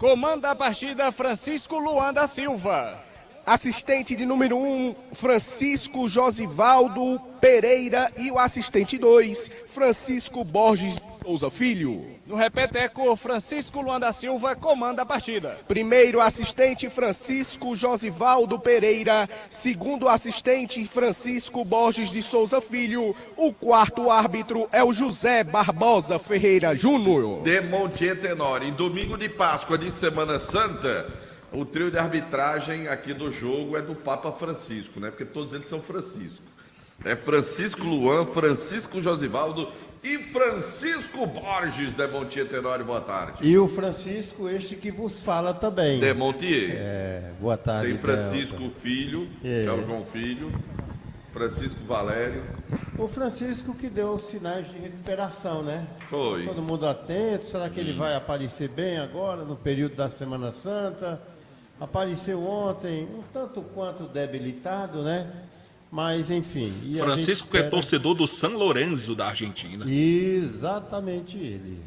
Comanda a partida Francisco Luan da Silva. Assistente de número 1, Francisco Josivaldo Pereira. E o assistente 2, Francisco Borges Souza Filho. No repeteco, Francisco Luan da Silva comanda a partida. Primeiro assistente, Francisco Josivaldo Pereira. Segundo assistente, Francisco Borges de Souza Filho. O quarto árbitro é o José Barbosa Ferreira Júnior. De Monte Tenório. Em domingo de Páscoa de Semana Santa, o trio de arbitragem aqui do jogo é do Papa Francisco, né? Porque todos eles são Francisco. É Francisco Luan, Francisco Josivaldo e Francisco Borges de Monte Tenório. Boa tarde. E o Francisco, este que vos fala também. De Monte. Boa tarde. Tem Francisco Filho, que é o João Filho. Francisco Valério. O Francisco que deu sinais de recuperação, né? Foi. Todo mundo atento. Será que ele vai aparecer bem agora, no período da Semana Santa? Apareceu ontem, um tanto quanto debilitado, né? Mas, enfim. Francisco que é torcedor do San Lorenzo da Argentina. Exatamente ele.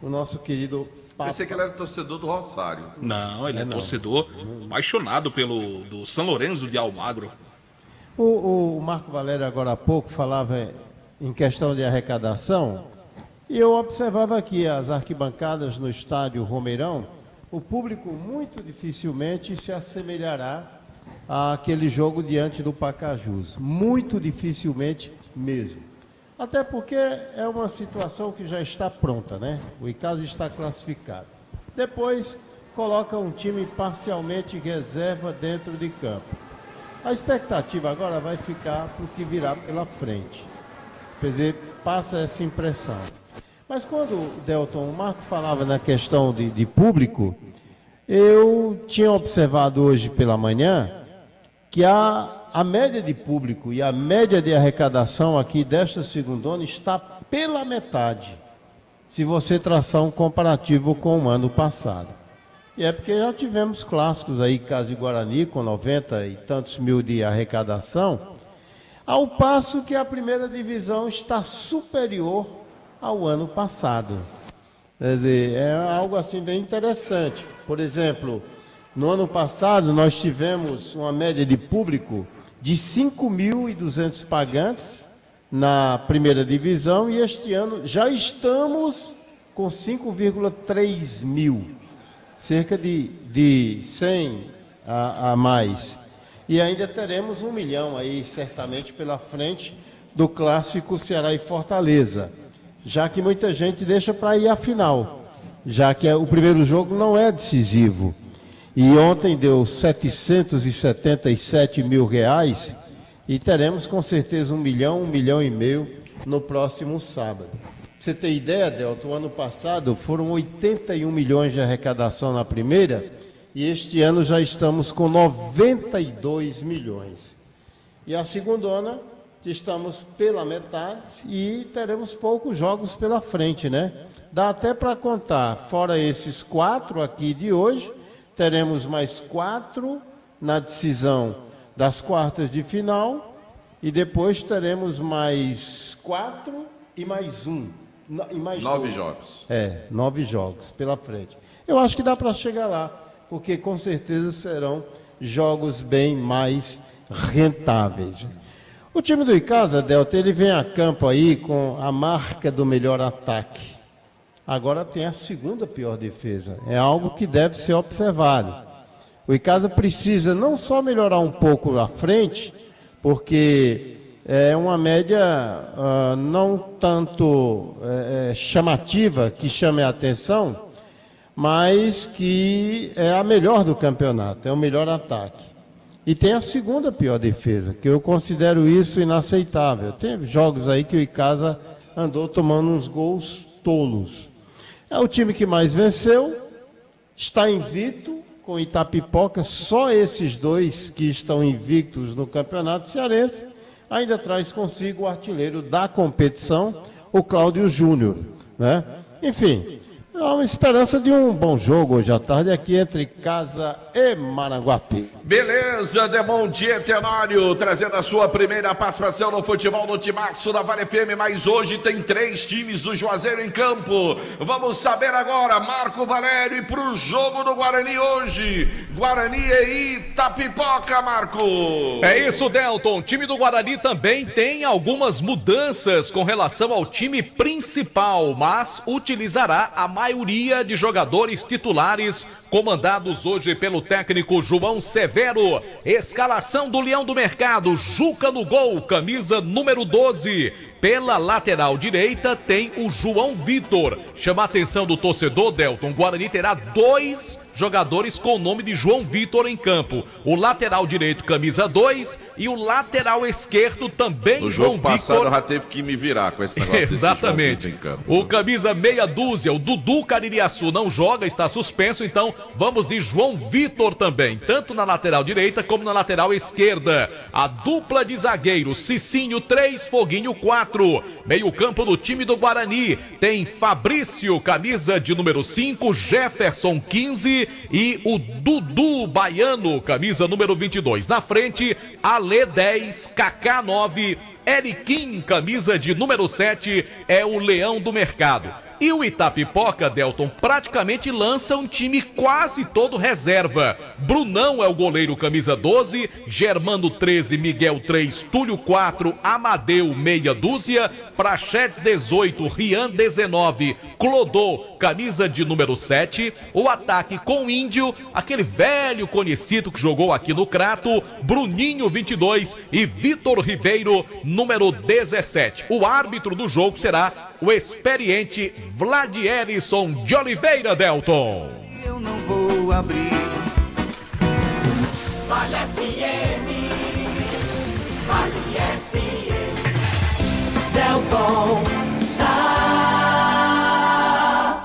O nosso querido Papa. Pensei que ele era torcedor do Rosário. Não, ele é torcedor apaixonado do San Lorenzo de Almagro. O Marco Valério agora há pouco falava em questão de arrecadação, e eu observava aqui as arquibancadas no estádio Romeirão. O público muito dificilmente se assemelhará àquele jogo diante do Pacajus. Muito dificilmente mesmo. Até porque é uma situação que já está pronta, né? O Icasa está classificado. Depois coloca um time parcialmente reserva dentro de campo. A expectativa agora vai ficar para o que virá pela frente. Quer dizer, passa essa impressão. Mas quando o Marco falava na questão de público, eu tinha observado hoje pela manhã que a média de público e a média de arrecadação aqui desta segundona está pela metade, se você traçar um comparativo com o ano passado. E é porque já tivemos clássicos aí, Icasa e Guarani, com 90 e tantos mil de arrecadação, ao passo que a primeira divisão está superior ao ano passado. Quer dizer, é algo assim bem interessante. Por exemplo, no ano passado nós tivemos uma média de público de 5.200 pagantes na primeira divisão e este ano já estamos com 5,3 mil. Cerca de 100 a mais. E ainda teremos 1 milhão aí, certamente, pela frente do clássico Ceará e Fortaleza. Já que muita gente deixa para ir à final. Já que o primeiro jogo não é decisivo. E ontem deu 777 mil reais. E teremos com certeza 1 milhão e meio no próximo sábado. Você tem ideia, Delton? O ano passado foram 81 milhões de arrecadação na primeira e este ano já estamos com 92 milhões. E a segundona, estamos pela metade e teremos poucos jogos pela frente, né? Dá até para contar, fora esses 4 aqui de hoje, teremos mais 4 na decisão das quartas de final e depois teremos mais 4 e mais 1. E mais 9 jogos. 9 jogos pela frente. Eu acho que dá para chegar lá, porque com certeza serão jogos bem mais rentáveis. O time do Icasa, Delta, ele vem a campo aí com a marca do melhor ataque. Agora tem a segunda pior defesa. É algo que deve ser observado. O Icasa precisa não só melhorar um pouco à frente, porque é uma média não tanto chamativa, que chame a atenção, mas que é a melhor do campeonato, é o melhor ataque. E tem a segunda pior defesa, que eu considero isso inaceitável. Tem jogos aí que o Icasa andou tomando uns gols tolos. É o time que mais venceu, está invicto com Itapipoca, só esses dois que estão invictos no campeonato cearense. Ainda traz consigo o artilheiro da competição, o Cláudio Júnior, né? Enfim, Há uma esperança de um bom jogo hoje à tarde aqui entre Casa e Maranguape. Beleza, Demontier Tenório, trazendo a sua primeira participação no futebol no Timaço da Vale FM, mas hoje tem 3 times do Juazeiro em campo. Vamos saber agora, Marco Valério, e pro jogo do Guarani hoje. Guarani e Itapipoca, Marco. É isso, Delton. O time do Guarani também tem algumas mudanças com relação ao time principal, mas utilizará a maioria de jogadores titulares comandados hoje pelo técnico João Severo. Escalação do Leão do Mercado: Juca no gol, camisa número 12. Pela lateral direita tem o João Vitor. Chama a atenção do torcedor, Delton. O Guarani terá 2 jogadores com o nome de João Vitor em campo. O lateral direito, camisa 2, e o lateral esquerdo também, no João jogo passado Vitor. já teve que me virar com esse negócio. Exatamente. Em campo. O camisa meia dúzia, o Dudu Caririaçu, não joga, está suspenso, então vamos de João Vitor também, tanto na lateral direita como na lateral esquerda. A dupla de zagueiros, Cicinho 3, Foguinho 4. Meio campo do time do Guarani tem Fabrício, camisa de número 5, Jefferson 15 e o Dudu Baiano, camisa número 22. Na frente, Ale 10, Kaká 9, Eriquim, camisa de número 7, é o Leão do Mercado. E o Itapipoca, Delton, praticamente lança um time quase todo reserva. Brunão é o goleiro, camisa 12, Germano 13, Miguel 3, Túlio 4, Amadeu meia dúzia, Prachetes 18, Rian 19, Clodô, camisa de número 7. O ataque com o Índio, aquele velho conhecido que jogou aqui no Crato, Bruninho 22 e Vitor Ribeiro, número 17. O árbitro do jogo será o experiente Vladierson de Oliveira, Delton. Eu não vou abrir. Vale FM, Vale FM, Delton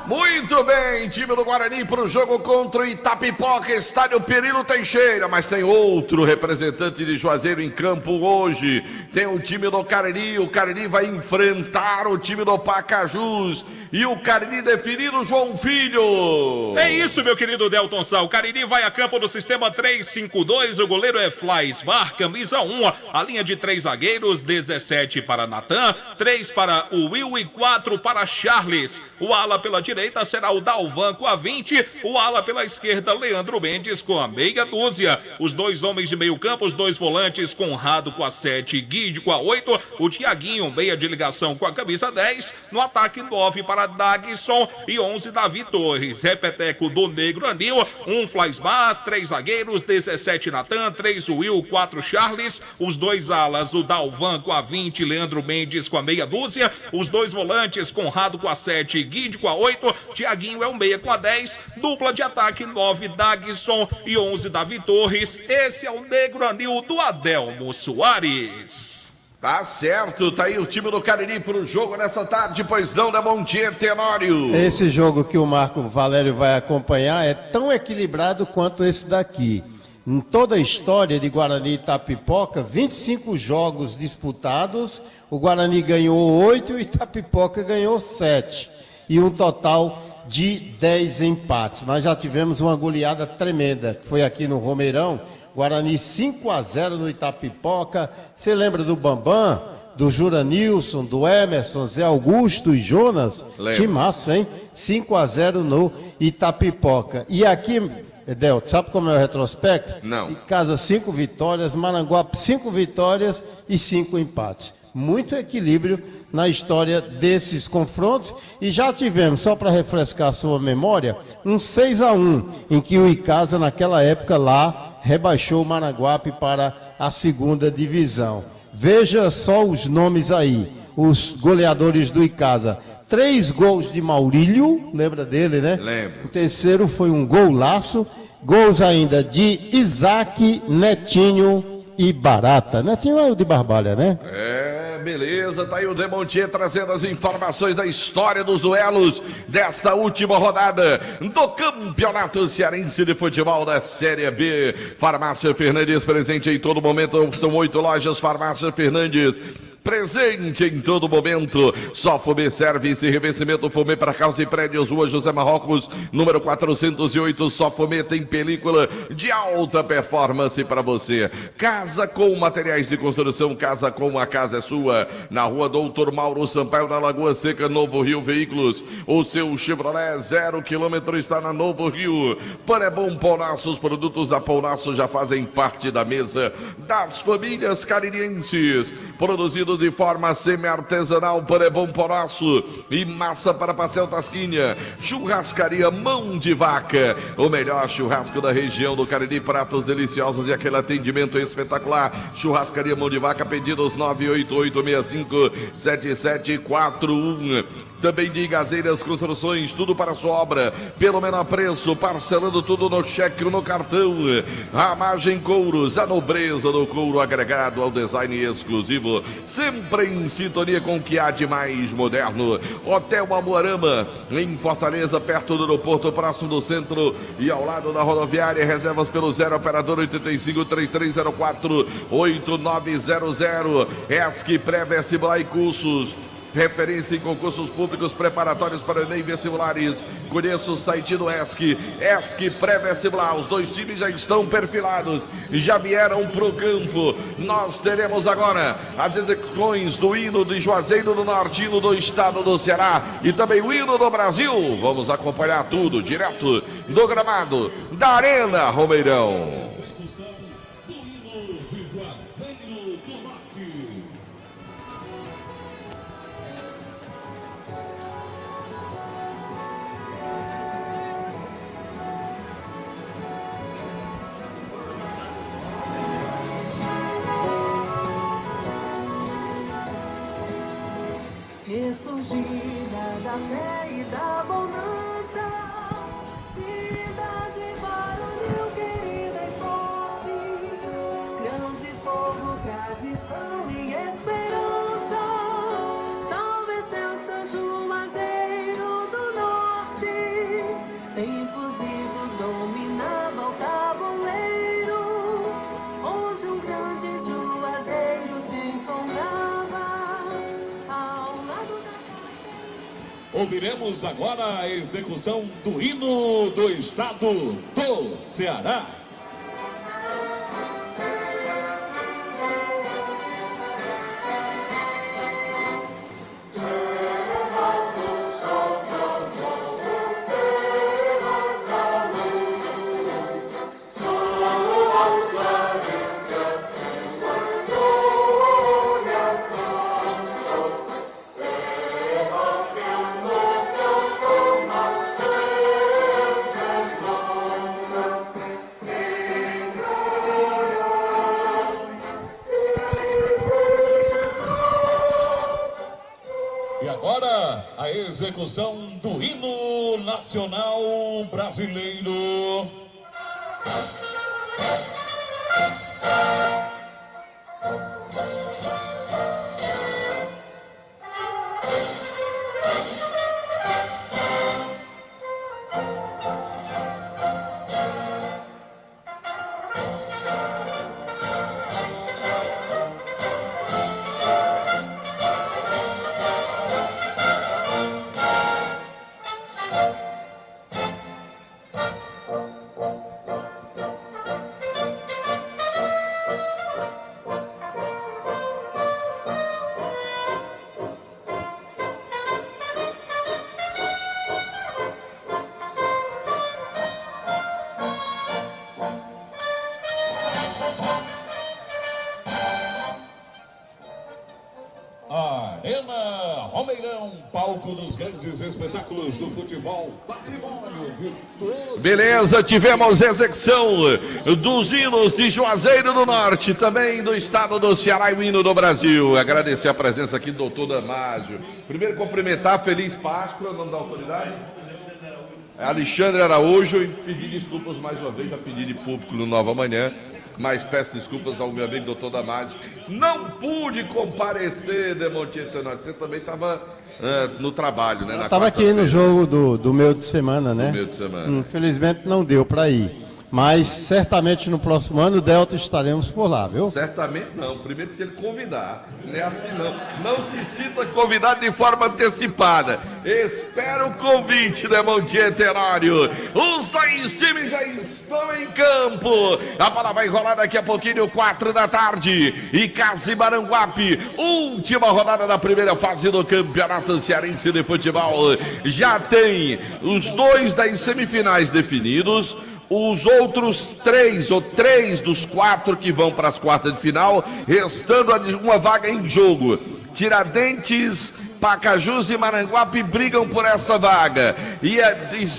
Muito bem, time do Guarani para o jogo contra o Itapipoca, estádio Perilo Teixeira, mas tem outro representante de Juazeiro em campo hoje. Tem o time do Cariri, o Cariri vai enfrentar o time do Pacajus e o Cariri definido, João Filho. É isso, meu querido Delton Sá. O Cariri vai a campo do sistema 3-5-2, o goleiro é Flaismar, camisa 1, a linha de 3 zagueiros, 17 para Natan, 3 para o Will e 4 para Charles. O ala pela direita será o Dalvan com a 20, o ala pela esquerda, Leandro Mendes com a meia dúzia. Os 2 homens de meio campo, os 2 volantes, Conrado com a 7, Guide com a 8, o Tiaguinho, meia de ligação com a camisa 10, no ataque 9 para Dagson e 11 Davi Torres. Repeteco do Negro Anil, 1 Flaismar, 3 zagueiros, 17 Natan, 3 Will, 4 Charles, os 2 alas, o Dalvan com a 20, Leandro Mendes com a meia dúzia, os 2 volantes, Conrado com a 7, Guide com a 8, Tiaguinho é o meia com a 10, dupla de ataque 9 Dagson e 11 Davi Torres. Esse é o Negro Anil do Adelmo Soares. Tá certo, tá aí o time do Cariri pro jogo nessa tarde, pois não, da Montier Tenório. Esse jogo que o Marco Valério vai acompanhar é tão equilibrado quanto esse daqui. Em toda a história de Guarani e Itapipoca, 25 jogos disputados, o Guarani ganhou 8 e o Itapipoca ganhou 7. E um total de 10 empates. Mas já tivemos uma goleada tremenda, que foi aqui no Romeirão. Guarani 5-0 no Itapipoca. Você lembra do Bambam, do Juranilson, do Emerson, Zé Augusto e Jonas? Timaço, hein? 5-0 no Itapipoca. E aqui, Delton, sabe como é o retrospecto? Não. Em casa 5 vitórias, Maranguape 5 vitórias e 5 empates. Muito equilíbrio na história desses confrontos. E já tivemos, só para refrescar a sua memória, um 6-1, em que o Icasa, naquela época lá, rebaixou o Maranguape para a segunda divisão. Veja só os nomes aí, os goleadores do Icasa. 3 gols de Maurílio, lembra dele, né? Lembro. O terceiro foi um golaço. Gols ainda de Isaac, Netinho e Barata. Netinho é o de Barbalha, né? Beleza, tá aí o Demontier trazendo as informações da história dos duelos desta última rodada do Campeonato Cearense de Futebol da Série B. Farmácia Fernandes presente em todo momento, são 8 lojas Farmácia Fernandes. presente em todo momento. Só Fumê Service e Revestimento Fumê para casa e prédios, Rua José Marrocos, número 408. Só Fumê tem película de alta performance para você. Casa com materiais de construção, casa com a casa é sua. Na Rua Doutor Mauro Sampaio, na Lagoa Seca, Novo Rio Veículos. O seu Chevrolet 0 km está na Novo Rio. Panebom Paunaço, os produtos da Paunaço já fazem parte da mesa das famílias caririenses. Produzidos de forma semi-artesanal, Panebom Paunaço e massa para pastel Tasquinha. Churrascaria Mão de Vaca, o melhor churrasco da região do Cariri, pratos deliciosos e aquele atendimento espetacular. Churrascaria Mão de Vaca, pedidos 988657741. Também de Gazeiras Construções, tudo para sua obra, pelo menor preço, parcelando tudo no cheque ou no cartão. Ramagem Couros, a nobreza do couro agregado ao design exclusivo, sempre em sintonia com o que há de mais moderno. Hotel Amoarama, em Fortaleza, perto do aeroporto, próximo do centro e ao lado da rodoviária. Reservas pelo 0 operador 85 3304 8900. ESC pré-vestibular e cursos. Referência em concursos públicos preparatórios para Enem vestibulares. Conheça o site do ESC. ESC pré-vestibular. Os dois times já estão perfilados, já vieram para o campo. Nós teremos agora as execuções do hino de Juazeiro do Norte, hino do estado do Ceará e também o hino do Brasil. Vamos acompanhar tudo direto do gramado da Arena Romeirão. Ressurgida da fé e da bonança, cidade varonil querida e forte, grande povo, tradição e esperança, salve teu São Juazeiro do Norte, tempos idos dominava o tabuleiro, onde um grande Juazeiro se ensombrava. Ouviremos agora a execução do hino do estado do Ceará. A execução do hino nacional brasileiro. Arena Romeirão, palco dos grandes espetáculos do futebol, patrimônio de todo... Beleza, tivemos execução dos hinos de Juazeiro do Norte, também do estado do Ceará e o hino do Brasil. Agradecer a presença aqui do doutor Damásio. Primeiro cumprimentar, feliz Páscoa, nome da autoridade. Alexandre Araújo, e pedir desculpas mais uma vez, a pedido de público no Nova Manhã, mas peço desculpas ao meu amigo doutor Damásio. Não pude comparecer, Demontieta, você também estava no trabalho, né? Eu estava aqui no jogo do meio de semana, né? Do meio de semana. Infelizmente não deu para ir. Mas certamente no próximo ano, Delta, estaremos por lá, viu? Certamente não. Primeiro se ele convidar. Não é assim não. Não se sinta convidado de forma antecipada. Espera o convite, Demontier Tenório. Os dois times já estão em campo. A bola vai rolar daqui a pouquinho, 4 da tarde. Icasa e Maranguape. Última rodada da primeira fase do Campeonato Cearense de Futebol. Já tem os 2 das semifinais definidos. Os outros 3 ou 3 dos 4 que vão para as quartas de final, restando uma vaga em jogo. Tiradentes, Pacajus e Maranguape brigam por essa vaga. E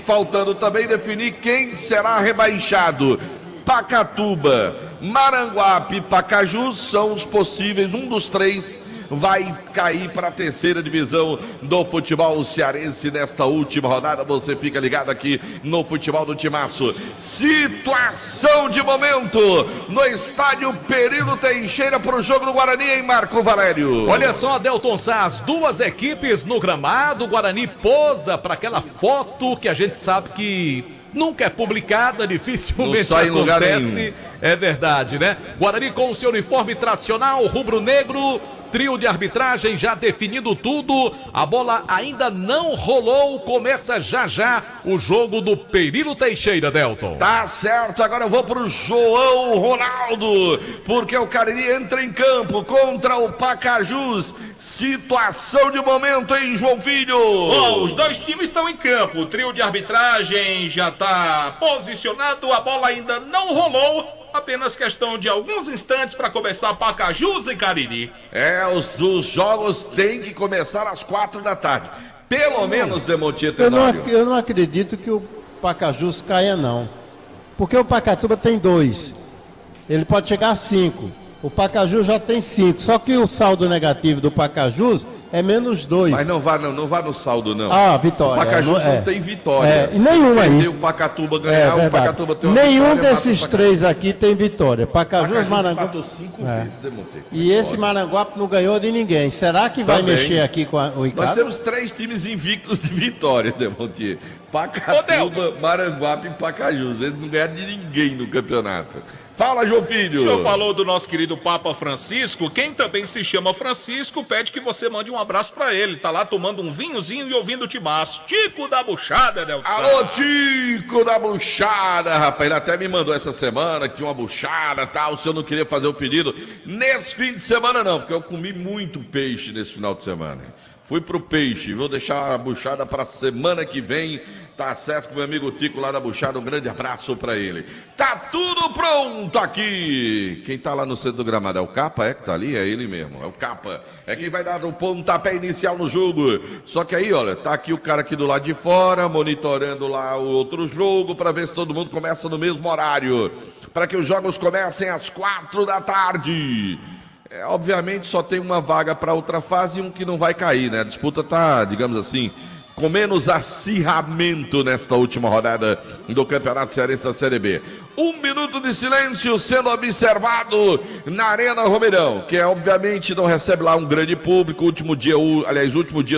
faltando também definir quem será rebaixado. Pacatuba, Maranguape e Pacajus são os possíveis, um dos 3 vai cair para a terceira divisão do futebol cearense nesta última rodada. Você fica ligado aqui no Futebol do Timaço. Situação de momento no estádio Perilo Teixeira para o jogo do Guarani em Marco Valério. Olha só, Adelton Sá, as duas equipes no gramado. O Guarani posa para aquela foto que a gente sabe que nunca é publicada, dificilmente não sai em lugar acontece. É verdade, né? Guarani com o seu uniforme tradicional, rubro-negro. Trio de arbitragem já definido tudo, a bola ainda não rolou, começa já já o jogo do Perilo Teixeira, Delton. Tá certo, agora eu vou pro João Ronaldo, porque o Cariri entra em campo contra o Pacajus. Situação de momento, hein, João Filho? Bom, os dois times estão em campo, o trio de arbitragem já está posicionado, a bola ainda não rolou. Apenas questão de alguns instantes para começar Pacajus e Cariri. Os jogos têm que começar às 4 da tarde. Pelo menos, Demontier Tenório. Eu não acredito que o Pacajus caia, não. Porque o Pacatuba tem 2. Ele pode chegar a 5. O Pacajus já tem 5. Só que o saldo negativo do Pacajus é menos 2. Mas não vá no saldo, não. Ah, vitória. O Pacajus não tem vitória. E nenhum aí. O Pacatuba ganhar, o Pacatuba tem uma nenhum vitória, desses 3 aqui tem vitória. Pacajus, Maranguape. Empatou 5 vezes, Demontier. E esse Maranguape não ganhou de ninguém. Será que vai mexer aqui com o Icasa? Nós temos 3 times invictos de vitória, Demontier. Pacatuba, Maranguape e Pacajus. Eles não ganharam de ninguém no campeonato. Fala, João Filho. O senhor falou do nosso querido Papa Francisco. Quem também se chama Francisco pede que você mande um abraço pra ele. Tá lá tomando um vinhozinho e ouvindo o Timaço. Tico da Buchada, Delton. Alô, Tico da Buchada, rapaz. Ele até me mandou essa semana que tinha uma buchada e tal. Se eu não queria fazer o pedido nesse fim de semana, não, porque eu comi muito peixe nesse final de semana. Fui pro peixe. Vou deixar a buchada pra semana que vem. Tá certo com o meu amigo Tico lá da Buchada, um grande abraço pra ele. Tá tudo pronto aqui. Quem tá lá no centro do gramado é o Capa, que tá ali? É ele mesmo, é o Capa. É quem vai dar o pontapé inicial no jogo. Só que aí, olha, tá aqui o cara aqui do lado de fora, monitorando lá o outro jogo, pra ver se todo mundo começa no mesmo horário. Para que os jogos comecem às 4 da tarde. Obviamente só tem uma vaga pra outra fase e um que não vai cair, né? A disputa tá, digamos assim, com menos acirramento nesta última rodada do Campeonato Cearense da Série B. 1 minuto de silêncio sendo observado na Arena Romeirão, que obviamente não recebe lá um grande público, último dia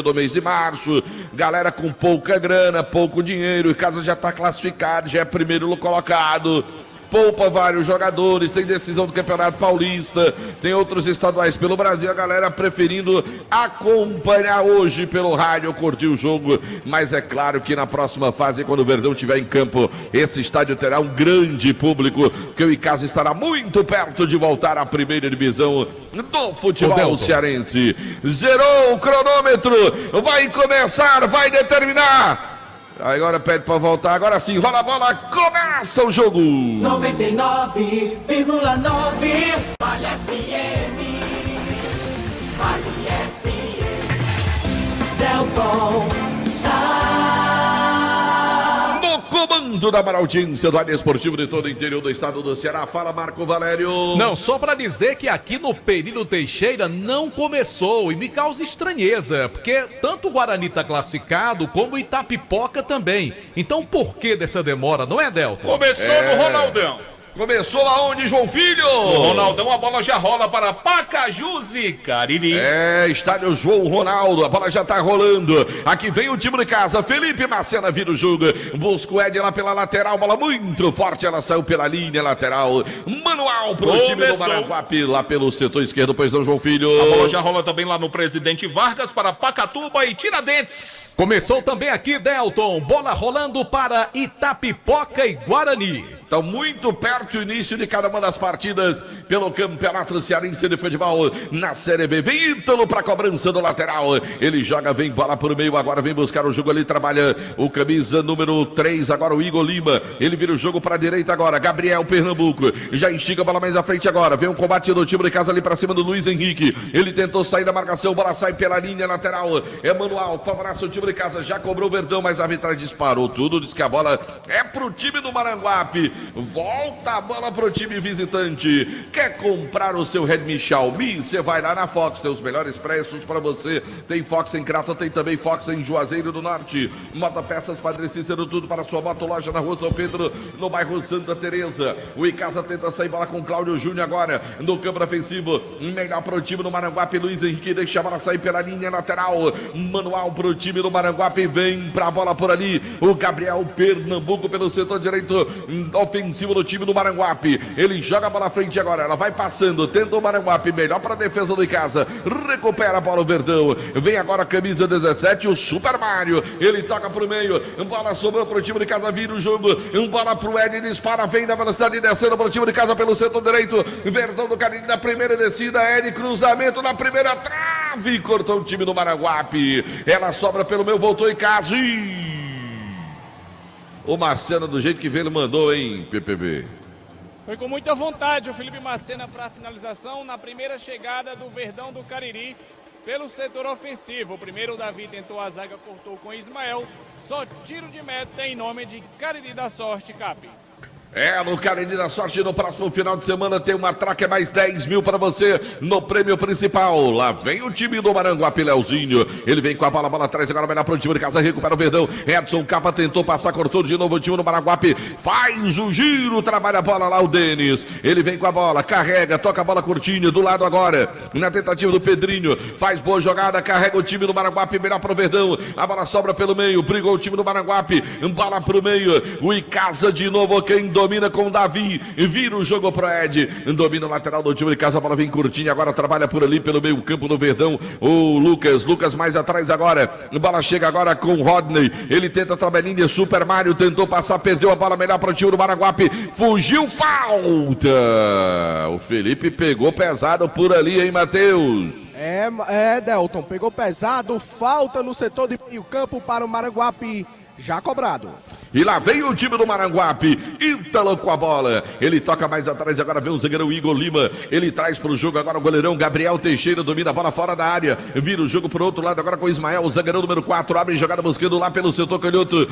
do mês de março, galera com pouca grana, pouco dinheiro, e casa já está classificado, já é primeiro colocado. Poupa vários jogadores, tem decisão do Campeonato Paulista, tem outros estaduais pelo Brasil, a galera preferindo acompanhar hoje pelo rádio, curtir o jogo, mas é claro que na próxima fase, quando o Verdão estiver em campo, esse estádio terá um grande público, porque o Icasa estará muito perto de voltar à primeira divisão do futebol cearense. Zerou o cronômetro, vai começar, vai determinar. Agora pede para voltar, agora sim, rola a bola, começa o jogo. 99,9 Vale FM, Vale FM, Delton Sá. No comando da maior audiência do área esportivo de todo o interior do estado do Ceará, fala Marco Valério. Não, só para dizer que aqui no Perilo Teixeira não começou e me causa estranheza, porque tanto o Guarani está classificado como o Itapipoca também. Então por que dessa demora, não é, Delton? Começou no Ronaldão. Começou aonde, João Filho? O Ronaldão, a bola já rola para Pacajus e Cariri. Estádio João Ronaldo, a bola já tá rolando. Aqui vem o time de casa, Felipe Macena vira o jogo. Busca o Ed lá pela lateral, bola muito forte, ela saiu pela linha lateral. Manual pro time do Maranguape, lá pelo setor esquerdo, pois não, João Filho. A bola já rola também lá no Presidente Vargas para Pacatuba e Tiradentes. Começou também aqui, Delton, bola rolando para Itapipoca e Guarani. Então, muito perto o início de cada uma das partidas pelo Campeonato Cearense de Futebol na Série B. Vem Ítalo para cobrança do lateral. Ele joga, vem bola por meio, agora vem buscar o jogo ali, trabalha o camisa número 3, agora o Igor Lima. Ele vira o jogo para a direita agora, Gabriel Pernambuco. Já estica a bola mais à frente agora. Vem um combate do time de casa ali para cima do Luiz Henrique. Ele tentou sair da marcação, bola sai pela linha lateral. É Manual, favorece o time de casa, já cobrou o Verdão, mas a arbitragem disparou tudo, diz que a bola é pro time do Maranguape. Volta a bola pro time visitante. Quer comprar o seu Redmi Xiaomi? Você vai lá na Fox, tem os melhores preços para você. Tem Fox em Crato, tem também Fox em Juazeiro do Norte. Motopeças Padre Cícero, tudo para sua moto, loja na Rua São Pedro, no bairro Santa Teresa. O Icasa tenta sair, bola com Cláudio Júnior agora, no campo ofensivo. Melhor pro time do Maranguape, Luiz Henrique deixa a bola sair pela linha lateral. Manual pro time do Maranguape, vem pra bola por ali. O Gabriel Pernambuco pelo setor direito ofensivo do time do Maranguape. Ele joga a bola à frente agora, ela vai passando, tenta o Maranguape, melhor para a defesa do Icasa, recupera a bola o Verdão, vem agora a camisa 17, o Super Mário, ele toca pro meio, bola sobrou pro time de casa, vira o jogo, bola pro Ed, dispara, vem na velocidade, descendo pro time de casa pelo setor direito, Verdão do Cariri na primeira descida, Ed, cruzamento na primeira trave, cortou o time do Maranguape, ela sobra pelo meio, voltou em casa e... O Macena, do jeito que veio, ele mandou, hein, PPB? Foi com muita vontade o Felipe Macena para a finalização na primeira chegada do Verdão do Cariri pelo setor ofensivo. O primeiro, o Davi tentou a zaga, cortou com Ismael. Só tiro de meta em nome de Cariri da Sorte, Cap. No Cariri da Sorte, no próximo final de semana tem uma traca, mais 10 mil para você no prêmio principal. Lá vem o time do Maranguape, Leozinho. Ele vem com a bola atrás, agora melhor para o time de casa, recupera o Verdão. Edson Capa tentou passar, cortou de novo o time do Maranguape. Faz o giro, trabalha a bola lá o Denis. Ele vem com a bola, carrega, toca a bola curtinha, do lado agora, na tentativa do Pedrinho. Faz boa jogada, carrega o time do Maranguape, melhor para o Verdão. A bola sobra pelo meio, brigou o time do Maranguape. Bola para o meio, o Icasa de novo, quem domina com o Davi, vira o jogo pro Ed, domina o lateral do time de casa, a bola vem curtinha, agora trabalha por ali pelo meio campo do Verdão, o Lucas mais atrás agora, a bola chega agora com o Rodney, ele tenta a tabelinha, Super Mário tentou passar, perdeu a bola, melhor para o time do Maranguape, fugiu, falta, o Felipe pegou pesado por ali, hein, Matheus? Delton, pegou pesado, falta no setor de meio campo para o Maranguape, já cobrado. E lá vem o time do Maranguape, Ítalo com a bola, ele toca mais atrás, agora vem o zagueirão Igor Lima, ele traz para o jogo agora o goleirão Gabriel Teixeira, domina a bola fora da área, vira o jogo para o outro lado agora com o Ismael, o zagueirão número 4, abre jogada buscando lá pelo setor canhoto,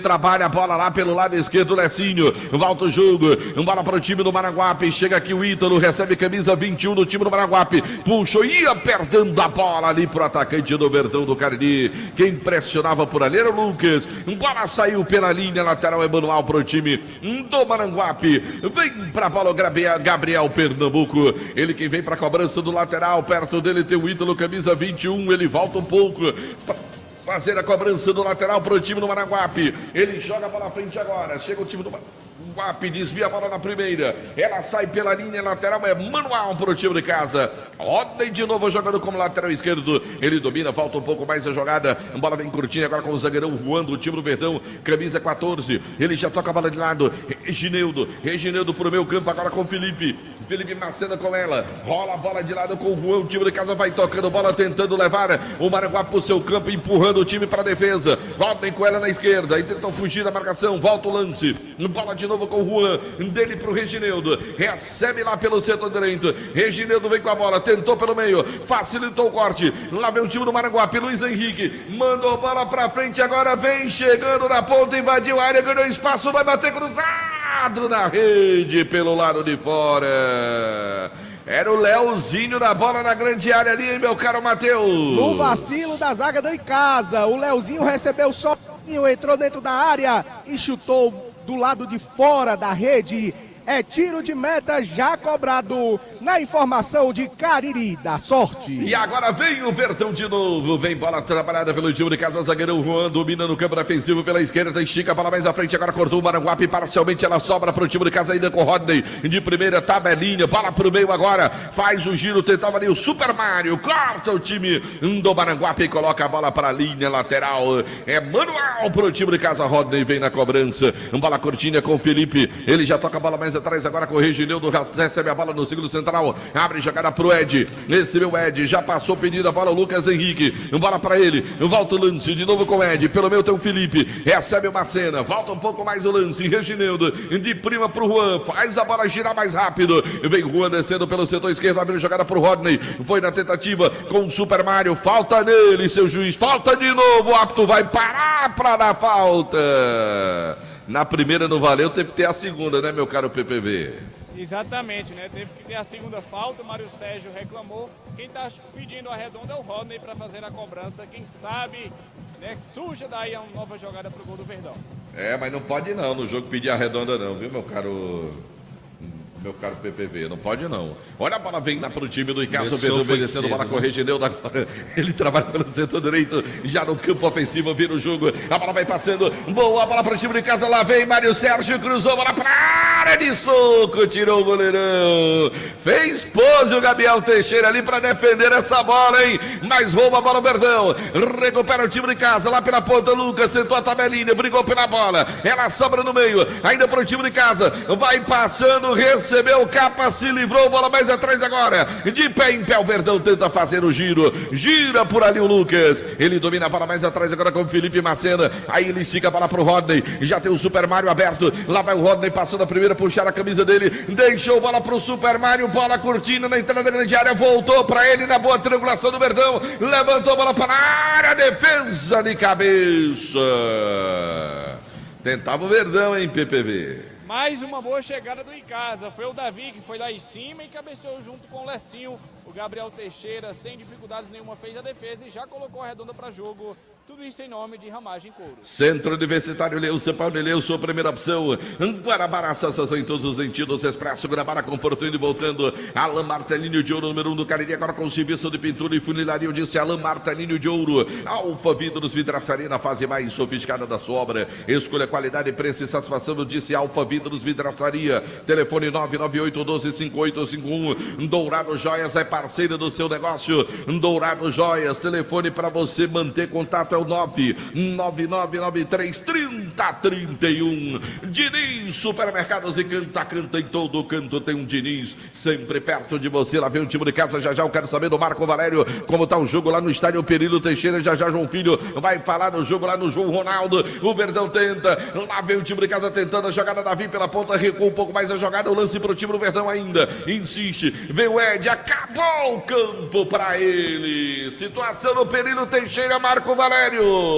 trabalha a bola lá pelo lado esquerdo, Lecinho, volta o jogo, bola para o time do Maranguape, chega aqui o Ítalo, recebe camisa 21 do time do Maranguape, puxou, ia perdendo a bola ali pro atacante do Verdão do Cariri, quem pressionava por ali era o Lucas, bola saiu pela linha lateral, é manual pro time do Maranguape, vem pra bola o Gabriel Pernambuco, ele quem vem pra cobrança do lateral, perto dele tem o Ítalo, camisa 21, ele volta um pouco pra fazer a cobrança do lateral pro time do Maranguape, ele joga a bola à frente agora, chega o time do Maranguape, desvia a bola na primeira, ela sai pela linha lateral, é manual pro time de casa, Rodney de novo jogando como lateral esquerdo, ele domina, falta um pouco mais a jogada, a bola vem curtinha agora com o zagueirão voando, o time do Verdão, camisa 14, ele já toca a bola de lado, Reginaldo pro meio campo agora com o Felipe Macena com ela, rola a bola de lado com o Juan, o time de casa vai tocando bola, tentando levar o Maranguape pro seu campo, empurrando o time para a defesa, Rodney com ela na esquerda, e tentam fugir da marcação, volta o lance, bola de novo com o Juan, dele pro Reginaldo, recebe lá pelo setor direito, Reginaldo vem com a bola, tentou pelo meio, facilitou o corte, lá vem o time do Maranguape, Luiz Henrique, mandou bola pra frente, agora vem chegando na ponta, invadiu a área, ganhou espaço, vai bater cruzado na rede, pelo lado de fora. Era o Leozinho na bola na grande área ali, hein, meu caro Matheus? No vacilo da zaga do Icasa, o Leozinho recebeu sozinho, entrou dentro da área e chutou do lado de fora da rede. É tiro de meta já cobrado. Na informação de Cariri da Sorte. E agora vem o Verdão de novo. Vem bola trabalhada pelo time de casa. Zagueirão Juan domina no campo defensivo pela esquerda. Estica a bola mais à frente. Agora cortou o Maranguape. Parcialmente ela sobra para o time de casa ainda com o Rodney. De primeira tabelinha. Bola para o meio agora. Faz o giro. Tentava ali o Super Mário. Corta o time do Maranguape e coloca a bola para a linha lateral. É manual para o time de casa. Rodney vem na cobrança. Bola curtinha com o Felipe. Ele já toca a bola mais atrás agora com o Reginildo. Recebe a bola no segundo central. Abre jogada para o Ed. Esse meu Ed já passou pedindo a bola. O Lucas Henrique. Bola para ele. Volta o lance de novo com o Ed. Pelo meio tem o Felipe. Recebe uma cena. Volta um pouco mais o lance. Reginildo de prima para o Juan. Faz a bola girar mais rápido. Vem Juan descendo pelo setor esquerdo. Abrindo jogada para o Rodney. Foi na tentativa com o Super Mário. Falta nele, seu juiz. Falta de novo. O árbitro vai parar para dar falta. Na primeira não valeu, teve que ter a segunda, né, meu caro PPV? Exatamente, né? Teve que ter a segunda falta, o Mário Sérgio reclamou. Quem está pedindo a redonda é o Rodney para fazer a cobrança. Quem sabe, né, surja daí uma nova jogada para o gol do Verdão. É, mas não pode não, no jogo pedir a redonda não, viu, meu caro PPV, não pode não. Olha a bola, vem lá pro time do Icasa, o Verdão vem descendo, bola com o Reginildo agora, ele trabalha pelo setor direito, já no campo ofensivo, vira o jogo, a bola vai passando, boa bola pro time do Icasa, lá vem Mário Sérgio, cruzou, bola pra área de soco, tirou o goleirão, fez pose o Gabriel Teixeira ali pra defender essa bola, hein, mas rouba a bola o Verdão, recupera o time de casa, lá pela ponta, Lucas sentou a tabelinha, brigou pela bola, ela sobra no meio, ainda pro time de casa, vai passando, recebeu, capa, se livrou, bola mais atrás agora, de pé em pé o Verdão tenta fazer o giro, gira por ali o Lucas, ele domina a bola mais atrás agora com o Felipe Macena, aí ele estica a bola pro Rodney, já tem o Super Mário aberto, lá vai o Rodney, passou na primeira, puxar a camisa dele, deixou bola pro Super Mário, bola curtindo na entrada da grande área, voltou pra ele na boa triangulação do Verdão, levantou a bola para a área, defesa de cabeça, tentava o Verdão, hein, PPV? Mais uma boa chegada do Icasa, foi o Davi que foi lá em cima e cabeceou junto com o Lecinho. O Gabriel Teixeira, sem dificuldades nenhuma, fez a defesa e já colocou a redonda para jogo. Tudo isso em nome de Ramagem Couro. Centro Universitário Leusa, Paulo Leusa, primeira opção. Guarabara, sensação em todos os sentidos. Expresso Guarabara, conforto indo e voltando. Alain Martelinho de Ouro, número 1 do Cariri, agora com serviço de pintura e funilaria. Eu disse Alain Martelinho de Ouro. Alfa Vidros, vidraçaria na fase mais sofisticada da sua obra. Escolha qualidade, preço e satisfação. Eu disse Alfa Vidros, vidraçaria. Telefone 998125851. Dourado Joias é parceiro do seu negócio. Dourado Joias, telefone para você manter contato é o 999933031. Diniz Supermercados e canta em todo canto tem um Diniz sempre perto de você. Lá vem o time de casa, já eu quero saber do Marco Valério como tá o jogo lá no estádio Perilo Teixeira, já João Filho vai falar no jogo lá no João Ronaldo. O Verdão tenta, lá vem o time de casa tentando a jogada, Davi pela ponta, recua um pouco mais a jogada, o lance pro time do Verdão ainda, insiste, vem o Ed, acabou o campo para ele, situação no Perilo Teixeira, Marco Valério.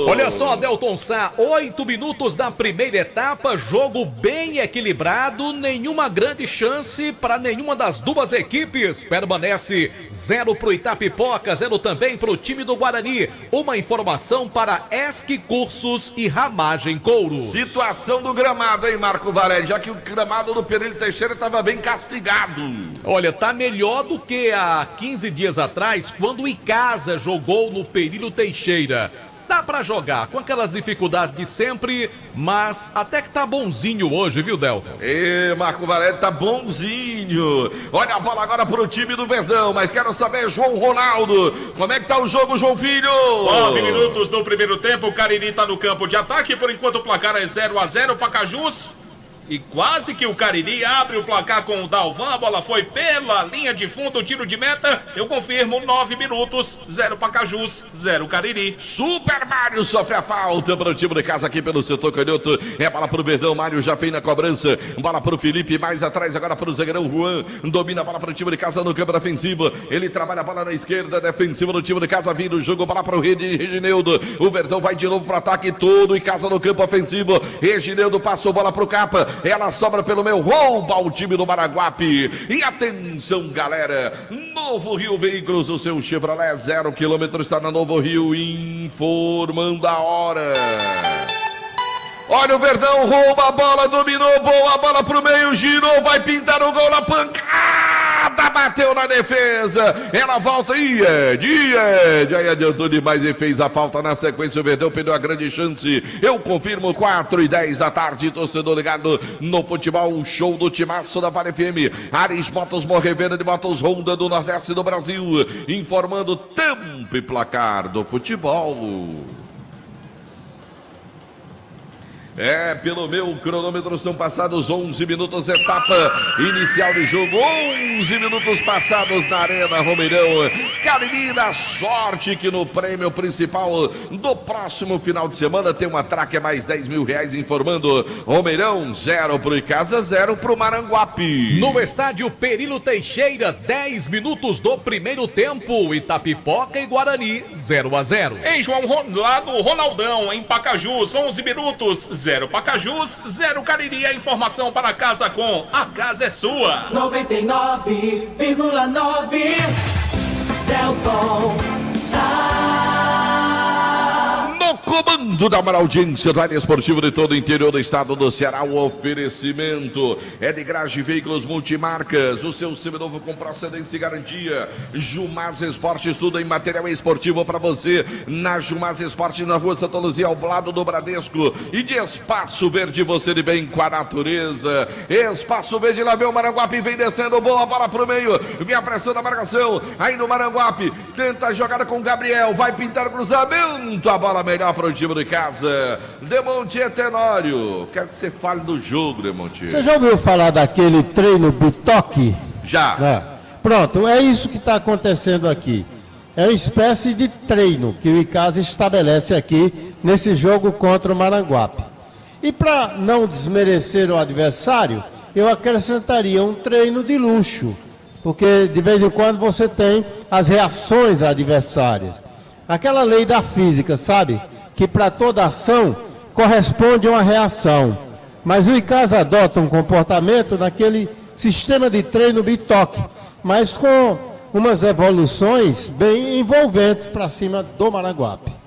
Olha só, Adelton Sá, 8 minutos da primeira etapa, jogo bem equilibrado, nenhuma grande chance para nenhuma das duas equipes, permanece 0 pro Itapipoca, 0 também pro time do Guarani. Uma informação para ESC Cursos e Ramagem Couro. Situação do gramado, hein, Marco Valério, já que o gramado do Perilo Teixeira estava bem castigado. Olha, tá melhor do que há 15 dias atrás, quando o Icasa jogou no Perilo Teixeira. Dá pra jogar com aquelas dificuldades de sempre, mas até que tá bonzinho hoje, viu, Delta? Marco Valério tá bonzinho. Olha a bola agora pro time do Verdão, mas quero saber, João Ronaldo, como é que tá o jogo, João Filho? 9 minutos no primeiro tempo, o Cariri tá no campo de ataque, por enquanto o placar é 0-0, Pacajus. E quase que o Cariri abre o placar com o Dalvan, a bola foi pela linha de fundo, tiro de meta, eu confirmo, 9 minutos, 0 Pacajus, 0 Cariri. Super Mário sofre a falta para o time de casa aqui pelo setor canhoto, é bola para o Verdão, Mário já vem na cobrança, bola para o Felipe, mais atrás agora para o zagueirão Juan, domina a bola para o time de casa no campo defensivo, ele trabalha a bola na esquerda, defensiva no time de casa, vira o jogo, bola para o Reginildo, o Verdão vai de novo para o ataque todo e casa no campo ofensivo, Reginildo passou bola para o Capa, ela sobra pelo meio, rouba o time do Maranguape. E atenção, galera, Novo Rio Veículos, o seu Chevrolet 0 km está na Novo Rio, informando a hora. Olha o Verdão, rouba a bola, dominou, boa bola pro meio, girou, vai pintar o gol na pancada, bateu na defesa, ela volta, Ied, aí adiantou demais e fez a falta na sequência, o Verdão perdeu a grande chance, eu confirmo, 4h10 da tarde, torcedor ligado no futebol, um show do timaço da Vale FM, Ares Motos, Morrevenda de Motos, Honda do Nordeste do Brasil, informando tempo e placar do futebol. Pelo meu cronômetro são passados 11 minutos, etapa inicial de jogo, 11 minutos passados na Arena Romeirão. Cariri dá sorte que no prêmio principal do próximo final de semana tem uma traque a mais 10 mil reais, informando Romeirão 0 pro Icasa, 0 pro Maranguape. No estádio Perilo Teixeira, 10 minutos do primeiro tempo, Itapipoca e Guarani 0-0. Em João lá do Ronaldão, em Pacajus, 11 minutos, 0 Pacajus, 0 Cariri. A informação para casa com A Casa é Sua. 99,9 Delton No comando da maior audiência do área esportiva de todo o interior do estado do Ceará, o oferecimento é de Garage Veículos Multimarcas, o seu seminovo com procedência e garantia. Jumaz Esportes, tudo em material esportivo para você, na Jumaz Esportes, na rua Santa Luzia, ao lado do Bradesco. E de Espaço Verde, você de bem com a natureza. Espaço Verde, lá vem o Maranguape, vem descendo, boa bola pro meio, vem a pressão da marcação, aí no Maranguape, tenta a jogada com o Gabriel, vai pintar o cruzamento, a bola melhor para o time de casa. Demontier Tenório, quero que você fale do jogo, Demontier. Você já ouviu falar daquele treino Bitoque? Já. Pronto, é isso que está acontecendo aqui. É uma espécie de treino que o Icasa estabelece aqui nesse jogo contra o Maranguape. E para não desmerecer o adversário, eu acrescentaria um treino de luxo, porque de vez em quando você tem as reações adversárias. Aquela lei da física, sabe? Que para toda ação corresponde a uma reação. Mas o Icasa adota um comportamento naquele sistema de treino Bitoque, mas com umas evoluções bem envolventes para cima do Maranguape.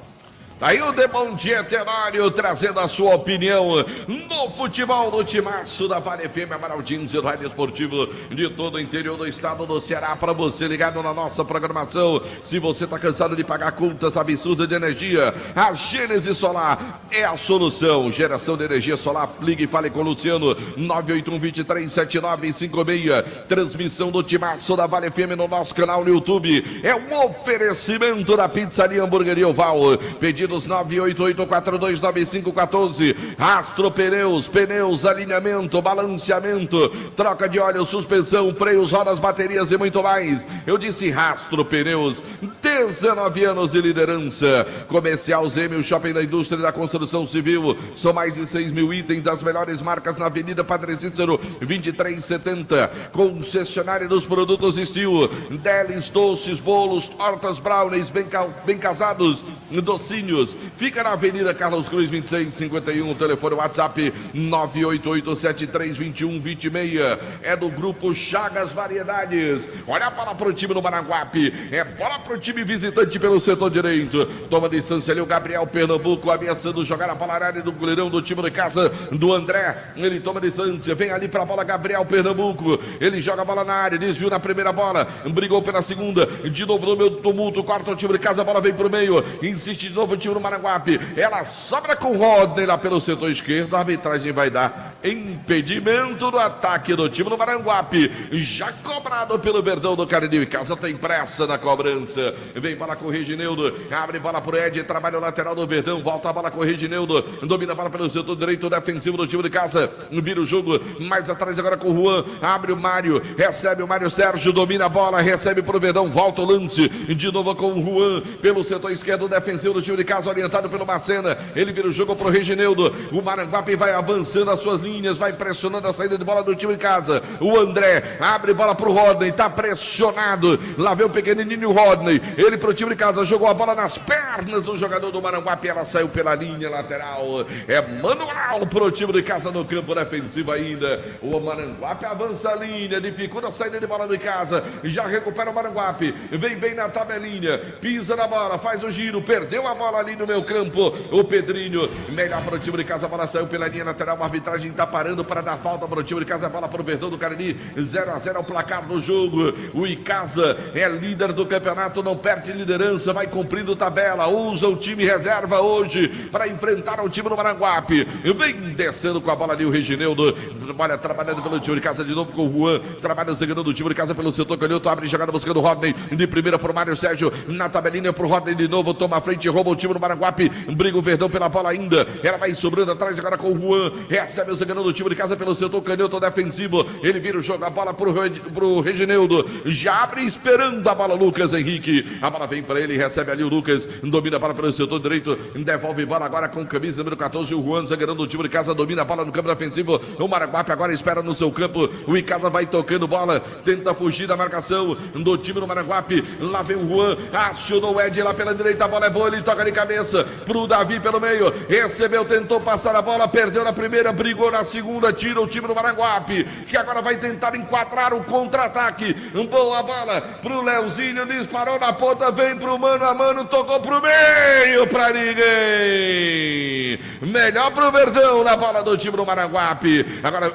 Aí o Demontier Tenório trazendo a sua opinião no futebol do timaço da Vale FM, Amaraldinho, rádio esportivo de todo o interior do estado do Ceará, para você ligado na nossa programação. Se você está cansado de pagar contas absurdas de energia, a Gênesis Solar é a solução. Geração de energia solar, ligue e fale com o Luciano, 981-237956. Transmissão do timaço da Vale FM no nosso canal no YouTube. É um oferecimento da Pizzaria Hamburgueria Oval. Pedidos 988-429514. Astro Pneus, alinhamento, balanceamento, troca de óleo, suspensão, freios, rodas, baterias e muito mais. Eu disse Astro Pneus, 19 anos de liderança. Comercial Zeme, o shopping da indústria da construção civil. São mais de 6 mil itens das melhores marcas na Avenida Padre Cícero 2370. Concessionária dos produtos Steel, delis, doces, bolos, tortas, brownies, bem casados, docinhos. Fica na Avenida Carlos Cruz 2651, telefone WhatsApp 988732126. É do grupo Chagas Variedades. Olha a bola pro time do Maranguape, é bola pro time visitante pelo setor direito. Toma distância ali o Gabriel Pernambuco, ameaçando jogar a bola na área do goleirão do time de casa do André. Ele toma distância, vem ali pra bola Gabriel Pernambuco, ele joga a bola na área, desviou na primeira bola, brigou pela segunda, de novo no meu tumulto, corta o time de casa, a bola vem pro meio, insiste de novo o time do Maranguape, ela sobra com o Rodney lá pelo setor esquerdo, a arbitragem vai dar impedimento do ataque do time do Maranguape, já cobrado pelo Verdão do Cariri. Casa tem pressa na cobrança, vem bola com o Regineudo, abre bola pro Ed, trabalha o lateral do Verdão, volta a bola com o Regineudo, domina a bola pelo setor direito defensivo do time de casa, vira o jogo, mais atrás agora com o Juan, abre o Mário, recebe o Mário Sérgio, domina a bola, recebe pro Verdão, volta o lance, de novo com o Juan, pelo setor esquerdo defensivo do time de casa, orientado pelo Macena, ele vira o jogo pro Regineudo, o Maranguape vai avançando as suas linhas, vai pressionando a saída de bola do time de casa, o André, abre bola pro Rodney, tá pressionado, lá vem o pequenininho Rodney, ele pro time de casa, jogou a bola nas pernas do jogador do Maranguape, ela saiu pela linha lateral, é manual pro time de casa no campo defensivo ainda, o Maranguape avança a linha, dificulta a saída de bola de casa, já recupera o Maranguape, vem bem na tabelinha, pisa na bola, faz o giro, perdeu a bola ali ali no meu campo. O Pedrinho, melhor para o time de casa. A bola saiu pela linha lateral. A arbitragem está parando para dar falta para o time de casa. A bola para o Verdão do Cariri. 0-0 é o placar do jogo. O Icasa é líder do campeonato, não perde liderança, vai cumprindo tabela. Usa o time reserva hoje para enfrentar o time do Maranguape. Vem descendo com a bola ali o Reginaldo. Olha, trabalhando pelo time de casa de novo com o Juan. Trabalha zangando do time de casa pelo setor canhoto. Abre jogada buscando o Rodney. De primeira para o Mário Sérgio. Na tabelinha para o Rodney de novo. Toma a frente, rouba o time do Maranguape. Briga o Verdão pela bola ainda. Ela vai sobrando atrás agora com o Juan. Recebe o zangando do time de casa pelo setor canhoto defensivo. Ele vira o jogo, a bola pro Reginaldo. Já abre esperando a bola Lucas Henrique. A bola vem para ele, recebe ali o Lucas. Domina a bola pelo setor direito. Devolve bola agora com camisa número 14. O Juan zangando o time de casa. Domina a bola no campo defensivo. O Maranguape agora espera no seu campo. O Icasa vai tocando bola. Tenta fugir da marcação do time do Maranguape. Lá vem o Juan. Acionou o Ed lá pela direita. A bola é boa. Ele toca de cabeça pro Davi pelo meio. Recebeu, tentou passar a bola. Perdeu na primeira, brigou na segunda. Tira o time do Maranguape, que agora vai tentar enquadrar o contra-ataque. Boa bola pro Leozinho. Disparou na ponta. Vem pro mano a mano. Tocou pro meio pra ninguém. Melhor pro Verdão na bola do time do Maranguape. Agora,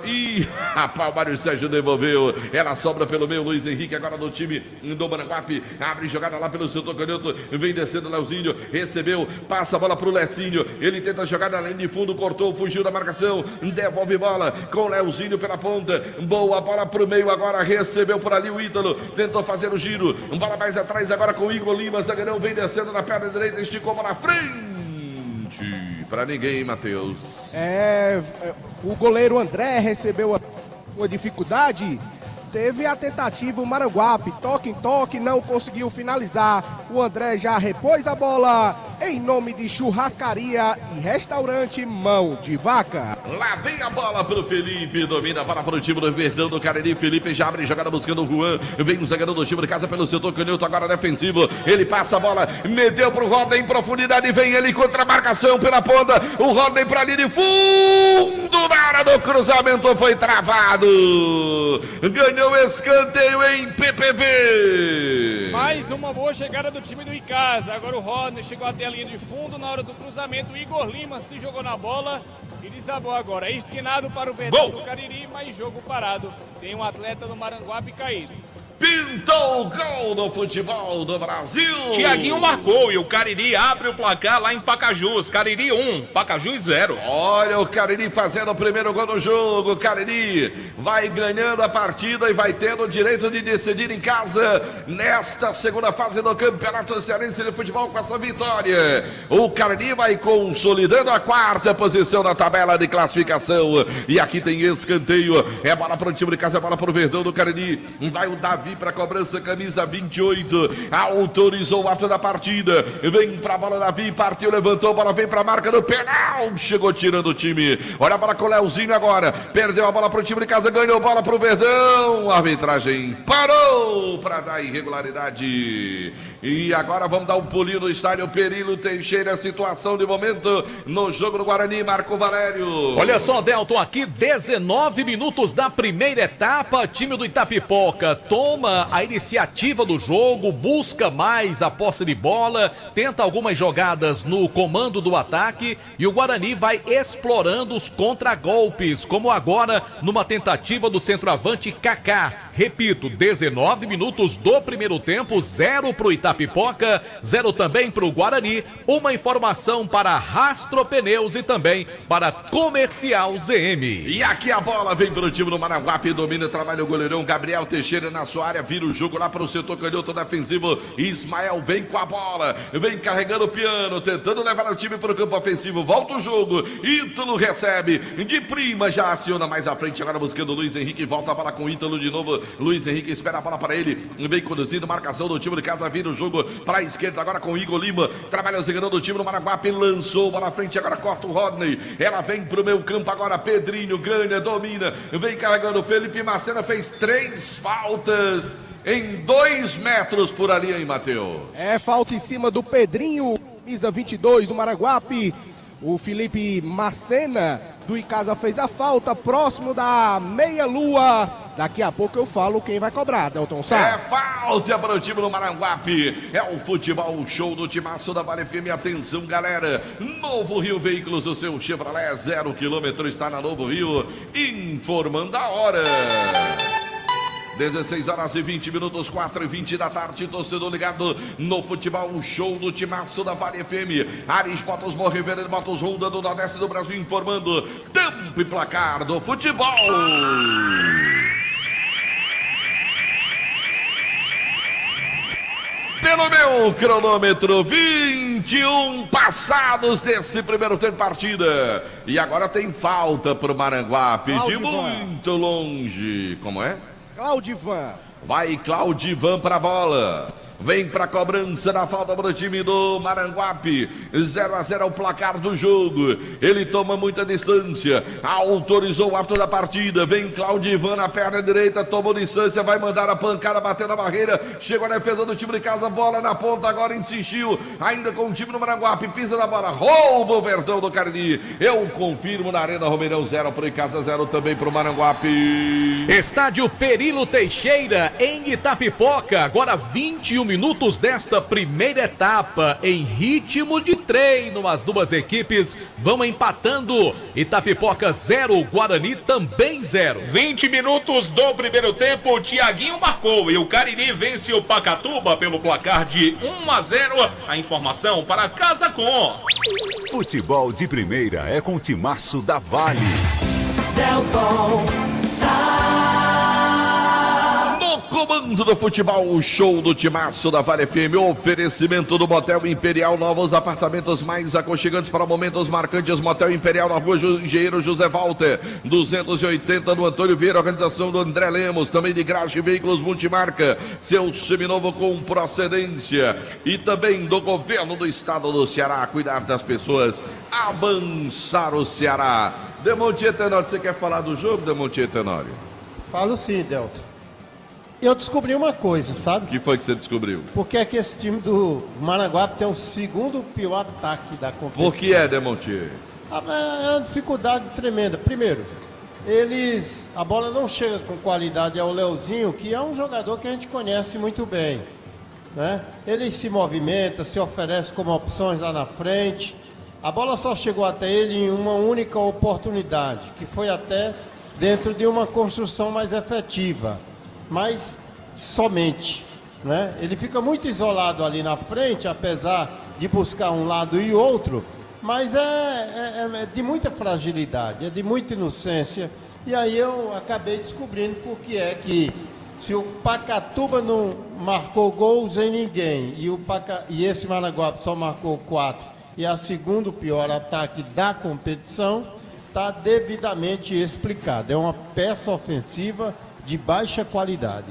rapaz, o Mário Sérgio devolveu. Ela sobra pelo meio. Luiz Henrique agora do time do Maranguape. Abre jogada lá pelo setor canhoto. Vem descendo o Leozinho. Recebeu. Passa a bola pro Lecinho. Ele tenta jogar na linha de fundo. Cortou. Fugiu da marcação. Devolve bola com o Leozinho pela ponta. Boa bola pro meio agora. Recebeu por ali o Ítalo. Tentou fazer o giro. Bola mais atrás agora com o Igor Lima. Zagueirão vem descendo na perna direita. Esticou bola na frente. Pra ninguém, Matheus. O goleiro André recebeu uma dificuldade. Teve a tentativa, o Maranguape, toque em toque, não conseguiu finalizar. O André já repôs a bola em nome de Churrascaria e Restaurante Mão de Vaca. Lá vem a bola pro Felipe, domina a bola pro time do Verdão do Cariri. Felipe já abre jogada buscando o Juan. Vem o zagueiro do time de casa pelo setor canhoto, agora defensivo. Ele passa a bola, meteu pro Rodney em profundidade. Vem ele contra a marcação pela ponta. O Rodney pra linha de fundo. Na hora do cruzamento foi travado. Ganhou escanteio em PPV. Mais uma boa chegada do time do Icasa. Agora o Rodney chegou até a linha de fundo. Na hora do cruzamento, o Igor Lima se jogou na bola e desabou agora. É esquinado para o Verdão do Cariri, mas jogo parado. Tem um atleta do Maranguape caído. Pintou o gol do futebol do Brasil. Tiaguinho marcou e o Cariri abre o placar lá em Pacajus. Cariri 1, Pacajus 0. Olha o Cariri fazendo o primeiro gol do jogo. O Cariri vai ganhando a partida e vai tendo o direito de decidir em casa nesta segunda fase do Campeonato Cearense de Futebol com essa vitória. O Cariri vai consolidando a quarta posição na tabela de classificação. E aqui tem escanteio. É bola para o time de casa, é bola para o Verdão do Cariri. Vai o Davi para a cobrança, camisa 28, autorizou o ato da partida, vem para a bola Davi, partiu, levantou a bola, vem para a marca do penal, chegou tirando o time, olha a bola com o Leozinho agora, perdeu a bola para o time de casa, ganhou bola para o Verdão, a arbitragem parou para dar irregularidade, e agora vamos dar um pulinho no estádio Perilo Teixeira, situação de momento no jogo do Guarani, Marco Valério. Olha só, Delton, aqui 19 minutos da primeira etapa, time do Itapipoca toma a iniciativa do jogo, busca mais a posse de bola, tenta algumas jogadas no comando do ataque e o Guarani vai explorando os contragolpes, como agora numa tentativa do centroavante Kaká. Repito, 19 minutos do primeiro tempo, 0 para o Itapipoca, 0 também para o Guarani. Uma informação para Rastro Pneus e também para Comercial ZM. E aqui a bola vem para o time do Maranguape, domina, trabalha o goleirão Gabriel Teixeira na sua área, vira o jogo lá para o setor canhoto defensivo. Ismael vem com a bola, vem carregando o piano, tentando levar o time para o campo ofensivo. Volta o jogo, Ítalo recebe de prima, já aciona mais à frente, agora buscando o Luiz Henrique, volta a bola com o Ítalo de novo. Luiz Henrique espera a bola para ele, vem conduzindo, marcação do time de casa, vira o jogo para a esquerda agora com o Igor Lima, trabalha o zagueirão do time do Maranguape, lançou bola à frente, agora corta o Rodney, ela vem para o meio campo agora, Pedrinho ganha, domina, vem carregando, Felipe Macena fez 3 faltas em 2 metros por ali, hein, Matheus? É falta em cima do Pedrinho, camisa 22 do Maranguape. O Felipe Macena do Icasa fez a falta, próximo da meia-lua. Daqui a pouco eu falo quem vai cobrar, Delton Sá. É falta para o time do Maranguape. É o futebol show do timaço da Vale FM. Atenção, galera. Novo Rio Veículos, o seu Chevrolet 0 km está na Novo Rio. Informando a hora. 16 horas e 20 minutos, 4h20 da tarde, torcedor ligado no futebol show do timaço da Vale FM. Ares Motos, Morreveira Motos, Honda do Nordeste do Brasil, informando tempo e placar do futebol. Pelo meu cronômetro, 21 passados deste primeiro tempo de partida. E agora tem falta para o Maranguape, de muito longe. Como é? Claudivan. Vai Claudivan para a bola. Vem para a cobrança da falta para o time do Maranguape. 0-0 o placar do jogo. Ele toma muita distância. Autorizou o árbitro da partida. Vem Claudivan na perna direita. Tomou distância. Vai mandar a pancada. Bateu na barreira. Chegou na defesa do time de casa. Bola na ponta. Agora insistiu. Ainda com o time do Maranguape. Pisa na bola. Rouba o Verdão do Cariri. Eu confirmo na Arena Romeirão. 0 para o Icasa. 0 também para o Maranguape. Estádio Perilo Teixeira em Itapipoca. Agora 21 minutos desta primeira etapa em ritmo de treino. As duas equipes vão empatando. Itapipoca 0, Guarani também 0. 20 minutos do primeiro tempo, o Tiaguinho marcou e o Cariri vence o Pacatuba pelo placar de 1-0. A informação para Casa Com. Futebol de primeira é com o timaço da Vale. Delton Comando do futebol, o show do timaço da Vale FM, oferecimento do Motel Imperial, novos apartamentos mais aconchegantes para momentos marcantes. Motel Imperial na rua Engenheiro José Walter, 280 no Antônio Vieira, organização do André Lemos, também de Graxa e Veículos Multimarca, seu seminovo com procedência, e também do governo do estado do Ceará, cuidar das pessoas, avançar o Ceará. Demontier Tenório, você quer falar do jogo, Demontier Tenório? Falo sim, Delton. Eu descobri uma coisa, sabe? O que foi que você descobriu? Porque é que esse time do Maranguape tem o segundo pior ataque da competição. Por que é, Demontier? É uma dificuldade tremenda. Primeiro, a bola não chega com qualidade ao Leozinho, que é um jogador que a gente conhece muito bem, né? Ele se movimenta, se oferece como opções lá na frente. A bola só chegou até ele em uma única oportunidade, que foi até dentro de uma construção mais efetiva. Mas somente, né? Ele fica muito isolado ali na frente, apesar de buscar um lado e outro, mas é de muita fragilidade, é de muita inocência. E aí eu acabei descobrindo por que é que, se o Pacatuba não marcou gols em ninguém e esse Maranguape só marcou 4 e é o segundo pior ataque da competição, está devidamente explicado. É uma peça ofensiva de baixa qualidade.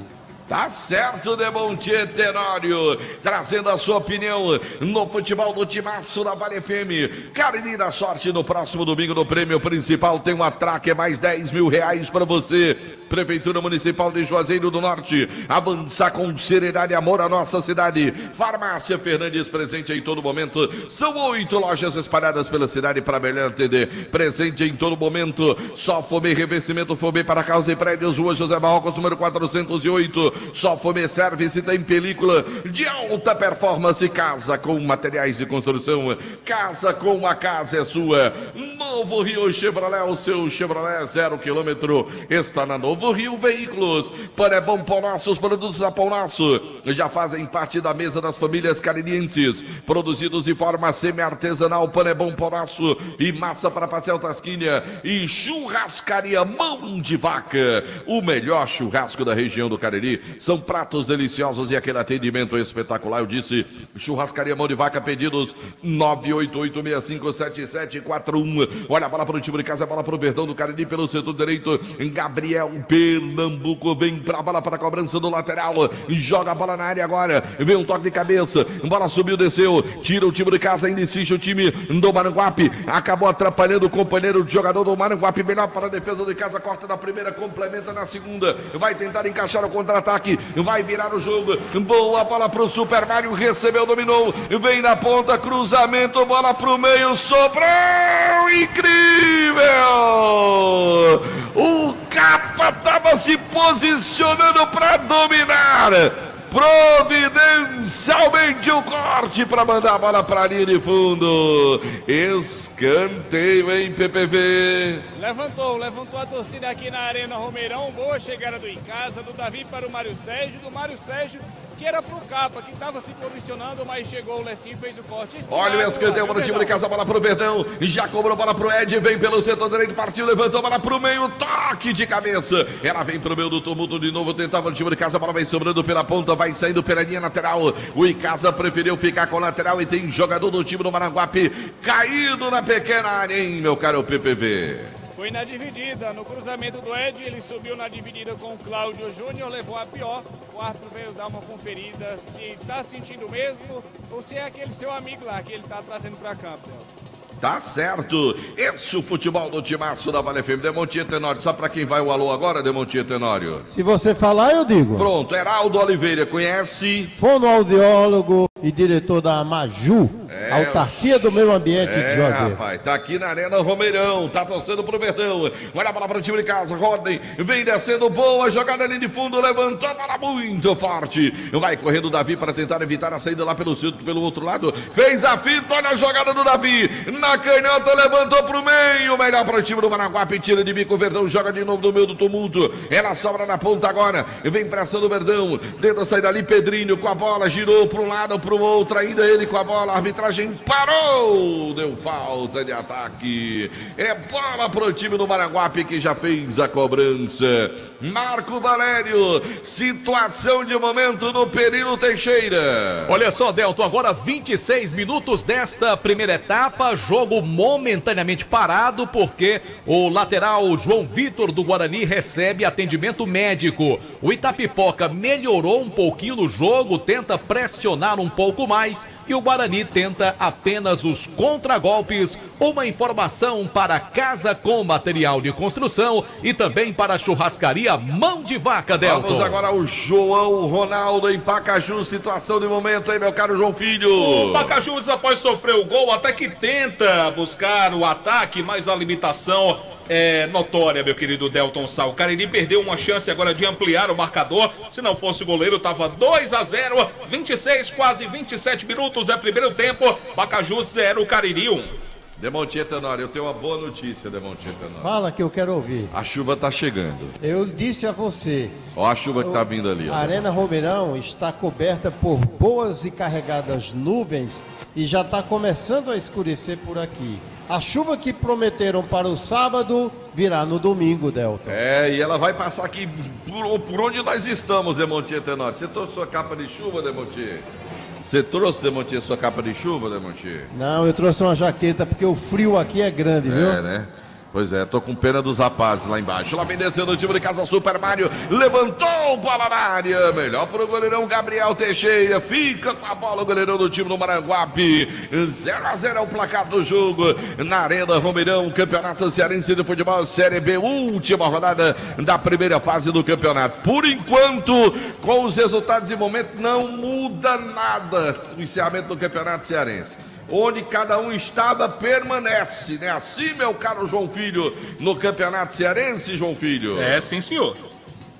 Tá certo, Demontier Tenório, trazendo a sua opinião no futebol do timaço da Vale FM. Cariri da sorte no próximo domingo no prêmio principal. Tem um atraque, mais 10 mil reais para você. Prefeitura Municipal de Juazeiro do Norte, avançar com seriedade e amor à nossa cidade. Farmácia Fernandes, presente em todo momento. São 8 lojas espalhadas pela cidade para melhor atender. Presente em todo momento. Só Fomê, revestimento Fomê para carros e prédios. Rua José Marcos, número 408. Só Fomê Service, tem película de alta performance. Casa com materiais de construção. Casa com a casa é sua. Novo Rio Chevrolet, o seu Chevrolet 0 km está na Novo Rio Veículos. Panebom Pão Nosso, os produtos da Pão Nosso já fazem parte da mesa das famílias caririenses, produzidos de forma semi-artesanal. Panebom Pão Nosso e massa para pastel Tasquinha e churrascaria Mão de Vaca, o melhor churrasco da região do Cariri. São pratos deliciosos e aquele atendimento espetacular. Eu disse, churrascaria Mão de Vaca, pedidos 988657741. Olha a bola para o time de casa, a bola para o Verdão do Cariri pelo setor direito. Gabriel Pernambuco. Vem pra bola para a cobrança do lateral. Joga a bola na área agora. Vem um toque de cabeça. Bola subiu, desceu. Tira o time de casa. Ainda insiste o time do Maranguape. Acabou atrapalhando o companheiro de jogador do Maranguape. Melhor para a defesa de casa. Corta na primeira, complementa na segunda. Vai tentar encaixar o contra-ataque. Vai virar o jogo. Boa bola pro Super Mario. Recebeu, dominou. Vem na ponta. Cruzamento. Bola pro meio. Sobrou. Incrível! O Capa estava se posicionando para dominar. Providencialmente o corte para mandar a bola para a linha de fundo. Escanteio, hein, PPV? Levantou a torcida aqui na Arena Romeirão. Boa chegada do Icasa, do Davi para o Mário Sérgio, do Mário Sérgio, que era pro Capa, que estava se posicionando, mas chegou o Lecinho e fez o corte. Olha o escanteio para o time de casa, bola pro Verdão, já cobrou bola pro Ed, vem pelo setor direito, partiu, levantou a bola pro meio, toque de cabeça, ela vem pro meio do tumulto de novo, tentava o time de casa, a bola vai sobrando pela ponta, vai saindo pela linha lateral, o Icasa preferiu ficar com o lateral e tem jogador do time do Maranguape caído na pequena área, hein, meu caro PPV? Foi na dividida, no cruzamento do Ed, ele subiu na dividida com o Cláudio Júnior, levou a pior. O árbitro veio dar uma conferida se tá sentindo mesmo ou se é aquele seu amigo lá que ele tá trazendo para campo. Tá certo. Esse é o futebol do timaço da Vale FM. Demontinha Tenório. Sabe para quem vai o alô agora, Demontinha Tenório? Se você falar, eu digo. Pronto, Heraldo Oliveira, conhece? Fonoaudiólogo e diretor da Maju, autarquia do meio ambiente de Juazeiro. Rapaz, tá aqui na Arena Romeirão, tá torcendo pro Verdão. Olha a bola para o time de casa, Rodney, vem descendo, boa jogada ali de fundo, levantou a bola muito forte. Vai correndo o Davi para tentar evitar a saída lá pelo centro, pelo outro lado. Fez a fita, olha a jogada do Davi. Na canhota, levantou pro meio. Melhor para o time do Maranguape, tira de bico o Verdão, joga de novo no meio do tumulto. Ela sobra na ponta agora. Vem pressando o Verdão. Tenta sair dali, Pedrinho com a bola, girou para um lado, para o outro. Ainda ele com a bola. A arbitragem parou. Deu falta de ataque. É bola para o time do Maranguape que já fez a cobrança. Marco Valério. Situação de momento no Perino Teixeira. Olha só, Delton, agora 26 minutos desta primeira etapa. Jogo momentaneamente parado porque o lateral João Vitor do Guarani recebe atendimento médico. O Itapipoca melhorou um pouquinho no jogo, tenta pressionar um pouco mais e o Guarani tenta apenas os contragolpes. Uma informação para Casa com Material de Construção e também para a churrascaria Mão de Vaca, Delton. Vamos agora ao João Ronaldo em Pacajus. Situação de momento aí, meu caro João Filho. O Pacajus, após sofrer o gol, até que tenta buscar o ataque, mas a limitação é notória, meu querido Delton Sá. O Cariri perdeu uma chance agora de ampliar o marcador. Se não fosse o goleiro, estava 2-0, 26, quase 27 minutos, é primeiro tempo. Pacajus 0, Cariri 1. Demontinha Tenório, eu tenho uma boa notícia, Demontinha Tenório. Fala que eu quero ouvir. A chuva tá chegando. Eu disse a você. Ó a chuva que tá vindo ali. A Arena Romeirão está coberta por boas e carregadas nuvens e já está começando a escurecer por aqui. A chuva que prometeram para o sábado virá no domingo, Delton. E ela vai passar aqui por onde nós estamos, Demontinha Tenório. Você trouxe sua capa de chuva, Demontinha? Você trouxe, Demontinha, sua capa de chuva, Demontinha? Não, eu trouxe uma jaqueta porque o frio aqui é grande, viu? Né? Pois é, tô com pena dos rapazes lá embaixo. Lá vem descendo o time de casa, Super Mario. Levantou bola na área. Melhor pro goleirão Gabriel Teixeira. Fica com a bola o goleirão do time do Maranguape. 0-0 é o placar do jogo. Na Arena Romeirão, Campeonato Cearense de Futebol, Série B. Última rodada da primeira fase do campeonato. Por enquanto, com os resultados de momento, não muda nada o encerramento do Campeonato Cearense. Onde cada um estava, permanece, né? Assim, meu caro João Filho, no Campeonato Cearense, João Filho. É, sim, senhor.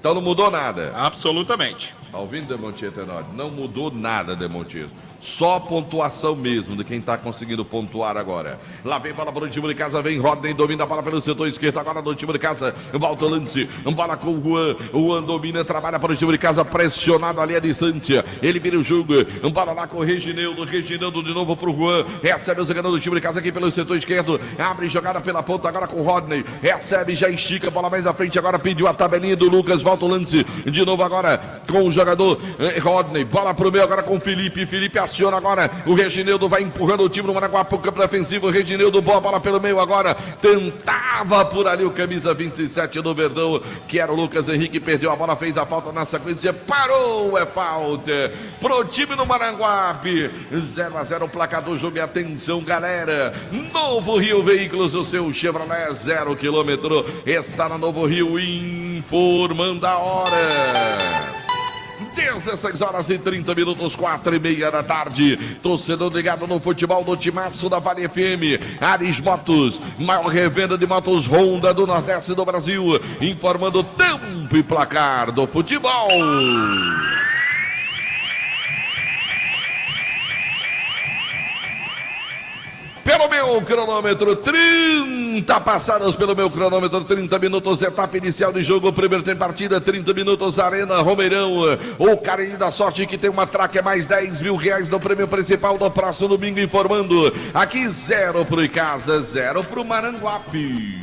Então não mudou nada. Absolutamente. Tá ouvindo, Demontier Tenório? Não mudou nada, Demontier. Só pontuação mesmo de quem está conseguindo pontuar agora. Lá vem bola para o time de casa, vem Rodney, domina a bola pelo setor esquerdo, agora do time de casa, volta o lance, bola com o Juan, o Juan domina, trabalha para o time de casa, pressionado ali a distância, ele vira o jogo, bola lá com o Reginaldo de novo para o Juan, recebe o zagueiro do time de casa aqui pelo setor esquerdo, abre jogada pela ponta agora com o Rodney, recebe, já estica, bola mais à frente, agora pediu a tabelinha do Lucas, volta o lance, de novo agora com o jogador Rodney. Bola pro meio agora com o Felipe. Felipe aciona agora. O Reginildo vai empurrando o time do Maranguape pro campo defensivo. Reginildo, bola pelo meio agora. Tentava por ali o camisa 27 do Verdão, que era o Lucas Henrique. Perdeu a bola, fez a falta na sequência. Parou, é falta pro time do Maranguape. 0-0 o placar do jogo. E atenção, galera. Novo Rio Veículos, o seu Chevrolet 0 km. Está na Novo Rio informando a hora. 16h30, 4h30 da tarde. Torcedor ligado no futebol do Timaço da Vale FM. Ares Motos, maior revenda de motos Honda do Nordeste do Brasil. Informando o tempo e placar do futebol. Pelo meu cronômetro, 30 passadas pelo meu cronômetro, 30 minutos, etapa inicial de jogo, primeiro tempo partida, 30 minutos, Arena Romeirão, o Cariri da Sorte que tem uma traca, mais 10 mil reais no prêmio principal do próximo domingo, informando, aqui 0 pro Icasa, 0 pro Maranguape.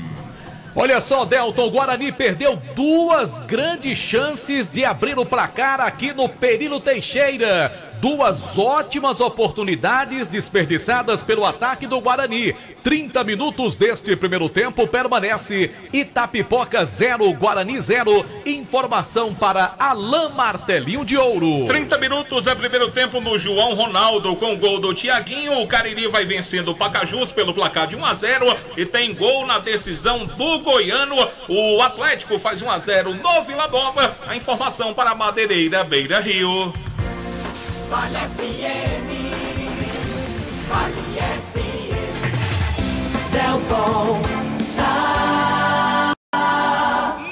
Olha só, Delton, o Guarani perdeu 2 grandes chances de abrir o placar aqui no Perilo Teixeira. 2 ótimas oportunidades desperdiçadas pelo ataque do Guarani. 30 minutos deste primeiro tempo, permanece Itapipoca 0, Guarani 0. Informação para Alain Martelinho de Ouro. 30 minutos é primeiro tempo no João Ronaldo com o gol do Tiaguinho. O Cariri vai vencendo o Pacajus pelo placar de 1-0 e tem gol na decisão do Goiano. O Atlético faz 1-0 no Vila Nova. A informação para a Madeireira Beira Rio. Vale FM, Vale FM, Delton Sá.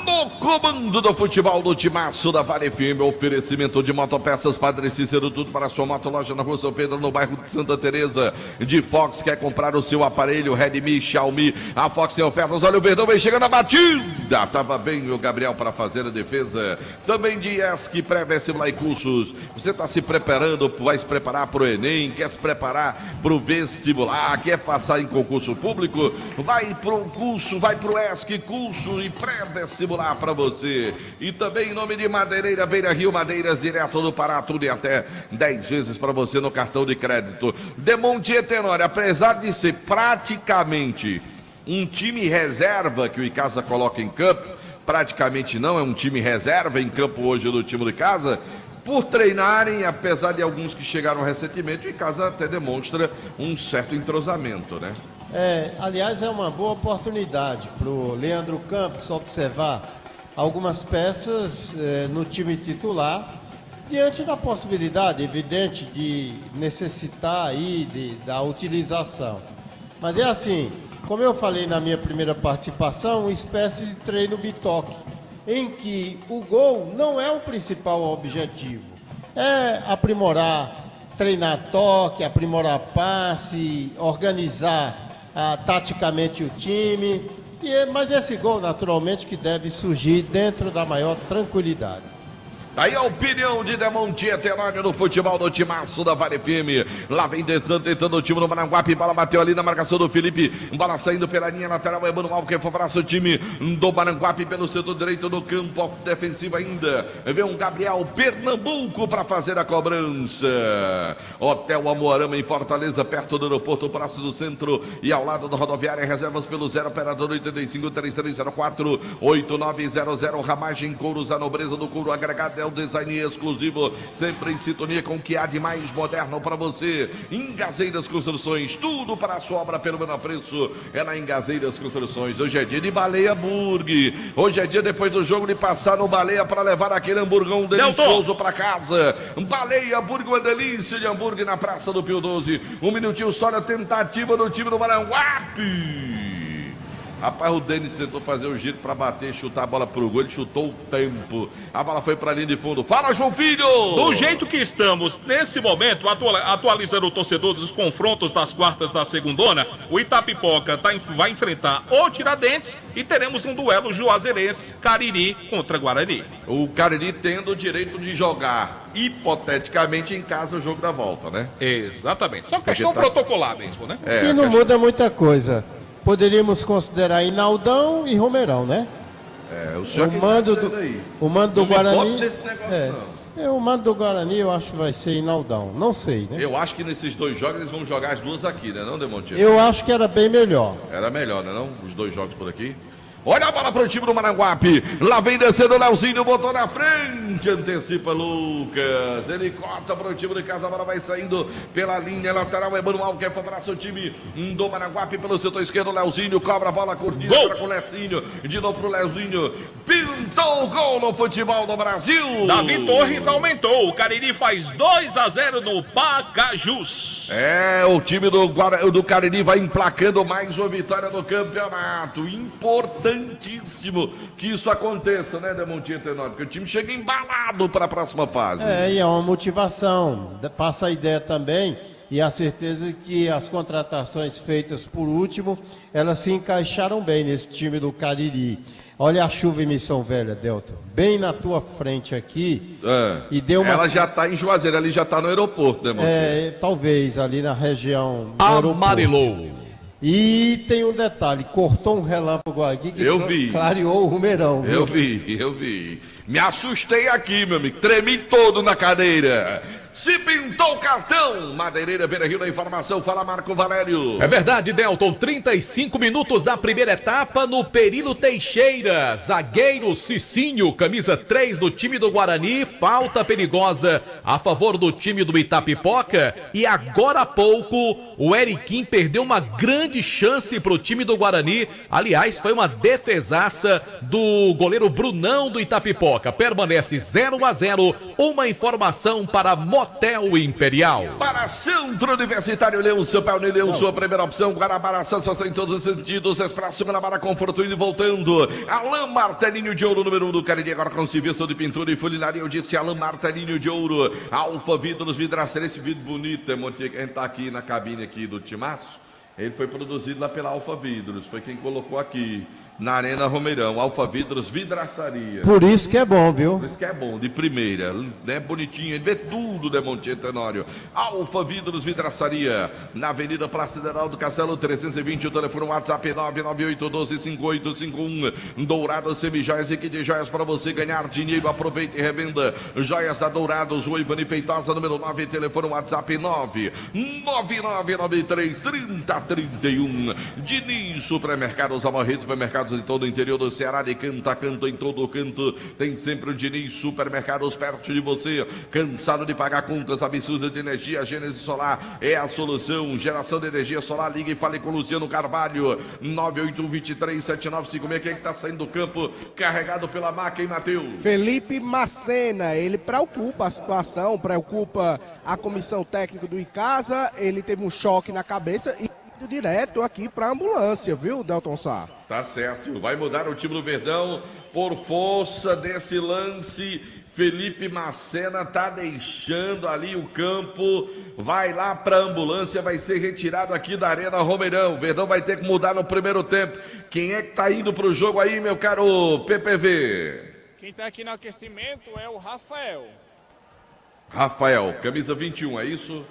No comando do futebol do Timaço da Vale FM, oferecimento de motopeças Padre Cícero, tudo para a sua moto, loja na Rua São Pedro, no bairro de Santa Teresa. De Fox, quer comprar o seu aparelho Redmi, Xiaomi, a Fox tem ofertas, olha o Verdão, vem chegando a batida, tava bem o Gabriel para fazer a defesa. Também de ESC, pré-vestibular e cursos, você está se preparando, vai se preparar para o Enem, quer se preparar para o vestibular, quer passar em concurso público, vai para o curso, vai para o ESC, curso e pré-vestibular para você. E também em nome de Madeireira Beira Rio, madeiras direto do Pará, tudo e até 10 vezes para você no cartão de crédito. Demonte e Tenório, apesar de ser praticamente um time reserva que o Icasa coloca em campo, praticamente não, é um time reserva em campo hoje do time do Icasa, por treinarem, apesar de alguns que chegaram recentemente, o Icasa até demonstra um certo entrosamento, né? Aliás, é uma boa oportunidade para o Leandro Campos observar algumas peças no time titular, diante da possibilidade evidente de necessitar aí da utilização. Mas é assim, como eu falei na minha primeira participação, uma espécie de treino bitoque, em que o gol não é o principal objetivo, é aprimorar, treinar toque, aprimorar passe, organizar taticamente o time, mas esse gol naturalmente que deve surgir dentro da maior tranquilidade. Aí a opinião de Demonte Tenório no futebol do Timaço da Vale FM. Lá vem tentando o time do Maranguape. Bola bateu ali na marcação do Felipe. Bola saindo pela linha lateral. É Manuel que favoraça o time do Maranguape pelo setor direito do campo defensivo ainda. Vem um Gabriel Pernambuco para fazer a cobrança. Hotel Amoarama em Fortaleza, perto do aeroporto, próximo do centro e ao lado da rodoviária. Reservas pelo 0 operador 85 3304 8900. Ramagem Couros, a nobreza do couro agregado. É o design exclusivo, sempre em sintonia com o que há de mais moderno para você. Engazeiras Construções, tudo para a sua obra pelo menor preço é na Engazeiras Construções. Hoje é dia de Baleia Burg. Hoje é dia, depois do jogo, de passar no Baleia para levar aquele hamburgão delicioso para casa. Baleia Burg, uma delícia de hambúrguer na Praça do Pio 12. Um minutinho só na tentativa do time do Maranguape. Rapaz, o Denis tentou fazer o giro para bater, chutar a bola pro gol, ele chutou o tempo. A bola foi para a linha de fundo. Fala, João Filho! Do jeito que estamos, nesse momento, atualizando o torcedor dos confrontos das quartas da segundona, o Itapipoca vai enfrentar o Tiradentes e teremos um duelo juazeirense, Cariri contra Guarani. O Cariri tendo o direito de jogar, hipoteticamente, em casa o jogo da volta, né? Exatamente. Só questão protocolar mesmo, né? E não muda muita coisa. Poderíamos considerar Inaldão e Romeirão, né? O senhor o mando do Guarani. O mando do Guarani eu acho que vai ser em Naldão, não sei, né? Eu acho que nesses 2 jogos eles vão jogar as 2 aqui, né, não, Demontier? Eu acho que era bem melhor. Era melhor, né, não? Os 2 jogos por aqui. Olha a bola pro time do Maranguape. Lá vem descendo o Leozinho, botou na frente. Antecipa Lucas. Ele corta pro time de casa. A bola vai saindo pela linha lateral. É Manuel que favorace o time do Maranguape pelo setor esquerdo. Leozinho cobra a bola curtida com o Lecinho. De novo pro Leozinho. Pintou o gol no futebol do Brasil. Davi Torres aumentou. O Cariri faz 2-0 no Pacajus. O time do Cariri vai emplacando mais uma vitória no campeonato. Importantíssimo que isso aconteça, né, Demontier Tenório? Porque o time chega embalado para a próxima fase. E é uma motivação. Passa a ideia também e a certeza que as contratações feitas por último, elas se encaixaram bem nesse time do Cariri. Olha a chuva em Missão Velha, Delton. Bem na tua frente aqui. E deu uma... Ela já está em Juazeiro, ali já está no aeroporto, né, Demontier? Talvez, ali na região do amarelou. E tem um detalhe, cortou um relâmpago aqui que clareou o Rumeirão. Eu vi. Me assustei aqui, meu amigo. Tremi todo na cadeira. Se pintou o cartão. Madeireira Beira-Rio da informação. Fala, Marco Valério. É verdade, Delton. 35 minutos da primeira etapa no Perilo Teixeira. Zagueiro Cicinho, camisa 3 do time do Guarani. Falta perigosa a favor do time do Itapipoca. E agora há pouco, o Eriquim perdeu uma grande chance para o time do Guarani. Aliás, foi uma defesaça do goleiro Brunão do Itapipoca. Permanece 0-0. Uma informação para Motel Imperial. Para Centro Universitário Leão-São Paulo e Leão, sua primeira opção. Guarabara, satisfação em todos os sentidos. Expresso Guanabara, conforto indo e voltando. Alain Martelinho de Ouro, número 1 do Cariri, agora com serviço de pintura e funilaria. Eu disse Alain Martelinho de Ouro. Alfa Vidros, vidraceira, esse vidro bonito, Montier, que a gente tá aqui na cabine aqui do Timaço. Ele foi produzido lá pela Alfa Vidros, foi quem colocou aqui na Arena Romeirão. Alfa Vidros, vidraçaria. Por isso que é bom, viu? Por isso que é bom, de primeira, né? Bonitinho, ele vê tudo, né, Montier Tenório? Alfa Vidros, vidraçaria, na Avenida Plácida do Castelo 320, o telefone WhatsApp 998125851. Dourados Semijoias e que de joias para você ganhar dinheiro, aproveite e revenda. Joias da Dourados, Rua Ivani Feitosa, número 9, telefone WhatsApp 999933031. Diniz Supermercados, Amorredes, supermercados em todo o interior do Ceará, de canto a canto, em todo o canto, tem sempre o Diniz Supermercados perto de você. Cansado de pagar contas absurdas de energia? A Gênesis Solar é a solução. Geração de energia solar, ligue e fale com Luciano Carvalho, 981237956. Quem é que está saindo do campo carregado pela maca, hein, Matheus? Felipe Macena, ele preocupa a situação, preocupa a comissão técnica do Icasa. Ele teve um choque na cabeça e direto aqui para a ambulância, viu, Delton Sá? Tá certo, vai mudar o time do Verdão por força desse lance. Felipe Macena tá deixando ali o campo, vai lá para a ambulância, vai ser retirado aqui da Arena Romeirão. O Verdão vai ter que mudar no primeiro tempo. Quem é que tá indo pro jogo aí, meu caro PPV? Quem tá aqui no aquecimento é o Rafael. Rafael, camisa 21, é isso?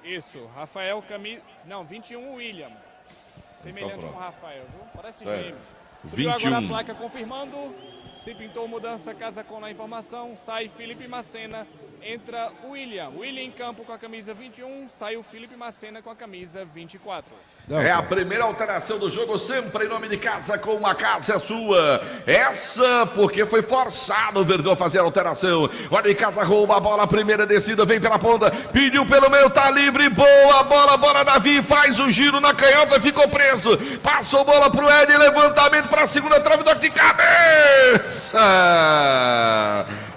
Isso, Rafael, camisa... Não, 21, William. Semelhante então, com o Rafael, viu? Parece gêmeo. 21. Subiu agora a placa confirmando. Se pintou mudança, casa com a informação. Sai Felipe Macena, entra William. William em campo com a camisa 21, sai o Felipe Macena com a camisa 24. É a primeira alteração do jogo, sempre em nome de casa, com uma casa sua. Essa porque foi forçado o Verdão a fazer a alteração. Olha em casa, rouba a bola, primeira descida, vem pela ponta, pediu pelo meio, tá livre, boa bola, bora Davi, faz o giro na canhota, ficou preso. Passou bola pro Ed, levantamento pra segunda trave, toque de cabeça.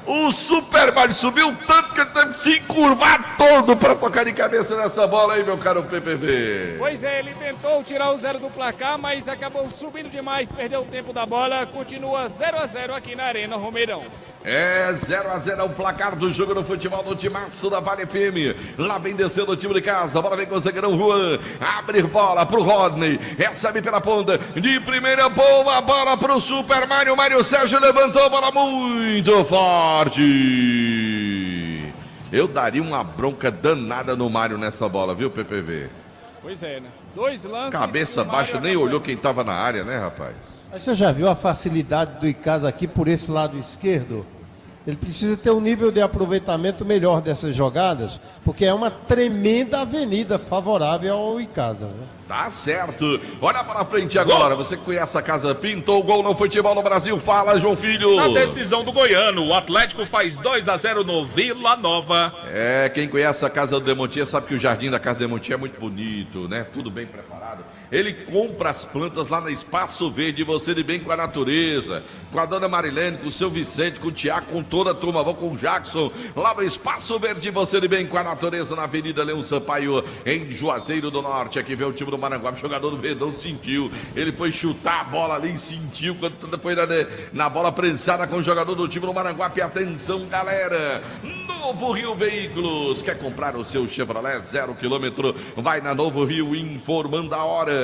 O Superman subiu tanto que ele teve que se encurvar todo para tocar de cabeça nessa bola aí, meu caro PPV. Pois é, ele tentou tirar o 0 do placar, mas acabou subindo demais, perdeu o tempo da bola, continua 0-0 aqui na Arena Romeirão. É 0-0 o placar do jogo no futebol do Timaço da Vale FM. Lá vem descendo o time de casa. Bola vem com o zagueirão Juan. Abre bola pro Rodney. Recebe pela ponta. De primeira, boa bola pro Superman. O Mário Sérgio levantou a bola muito forte. Eu daria uma bronca danada no Mário nessa bola, viu, PPV? Pois é, né? 2 lances. Cabeça baixa, nem olhou quem estava na área, né, rapaz? Mas você já viu a facilidade do Icasa aqui por esse lado esquerdo? Ele precisa ter um nível de aproveitamento melhor dessas jogadas, porque é uma tremenda avenida favorável ao Icasa, né? Tá certo. Olha para frente agora. Você que conhece a Casa pintou o gol no futebol no Brasil. Fala, João Filho. Na decisão do Goiano, o Atlético faz 2-0 no Vila Nova. É, quem conhece a Casa do Demontier sabe que o jardim da Casa do Demontier é muito bonito, né? Tudo bem preparado. Ele compra as plantas lá no Espaço Verde, você de bem com a natureza, com a dona Marilene, com o seu Vicente, com o Tiago, com toda a turma, vão com o Jackson, lá no Espaço Verde, você de bem com a natureza, na Avenida Leão Sampaio, em Juazeiro do Norte. Aqui vem o time do Maranguape, o jogador do Verdão sentiu, ele foi chutar a bola ali e sentiu, quando foi na bola prensada com o jogador do time do Maranguape. Atenção, galera, Novo Rio Veículos, quer comprar o seu Chevrolet 0 km, vai na Novo Rio, informando a hora.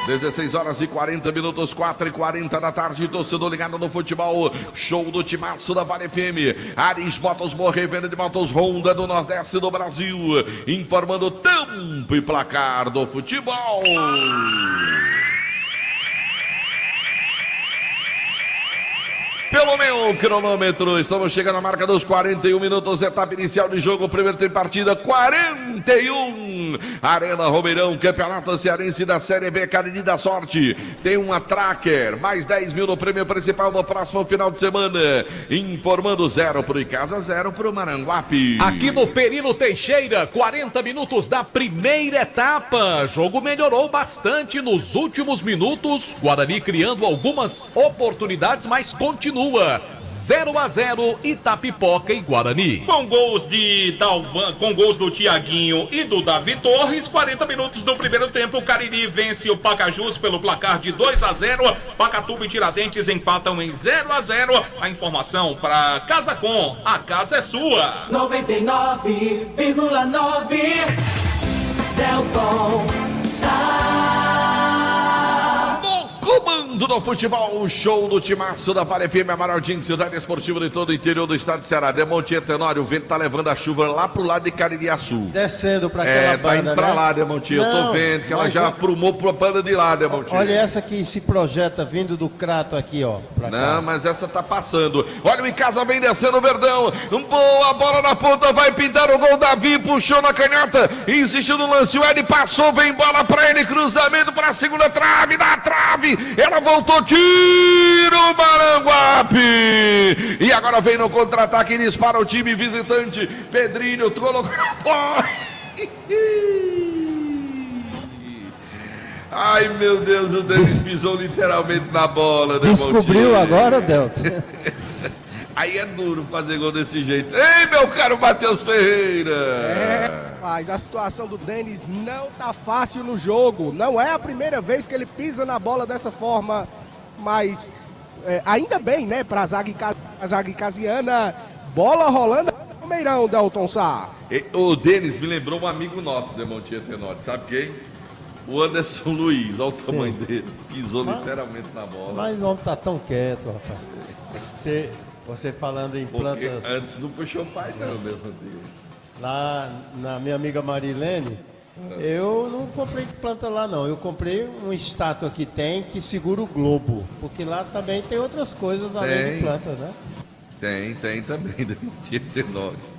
16 horas e 40 minutos, 4h40 da tarde, torcedor ligado no futebol, show do timaço da Vale FM, Ares Motos, Morrevenda de Motos Honda do Nordeste do Brasil, informando tempo e placar do futebol. Pelo meu cronômetro, estamos chegando à marca dos 41 minutos, etapa inicial de jogo, primeiro tempo partida, 41. Arena Romeirão, Campeonato Cearense da Série B, Cariri da Sorte. Tem uma Tracker, mais 10 mil no prêmio principal no próximo final de semana. Informando 0 pro Icasa, 0 pro Maranguape. Aqui no Perino Teixeira, 40 minutos da primeira etapa. Jogo melhorou bastante nos últimos minutos. Guarani criando algumas oportunidades, mas continua 0-0 Itapipoca e Guarani. Com gols de Dalvan, com gols do Tiaguinho e do Davi Torres, 40 minutos do primeiro tempo, o Cariri vence o Pacajus pelo placar de 2-0. Pacatuba e Tiradentes empatam em 0-0. A informação para Casacom, a casa é sua. 99,9 Delton Comando do futebol, o show do timaço da Vale FM, a maior cidade esportiva de todo o interior do estado de Ceará. Demontier Tenório, o vento tá levando a chuva lá pro lado de Caririaçu. Descendo pra aquela banda, tá indo pra né? lá, Demontier. Eu tô vendo que ela já aprumou pra banda de lá, Demontier. Olha essa que se projeta vindo do Crato aqui, ó. Não, cá. Mas essa tá passando. Olha o Icasa vem descendo o Verdão. Boa bola na ponta, vai pintar o gol. Davi puxou na canhota, insistiu no lance. O Ed passou, vem bola pra ele. Cruzamento pra segunda trave, na trave. Ela voltou, tiro Maranguape. E agora vem no contra-ataque, dispara o time visitante. Pedrinho colocou. Ai, meu Deus, o Denis pisou literalmente na bola. Descobriu agora, Delta? Aí é duro fazer gol desse jeito. Ei, meu caro Matheus Ferreira! Mas a situação do Denis não tá fácil no jogo. Não é a primeira vez que ele pisa na bola dessa forma. Mas ainda bem, né, pra zaga icasiana. Bola rolando no Romeirão, Delton Sá. O Denis me lembrou um amigo nosso, Demontier Tenório. Sabe quem? O Anderson Luiz. Olha o tamanho dele. Pisou literalmente na bola. Mas o homem tá tão quieto, rapaz. Você falando em plantas... Porque antes não puxou o pai, não, meu Deus. Lá na minha amiga Marilene, eu não comprei planta lá, não. Eu comprei uma estátua que tem que segura o globo. Porque lá também tem outras coisas além de plantas, né? Tem também, Demontier Tenório.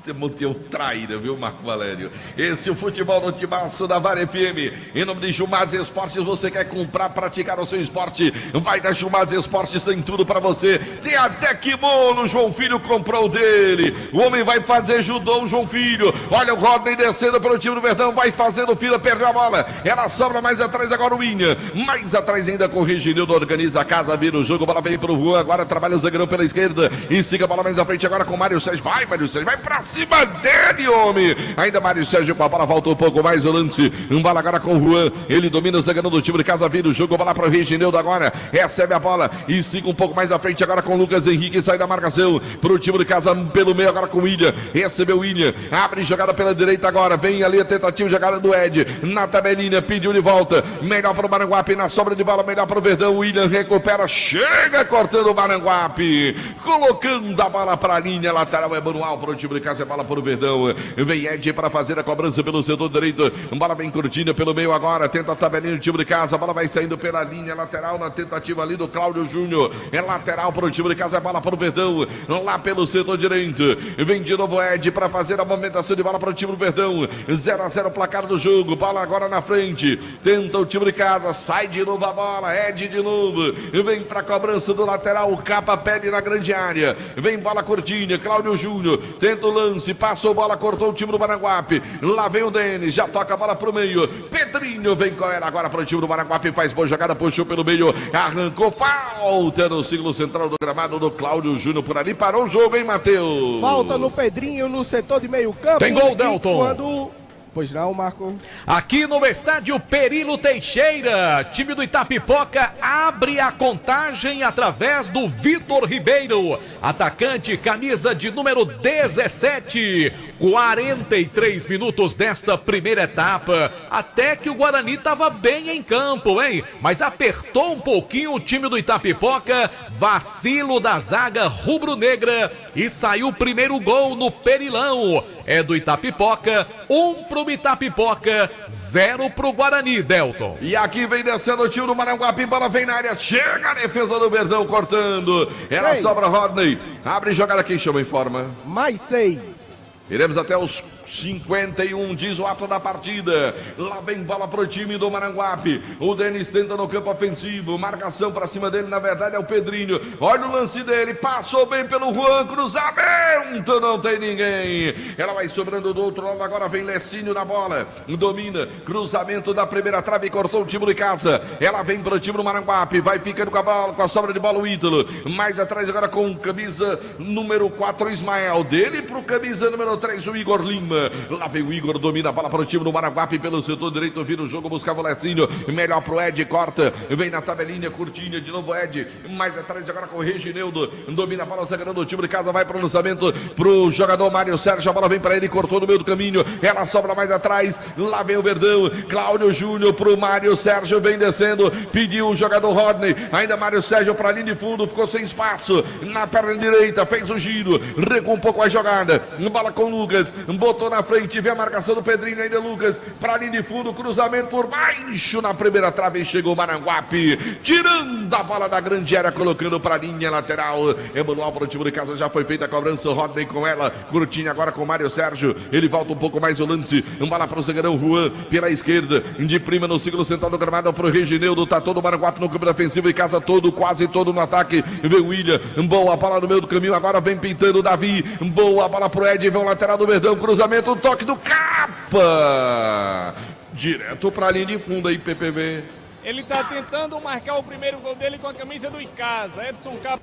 Demontier um traíra, viu, Marco Valério? Esse é o futebol no timaço da Vale FM. Em nome de Chumados Esportes, você quer comprar, praticar o seu esporte? Vai na Chumados Esportes, tem tudo pra você. Tem até kimono, João Filho comprou dele. O homem vai fazer judô, o João Filho. Olha o Rodney descendo pelo time do Verdão, vai fazendo fila, perdeu a bola. Ela sobra mais atrás agora o Inha. Mais atrás ainda com o Reginildo, organiza a casa, vira o jogo, bola vem pro Juan, agora trabalha o zagueirão pela esquerda. E siga a bola mais à frente agora com o Mário Sérgio. Vai, Mário Sérgio, vai pra cima dele, homem. Ainda Mário Sérgio com a bola, volta um pouco mais o lance. Bola agora com o Juan. Ele domina o zagueirão do time de casa, vira o jogo, bola para o Reginildo agora. Recebe a bola e siga um pouco mais à frente agora com o Lucas Henrique. Sai da marcação pro time de casa pelo meio agora com o William. Recebeu o William. Abre jogada pela direita agora. Vem ali a tentativa de jogada do Ed. Na tabelinha, pediu de volta. Melhor para o Maranguape. Na sobra de bola, melhor para o Verdão. O William recupera. Chega cortando o Maranguape. Colocando a bola para a linha lateral. É manual para o time de casa, é bola para o Verdão. Vem Ed para fazer a cobrança pelo setor direito. Bola bem curtinha pelo meio agora. Tenta a tabelinha do time de casa. A bola vai saindo pela linha lateral na tentativa ali do Cláudio Júnior. É lateral para o time de casa, é bola para o Verdão. Lá pelo setor direito. Vem de novo Ed para fazer a movimentação de bola para o time do Verdão. 0-0 placar do jogo. Bola agora na frente. Tenta o time de casa. Sai de novo a bola. Ed de novo. Vem para a cobrança do lateral. O Capa pede na grande área. Vem bola curtinha. Cláudio Júnior. Tenta o lance. Passou bola. Cortou o time do Maranguape. Lá vem o Denis. Já toca a bola para o meio. Pedrinho vem com ela agora para o time do Maranguape. Faz boa jogada. Puxou pelo meio. Arrancou. Falta no círculo central do gramado do Cláudio Júnior. Por ali parou o jogo, hein, Matheus? Falta no Pedrinho no setor de meio campo. Tem gol, Delton. Pois não, Marco. Aqui no estádio Perilo Teixeira, time do Itapipoca abre a contagem através do Vitor Ribeiro, atacante, camisa de número 17. 43 minutos desta primeira etapa, até que o Guarani estava bem em campo, hein? Mas apertou um pouquinho o time do Itapipoca, vacilo da zaga rubro-negra e saiu o primeiro gol no Perilão. É do Itapipoca, 1 pro Itapipoca, 0 pro Guarani, Delton. E aqui vem descendo o time do Maranguape, bola vem na área, chega a defesa do Verdão cortando. Ela sobra Rodney, abre jogada, quem chama em forma? Mais 6. Iremos até os 51, diz o ato da partida. Lá vem bola pro time do Maranguape. O Denis tenta no campo ofensivo. Marcação pra cima dele, na verdade é o Pedrinho. Olha o lance dele, passou bem pelo Juan, cruzamento, não tem ninguém. Ela vai sobrando do outro lado, agora vem Lecinho na bola. Domina, cruzamento da primeira trave, cortou o time de casa. Ela vem pro time do Maranguape, vai ficando com a bola, com a sobra de bola o Ítalo. Mais atrás agora com camisa número 4, Ismael. Dele pro camisa número 3, o Igor Lima. Lá vem o Igor, domina a bola para o time do Maranguape pelo setor direito, vira o jogo, buscava o Lecinho, melhor pro Ed, corta, vem na tabelinha, curtinha, de novo Ed, mais atrás agora com o Regineudo, domina a bola, sagrando o time de casa, vai para o lançamento pro jogador Mário Sérgio, a bola vem para ele, cortou no meio do caminho, ela sobra mais atrás, lá vem o Verdão, Cláudio Júnior pro Mário Sérgio, vem descendo, pediu o jogador Rodney, ainda Mário Sérgio para a linha de fundo, ficou sem espaço, na perna direita, fez o giro, recuou um pouco a jogada, bola com o Lucas, botou na frente, vê a marcação do Pedrinho, ainda Lucas, para a linha de fundo, cruzamento por baixo, na primeira trave, chegou o Maranguape, tirando a bola da grande área, colocando para a linha lateral, é manual para o time de casa, já foi feita a cobrança, Rodney com ela, curtinha agora com o Mário Sérgio, ele volta um pouco mais o lance, bola para o zagueirão Juan, pela esquerda, de prima no círculo central do gramado, para o Regineudo, tá todo o Maranguape no campo defensivo, e casa todo, quase todo no ataque, vem o William, boa bola no meio do caminho, agora vem pintando o Davi, boa bola pro Ed, vem o lateral do Verdão, cruzamento, o toque do Capa, direto para a linha de fundo aí, PPV. Ele está tentando marcar o primeiro gol dele com a camisa do Icasa. Edson Capa,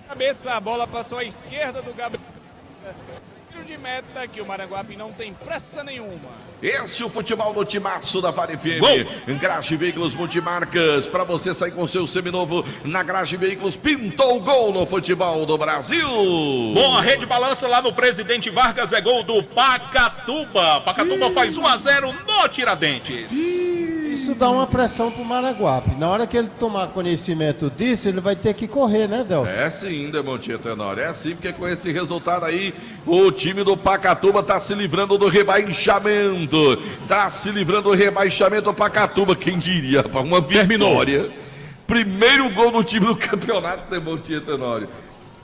cabeça, a bola passou à esquerda do Gabriel. Tiro de meta que o Maranguape não tem pressa nenhuma. Esse é o futebol do Timaço da Vale FM. Graje Veículos Multimarcas, para você sair com seu seminovo na Graje Veículos, pintou o gol no futebol do Brasil. Bom, a rede balança lá no Presidente Vargas, é gol do Pacatuba. Pacatuba faz 1-0 no Tiradentes. Isso dá uma pressão pro Maranguape. Na hora que ele tomar conhecimento disso, ele vai ter que correr, né, Delton? É sim, Demontinho Tenório. É sim, porque com esse resultado aí, o time do Pacatuba tá se livrando do rebaixamento. Tá se livrando do rebaixamento do Pacatuba. Quem diria, uma vitória. Primeiro gol do time do campeonato, Demontinho Tenório.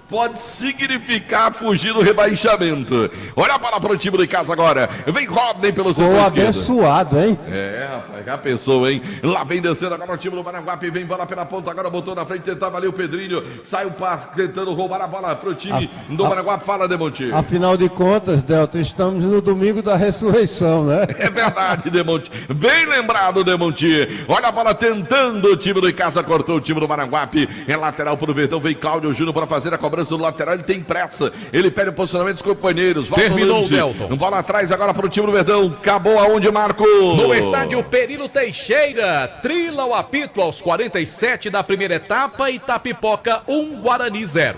Pode significar fugir do rebaixamento. Olha a bola para o time de casa agora. Vem Rodney pelo setor esquerdo. Abençoado, hein? É, rapaz, já pensou, hein? Lá vem descendo agora o time do Maranguape. Vem bola pela ponta, agora botou na frente, tentava ali o Pedrinho. Saiu tentando roubar a bola para o time do Maranguape. Fala, Demonte. Afinal de contas, Delton, estamos no domingo da ressurreição, né? É verdade, Demonte. Bem lembrado, Demonte. Olha a bola tentando o time do casa, cortou o time do Maranguape. É lateral para o Verdão. Vem Cláudio Júnior para fazer a cobrança do lateral, ele tem pressa, ele pede o posicionamento dos companheiros. Terminou o Delton. Bola atrás agora para o time do Verdão. Acabou aonde, Marco? No estádio Perilo Teixeira, trila o apito aos 47 da primeira etapa, Itapipoca 1, Guarani 0.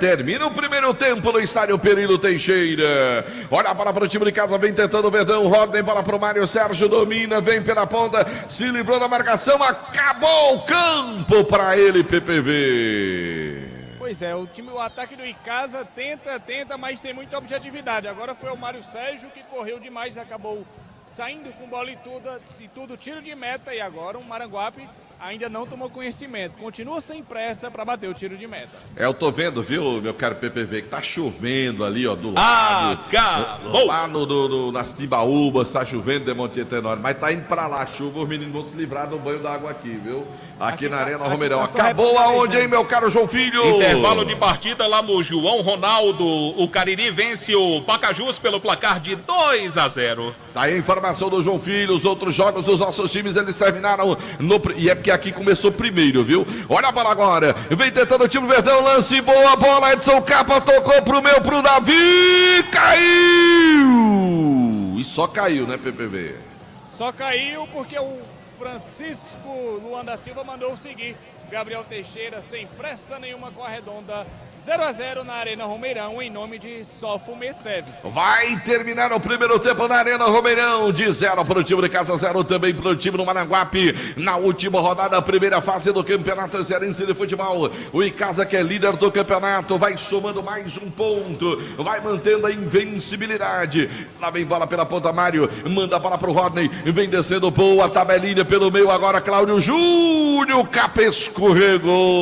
Termina o primeiro tempo no estádio Perilo Teixeira. Olha a bola para o time de casa, vem tentando o Verdão. Rodney, bola para o Mário Sérgio, domina, vem pela ponta, se livrou da marcação, acabou o campo para ele, PPV. Pois é, o ataque do Icasa tenta, mas sem muita objetividade. Agora foi o Mário Sérgio que correu demais, acabou saindo com bola e tudo, tiro de meta, e agora o Maranguape ainda não tomou conhecimento. Continua sem pressa para bater o tiro de meta. Eu tô vendo, viu, meu caro PPV, que tá chovendo ali, ó, do lado. Lá nas Timbaúbas, tá chovendo, Demonte Tenório. Mas tá indo pra lá a chuva, os meninos vão se livrar do banho d'água aqui, viu? Aqui na Arena Romeirão. Acabou aonde, hein, meu caro João Filho? Intervalo de partida lá no João Ronaldo. O Cariri vence o Pacajus pelo placar de 2-0. Tá aí a informação do João Filho. Os outros jogos dos nossos times, eles terminaram e é porque aqui começou primeiro, viu? Olha a bola agora. Vem tentando o time Verdão. Lance, boa bola. Edson Capa tocou pro Davi. Caiu! E só caiu, né, PPV? Só caiu porque o Francisco Luan da Silva mandou seguir. Gabriel Teixeira sem pressa nenhuma com a redonda. 0-0 na Arena Romeirão, em nome de Sofume Service. Vai terminar o primeiro tempo na Arena Romeirão, de 0 para o time de casa, 0 também para o time do Maranguape. Na última rodada, primeira fase do Campeonato Cearense de Futebol, o Icasa, que é líder do campeonato, vai somando mais um ponto, vai mantendo a invencibilidade. Lá vem bola pela ponta, Mário, manda a bola para o Rodney, vem descendo boa tabelinha pelo meio, agora Cláudio Júnior, Capa escorregou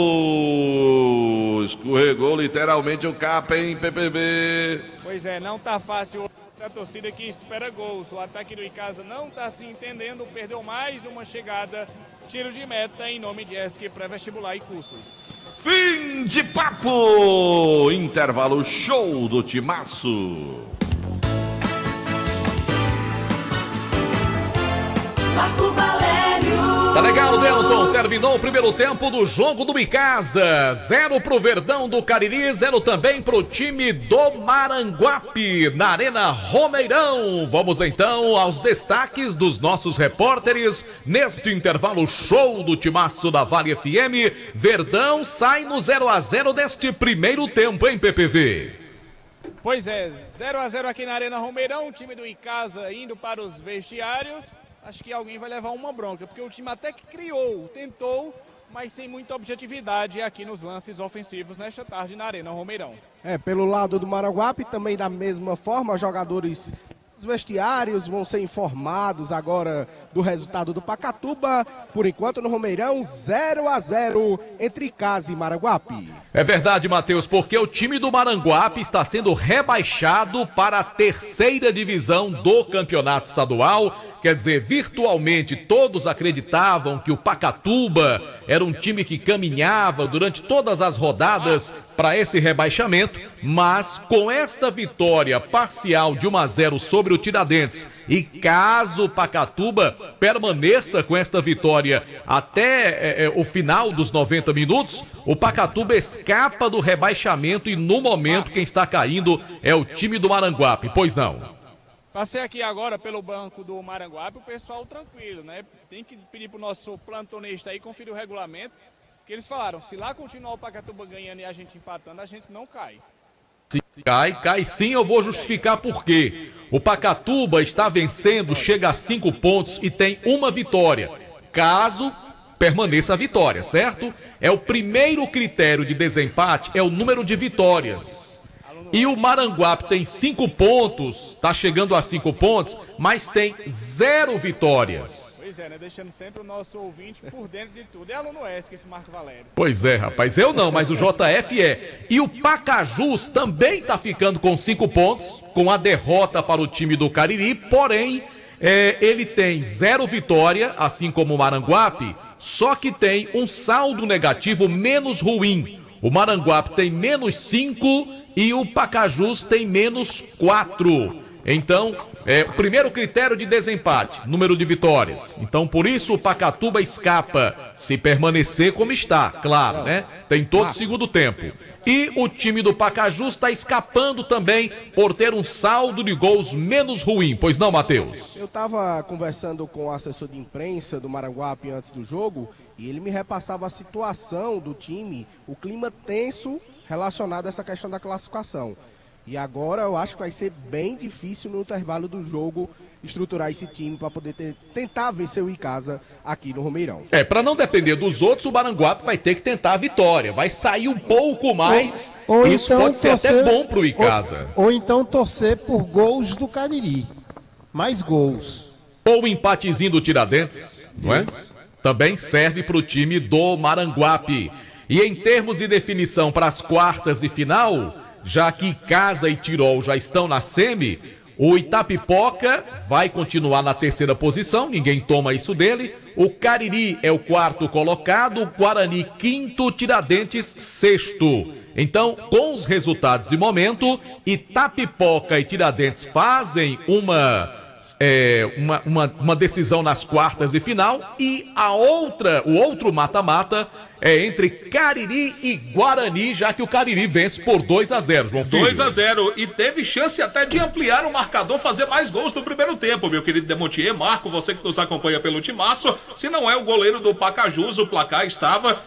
literalmente o Capa, hein, PPB? Pois é, não tá fácil a torcida que espera gols. O ataque do Icasa não tá se entendendo, perdeu mais uma chegada. Tiro de meta em nome de ESC Pré-Vestibular e Cursos. Fim de papo! Intervalo show do Timaço. Marco Valério. Tá legal, Delton. Terminou o primeiro tempo do jogo do Icasa. 0 pro Verdão do Cariri, 0 também pro time do Maranguape, na Arena Romeirão. Vamos então aos destaques dos nossos repórteres neste intervalo show do Timaço da Vale FM. Verdão sai no 0-0 deste primeiro tempo, hein, PPV? Pois é, 0-0 aqui na Arena Romeirão. O time do Icasa indo para os vestiários. Acho que alguém vai levar uma bronca, porque o time até que criou, tentou, mas sem muita objetividade aqui nos lances ofensivos nesta tarde na Arena Romeirão. Pelo lado do Maranguape, também da mesma forma, jogadores dos vestiários vão ser informados agora do resultado do Pacatuba. Por enquanto, no Romeirão, 0-0 entre Icasa e Maranguape. É verdade, Matheus, porque o time do Maranguape está sendo rebaixado para a 3ª divisão do campeonato estadual. Quer dizer, virtualmente todos acreditavam que o Pacatuba era um time que caminhava durante todas as rodadas para esse rebaixamento, mas com esta vitória parcial de 1-0 sobre o Tiradentes, e caso o Pacatuba permaneça com esta vitória até o final dos 90 minutos, o Pacatuba escapa do rebaixamento e no momento quem está caindo é o time do Maranguape, pois não? Passei aqui agora pelo banco do Maranguape, o pessoal tranquilo, né? Tem que pedir pro nosso plantonista aí conferir o regulamento, porque eles falaram, se lá continuar o Pacatuba ganhando e a gente empatando, a gente não cai. Cai sim, eu vou justificar por quê. O Pacatuba está vencendo, chega a 5 pontos e tem uma vitória. Caso permaneça a vitória, certo? É o primeiro critério de desempate, é o número de vitórias. E o Maranguape tem 5 pontos, está chegando a 5 pontos, mas tem 0 vitórias. Pois é, né? Deixando sempre o nosso ouvinte por dentro de tudo. É aluno ESC esse Marco Valério. Pois é, rapaz, eu não, mas o JF é. E o Pacajus também está ficando com 5 pontos, com a derrota para o time do Cariri, porém, ele tem 0 vitória, assim como o Maranguape, só que tem um saldo negativo menos ruim. O Maranguape tem menos 5 e o Pacajus tem menos 4. Então, o primeiro critério de desempate, número de vitórias. Então, por isso o Pacatuba escapa, se permanecer como está, claro, né? Tem todo o segundo tempo. E o time do Pacajus está escapando também por ter um saldo de gols menos ruim, pois não, Matheus? Eu estava conversando com o assessor de imprensa do Maranguape antes do jogo e ele me repassava a situação do time, o clima tenso relacionado a essa questão da classificação. E agora eu acho que vai ser bem difícil no intervalo do jogo estruturar esse time para poder tentar vencer o Icasa aqui no Romeirão. Para não depender dos outros, o Maranguape vai ter que tentar a vitória. Vai sair um pouco mais. Ou Isso então pode ser até bom pro Icasa. Ou então torcer por gols do Cariri. Mais gols. Ou o empatezinho do Tiradentes, não é? Também serve para o time do Maranguape. E em termos de definição para as quartas de final, já que Icasa e Tirol já estão na semi, o Itapipoca vai continuar na terceira posição, ninguém toma isso dele. O Cariri é o quarto colocado, o Guarani quinto, Tiradentes sexto. Então, com os resultados de momento, Itapipoca e Tiradentes fazem uma decisão nas quartas de final e o outro mata-mata é entre Cariri e Guarani, já que o Cariri vence por 2-0, João Filho. 2-0 e teve chance até de ampliar o marcador, fazer mais gols no primeiro tempo, meu querido Demontier. Marco, você que nos acompanha pelo timaço, se não é o goleiro do Pacajus, o placar estava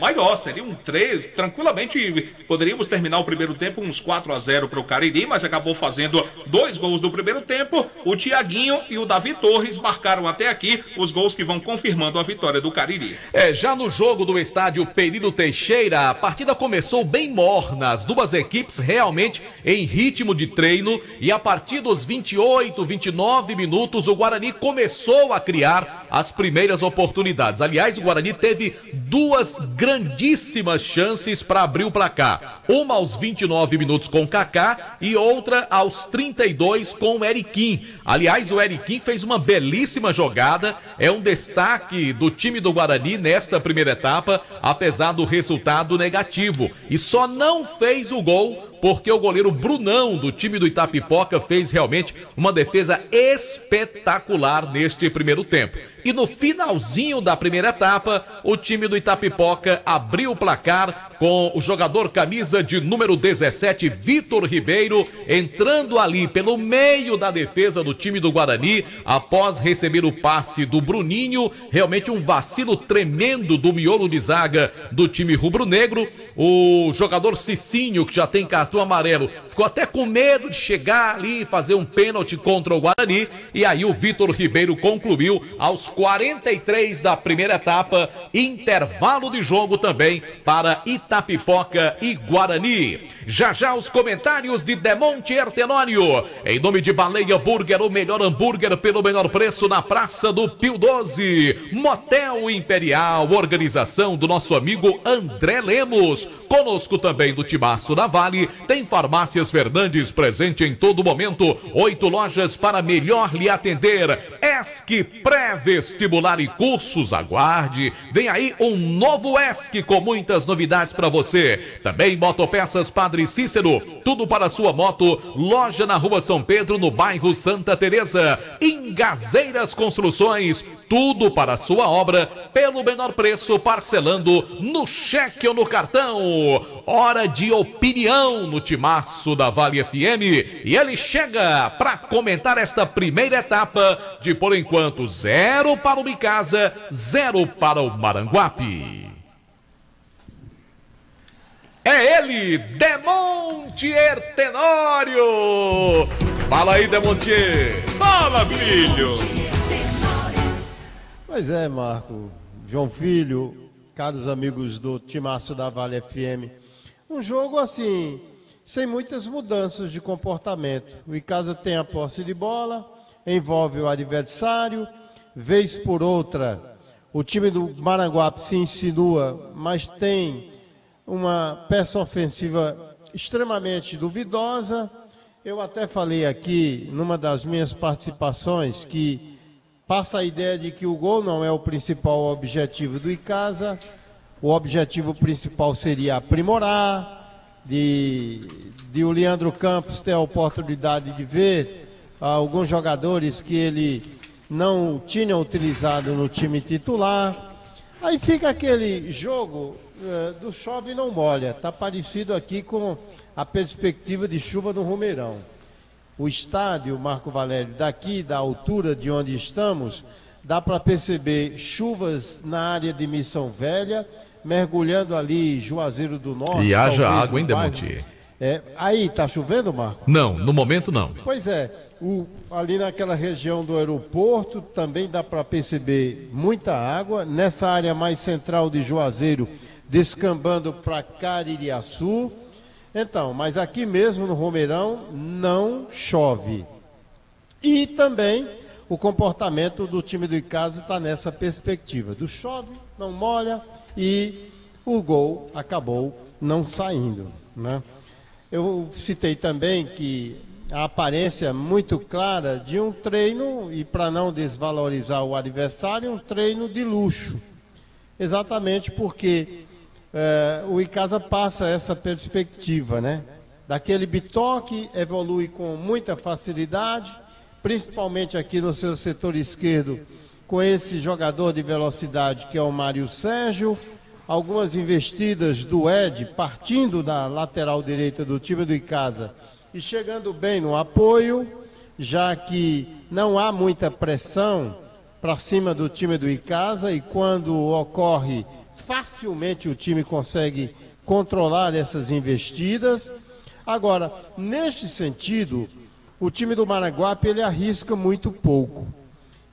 maior, seria um 3, tranquilamente poderíamos terminar o primeiro tempo uns 4-0 para o Cariri, mas acabou fazendo 2 gols no primeiro tempo. O Tiaguinho e o Davi Torres marcaram até aqui os gols que vão confirmando a vitória do Cariri. Já no jogo do estádio Perino Teixeira, a partida começou bem morna, as duas equipes realmente em ritmo de treino, e a partir dos 28, 29 minutos o Guarani começou a criar as primeiras oportunidades. Aliás, o Guarani teve 2 grandíssimas chances para abrir o placar, uma aos 29 minutos com Kaká e outra aos 32 com o Eriquim. Aliás, o Eriquim fez uma belíssima jogada, é um destaque do time do Guarani nesta primeira etapa, apesar do resultado negativo, e só não fez o gol porque o goleiro Brunão do time do Itapipoca fez realmente uma defesa espetacular neste primeiro tempo. E no finalzinho da primeira etapa, o time do Itapipoca abriu o placar com o jogador camisa de número 17, Vitor Ribeiro, entrando ali pelo meio da defesa do time do Guarani, após receber o passe do Bruninho. Realmente um vacilo tremendo do miolo de zaga do time rubro-negro. O jogador Cicinho, que já tem cartão amarelo, ficou até com medo de chegar ali e fazer um pênalti contra o Guarani, e aí o Vitor Ribeiro concluiu aos 43 da primeira etapa, intervalo de jogo também para Itapipoca e Guarani. Já já os comentários de Demontier Tenório. Em nome de Baleia Burger, o melhor hambúrguer pelo menor preço na Praça do Pio 12. Motel Imperial, organização do nosso amigo André Lemos. Conosco também do Timaço da Vale, tem Farmácias Fernandes presente em todo momento. 8 lojas para melhor lhe atender. ESC pré-vestibular e cursos, aguarde. Vem aí um novo ESC com muitas novidades para você. Também Motopeças Padre Cícero, tudo para sua moto. Loja na Rua São Pedro, no bairro Santa Teresa. Engazeiras Construções, tudo para a sua obra pelo menor preço, parcelando no cheque ou no cartão. Hora de opinião no Timaço da Vale FM, e ele chega para comentar esta primeira etapa de, por enquanto, 0 para o Icasa, 0 para o Maranguape. É ele, Demontier Tenório. Fala aí, Demontier. Fala, filho. Pois é, Marco, João Filho, caros amigos do Timaço da Vale FM, um jogo assim, sem muitas mudanças de comportamento. O Icasa tem a posse de bola, envolve o adversário, vez por outra o time do Maranguape se insinua, mas tem uma peça ofensiva extremamente duvidosa. Eu até falei aqui, numa das minhas participações, que passa a ideia de que o gol não é o principal objetivo do Icasa. O objetivo principal seria aprimorar, de o Leandro Campos ter a oportunidade de ver alguns jogadores que ele não tinha utilizado no time titular. Aí fica aquele jogo do chove e não molha. Está parecido aqui com a perspectiva de chuva no Romeirão. O estádio, Marco Valério, daqui da altura de onde estamos, dá para perceber chuvas na área de Missão Velha, mergulhando ali Juazeiro do Norte. E haja água, hein, Demontier? Aí tá chovendo, Marco? Não, no momento não. Pois é, ali naquela região do aeroporto também dá para perceber muita água. Nessa área mais central de Juazeiro, descambando para Caririaçu. Então, mas aqui mesmo no Romeirão não chove. E também o comportamento do time do Icasa está nessa perspectiva. Do chove, não molha e o gol acabou não saindo, né? Eu citei também que a aparência muito clara de um treino, e para não desvalorizar o adversário, um treino de luxo. Exatamente porque o Icasa passa essa perspectiva, né? Daquele bitoque, evolui com muita facilidade, principalmente aqui no seu setor esquerdo, com esse jogador de velocidade que é o Mário Sérgio. Algumas investidas do Ed, partindo da lateral direita do time do Icasa e chegando bem no apoio, já que não há muita pressão para cima do time do Icasa, e quando ocorre, facilmente o time consegue controlar essas investidas. Agora, neste sentido, o time do Maranguape ele arrisca muito pouco.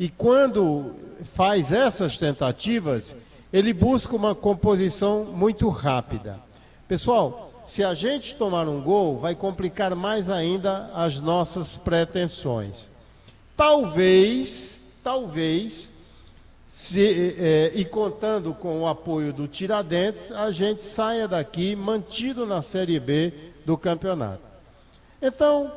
E quando faz essas tentativas, ele busca uma composição muito rápida. Pessoal, se a gente tomar um gol, vai complicar mais ainda as nossas pretensões. Talvez, e contando com o apoio do Tiradentes, a gente saia daqui mantido na Série B do campeonato. Então,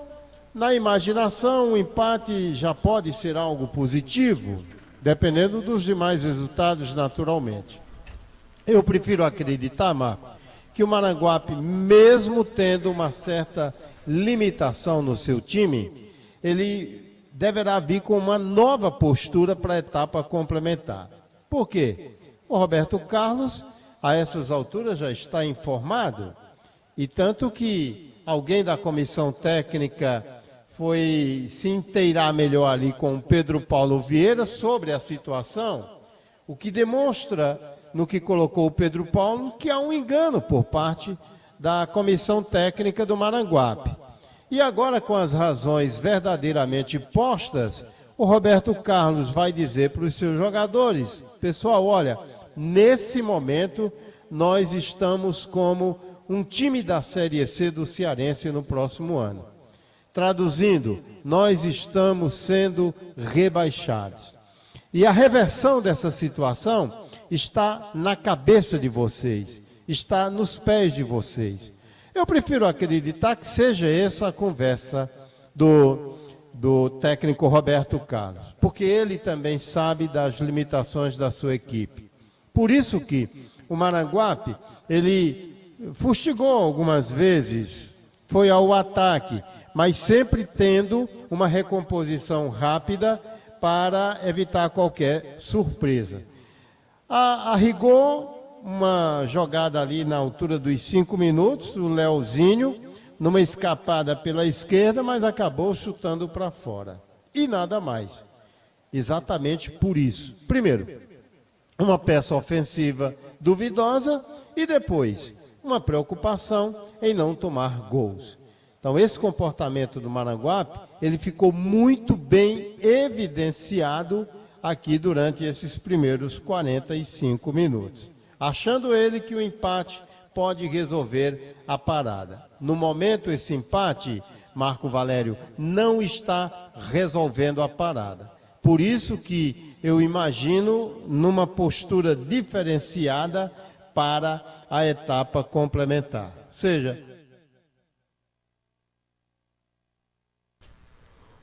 na imaginação, o empate já pode ser algo positivo, dependendo dos demais resultados, naturalmente. Eu prefiro acreditar, Marco, que o Maranguape, mesmo tendo uma certa limitação no seu time, ele deverá vir com uma nova postura para a etapa complementar. Por quê? O Roberto Carlos, a essas alturas, já está informado, e tanto que alguém da comissão técnica foi se inteirar melhor ali com o Pedro Paulo Vieira sobre a situação, o que demonstra, no que colocou o Pedro Paulo, que há um engano por parte da comissão técnica do Maranguape. E agora, com as razões verdadeiramente postas, o Roberto Carlos vai dizer para os seus jogadores: pessoal, olha, nesse momento nós estamos como um time da Série C do Cearense no próximo ano. Traduzindo, nós estamos sendo rebaixados. E a reversão dessa situação está na cabeça de vocês, está nos pés de vocês. Eu prefiro acreditar que seja essa a conversa do técnico Roberto Carlos, porque ele também sabe das limitações da sua equipe. Por isso que o Maranguape, ele fustigou algumas vezes, foi ao ataque, mas sempre tendo uma recomposição rápida para evitar qualquer surpresa. A rigor, uma jogada ali na altura dos 5 minutos, o Leozinho, numa escapada pela esquerda, mas acabou chutando para fora. E nada mais. Exatamente por isso. Primeiro, uma peça ofensiva duvidosa e depois, uma preocupação em não tomar gols. Então, esse comportamento do Maranguape, ele ficou muito bem evidenciado aqui durante esses primeiros 45 minutos. Achando ele que o empate pode resolver a parada. No momento, esse empate, Marco Valério, não está resolvendo a parada. Por isso que eu imagino numa postura diferenciada para a etapa complementar. Ou seja...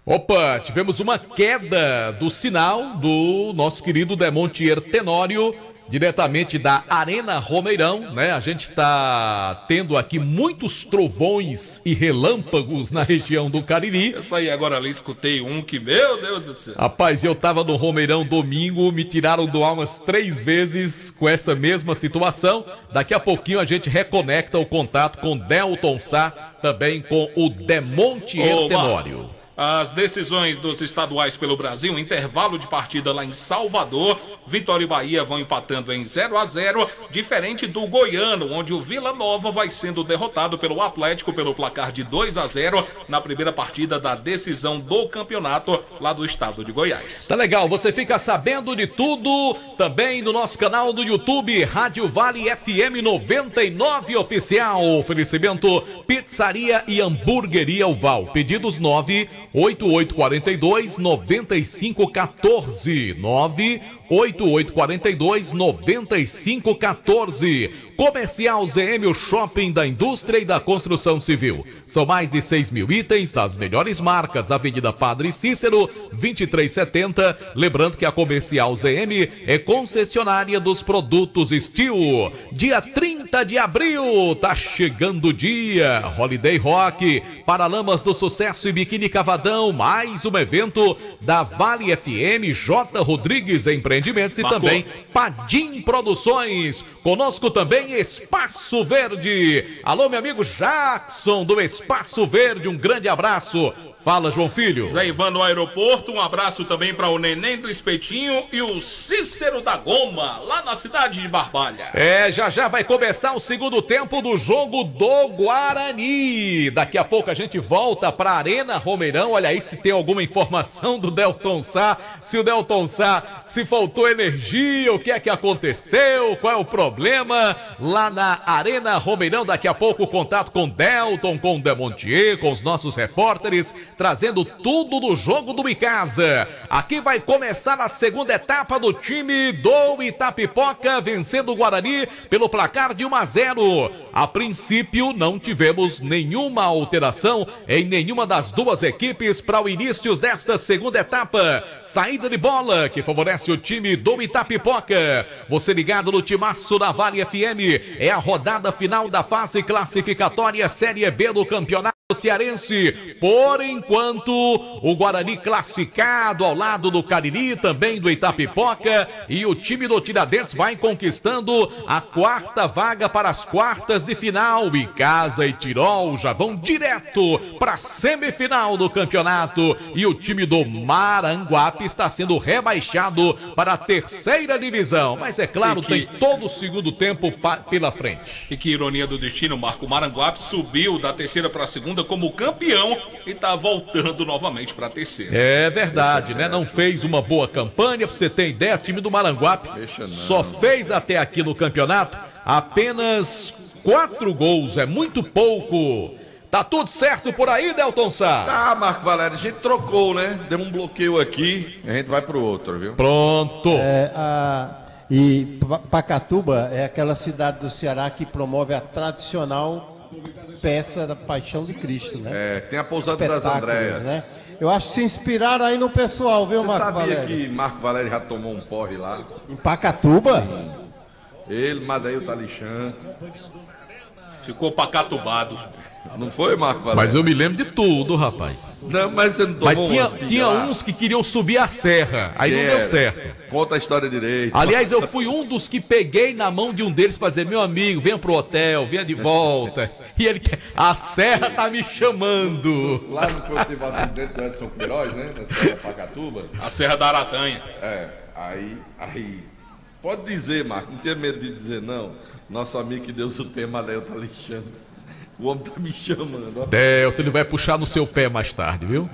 Opa, tivemos uma queda do sinal do nosso querido Demontier Tenório, diretamente da Arena Romeirão, né? A gente está tendo aqui muitos trovões e relâmpagos na região do Cariri. Eu saí agora ali, escutei um que, meu Deus do céu. Rapaz, eu tava no Romeirão domingo, me tiraram do ar umas 3 vezes com essa mesma situação. Daqui a pouquinho a gente reconecta o contato com Delton Sá, também com o Demontier Tenório. As decisões dos estaduais pelo Brasil, intervalo de partida lá em Salvador, Vitória e Bahia vão empatando em 0-0, diferente do Goiano, onde o Vila Nova vai sendo derrotado pelo Atlético pelo placar de 2-0 na primeira partida da decisão do campeonato lá do estado de Goiás. Tá legal, você fica sabendo de tudo também no nosso canal do YouTube, Rádio Vale FM 99 Oficial. Oferecimento Pizzaria e Hamburgueria Oval. Pedidos 98842-9514. 98842-9514. Comercial ZM, o shopping da indústria e da construção civil. São mais de 6 mil itens das melhores marcas. Avenida Padre Cícero, 2370. Lembrando que a Comercial ZM é concessionária dos produtos Steel. Dia 30 de abril, tá chegando o dia. Holiday Rock, Paralamas do Sucesso e Biquíni Cavadão. Mais um evento da Vale FM, J. Rodrigues Empreendimentos e também Padim Produções. Conosco também Espaço Verde. Alô, meu amigo Jackson do Espaço Verde, um grande abraço. Fala, João Filho. Zé Ivan no aeroporto, um abraço também para o Neném do Espetinho e o Cícero da Goma, lá na cidade de Barbalha. Já vai começar o segundo tempo do jogo do Guarani. Daqui a pouco a gente volta para a Arena Romeirão. Olha aí se tem alguma informação do Delton Sá, se o Delton Sá, se faltou energia, o que é que aconteceu, qual é o problema lá na Arena Romeirão. Daqui a pouco o contato com Delton, com o Demontier, com os nossos repórteres, trazendo tudo do jogo do Icasa. Aqui vai começar a segunda etapa do time do Itapipoca, vencendo o Guarani pelo placar de 1-0. A princípio, não tivemos nenhuma alteração em nenhuma das duas equipes para o início desta segunda etapa. Saída de bola que favorece o time do Itapipoca. Você ligado no Timaço da Vale FM. É a rodada final da fase classificatória Série B do Campeonato Cearense. Por enquanto, o Guarani classificado ao lado do Cariri, também do Itapipoca, e o time do Tiradentes vai conquistando a quarta vaga para as quartas de final. Icasa e Tirol já vão direto para a semifinal do campeonato, e o time do Maranguape está sendo rebaixado para a terceira divisão, mas é claro, tem todo o segundo tempo pela frente. E que ironia do destino, Marco, o Maranguape subiu da terceira para a segunda como campeão e está voltando novamente para a terceira. É verdade, né? Não fez uma boa campanha, pra você ter ideia, o time do Maranguape só fez até aqui no campeonato apenas 4 gols, é muito pouco. Tá tudo certo por aí, Delton Sá? Tá, Marco Valério, a gente trocou, né? Deu um bloqueio aqui, a gente vai pro outro, viu? Pronto. E Pacatuba é aquela cidade do Ceará que promove a tradicional peça da Paixão de Cristo, né? Tem a Pousada das Andréas, né? Eu acho que se inspiraram aí no pessoal, viu, Marco Valério? Você sabia que Marco Valério já tomou um porre lá? Em Pacatuba? Ele, Madailton Alexandre. Ficou pacatubado. Não foi, Marco Valério? Mas eu me lembro de tudo, rapaz. Não, mas você não tomou. Mas tinha uns que queriam subir a serra, aí não deu certo. Conta a história direito. Aliás, eu fui um dos que peguei na mão de um deles para dizer: meu amigo, venha pro hotel, venha de volta. E ele, a serra tá me chamando. Lá não foi que teve acidente do Edson Queiroz, né? Na Serra Pacatuba. A Serra da Aratanha. Aí. Pode dizer, Marco, não tenha medo de dizer não. Nosso amigo que Deus o tenha, Madailton Alexandre. O homem tá me chamando. Delton, ele vai puxar no seu pé mais tarde, viu?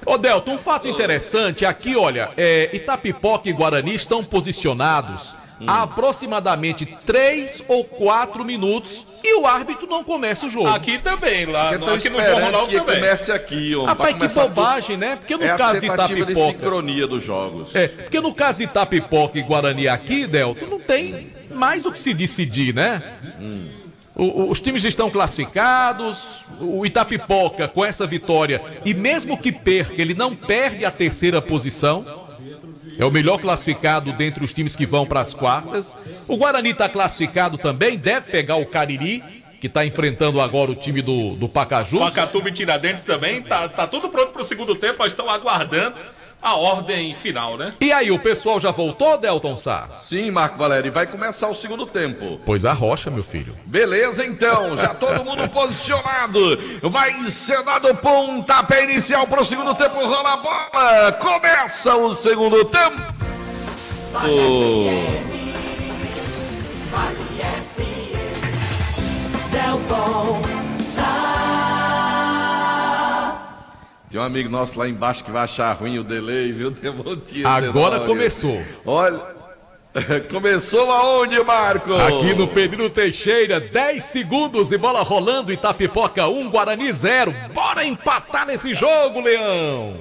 Ô, Delton, um fato interessante aqui, olha, Itapipoca e Guarani estão posicionados há aproximadamente 3 ou 4 minutos e o árbitro não começa o jogo. Aqui também, lá aqui no jornal também. Comece aqui, homem. Rapaz, que bobagem, né? Porque no caso de Itapipoca... de sincronia dos jogos. Porque no caso de Itapipoca e Guarani aqui, Delton, não tem mais o que se decidir, né? Os times estão classificados, o Itapipoca com essa vitória, e mesmo que perca, ele não perde a terceira posição, é o melhor classificado dentre os times que vão para as quartas. O Guarani está classificado também, deve pegar o Cariri, que está enfrentando agora o time do Pacajus. Pacatuba e Tiradentes também, tá tudo pronto para o segundo tempo, nós estamos aguardando a ordem final, né? E aí, o pessoal já voltou, Delton Sá? Sim, Marco Valério, e vai começar o segundo tempo. Pois arrocha, meu filho. Beleza, então, já todo mundo posicionado. Vai ser dado pontapé inicial para o segundo tempo, rola a bola. Começa o segundo tempo. Delton Sá. Tem um amigo nosso lá embaixo que vai achar ruim o delay, viu? Agora começou. Olha, começou aonde, Marco? Aqui no Pedro Teixeira, 10 segundos de bola rolando, Itapipoca 1, Guarani 0. Bora empatar nesse jogo, Leão!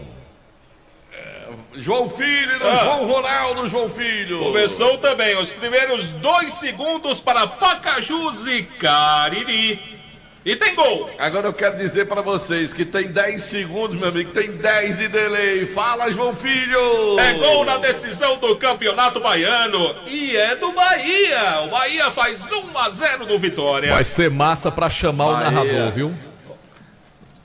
João Filho, João Ronaldo, João Filho. Começou também os primeiros 2 segundos para Pacajus e Cariri. E tem gol. Agora eu quero dizer para vocês que tem 10 segundos, meu amigo, tem 10 de delay. Fala, João Filho. É gol na decisão do Campeonato Baiano e é do Bahia. O Bahia faz 1-0 no Vitória. Vai ser massa para chamar o narrador, viu?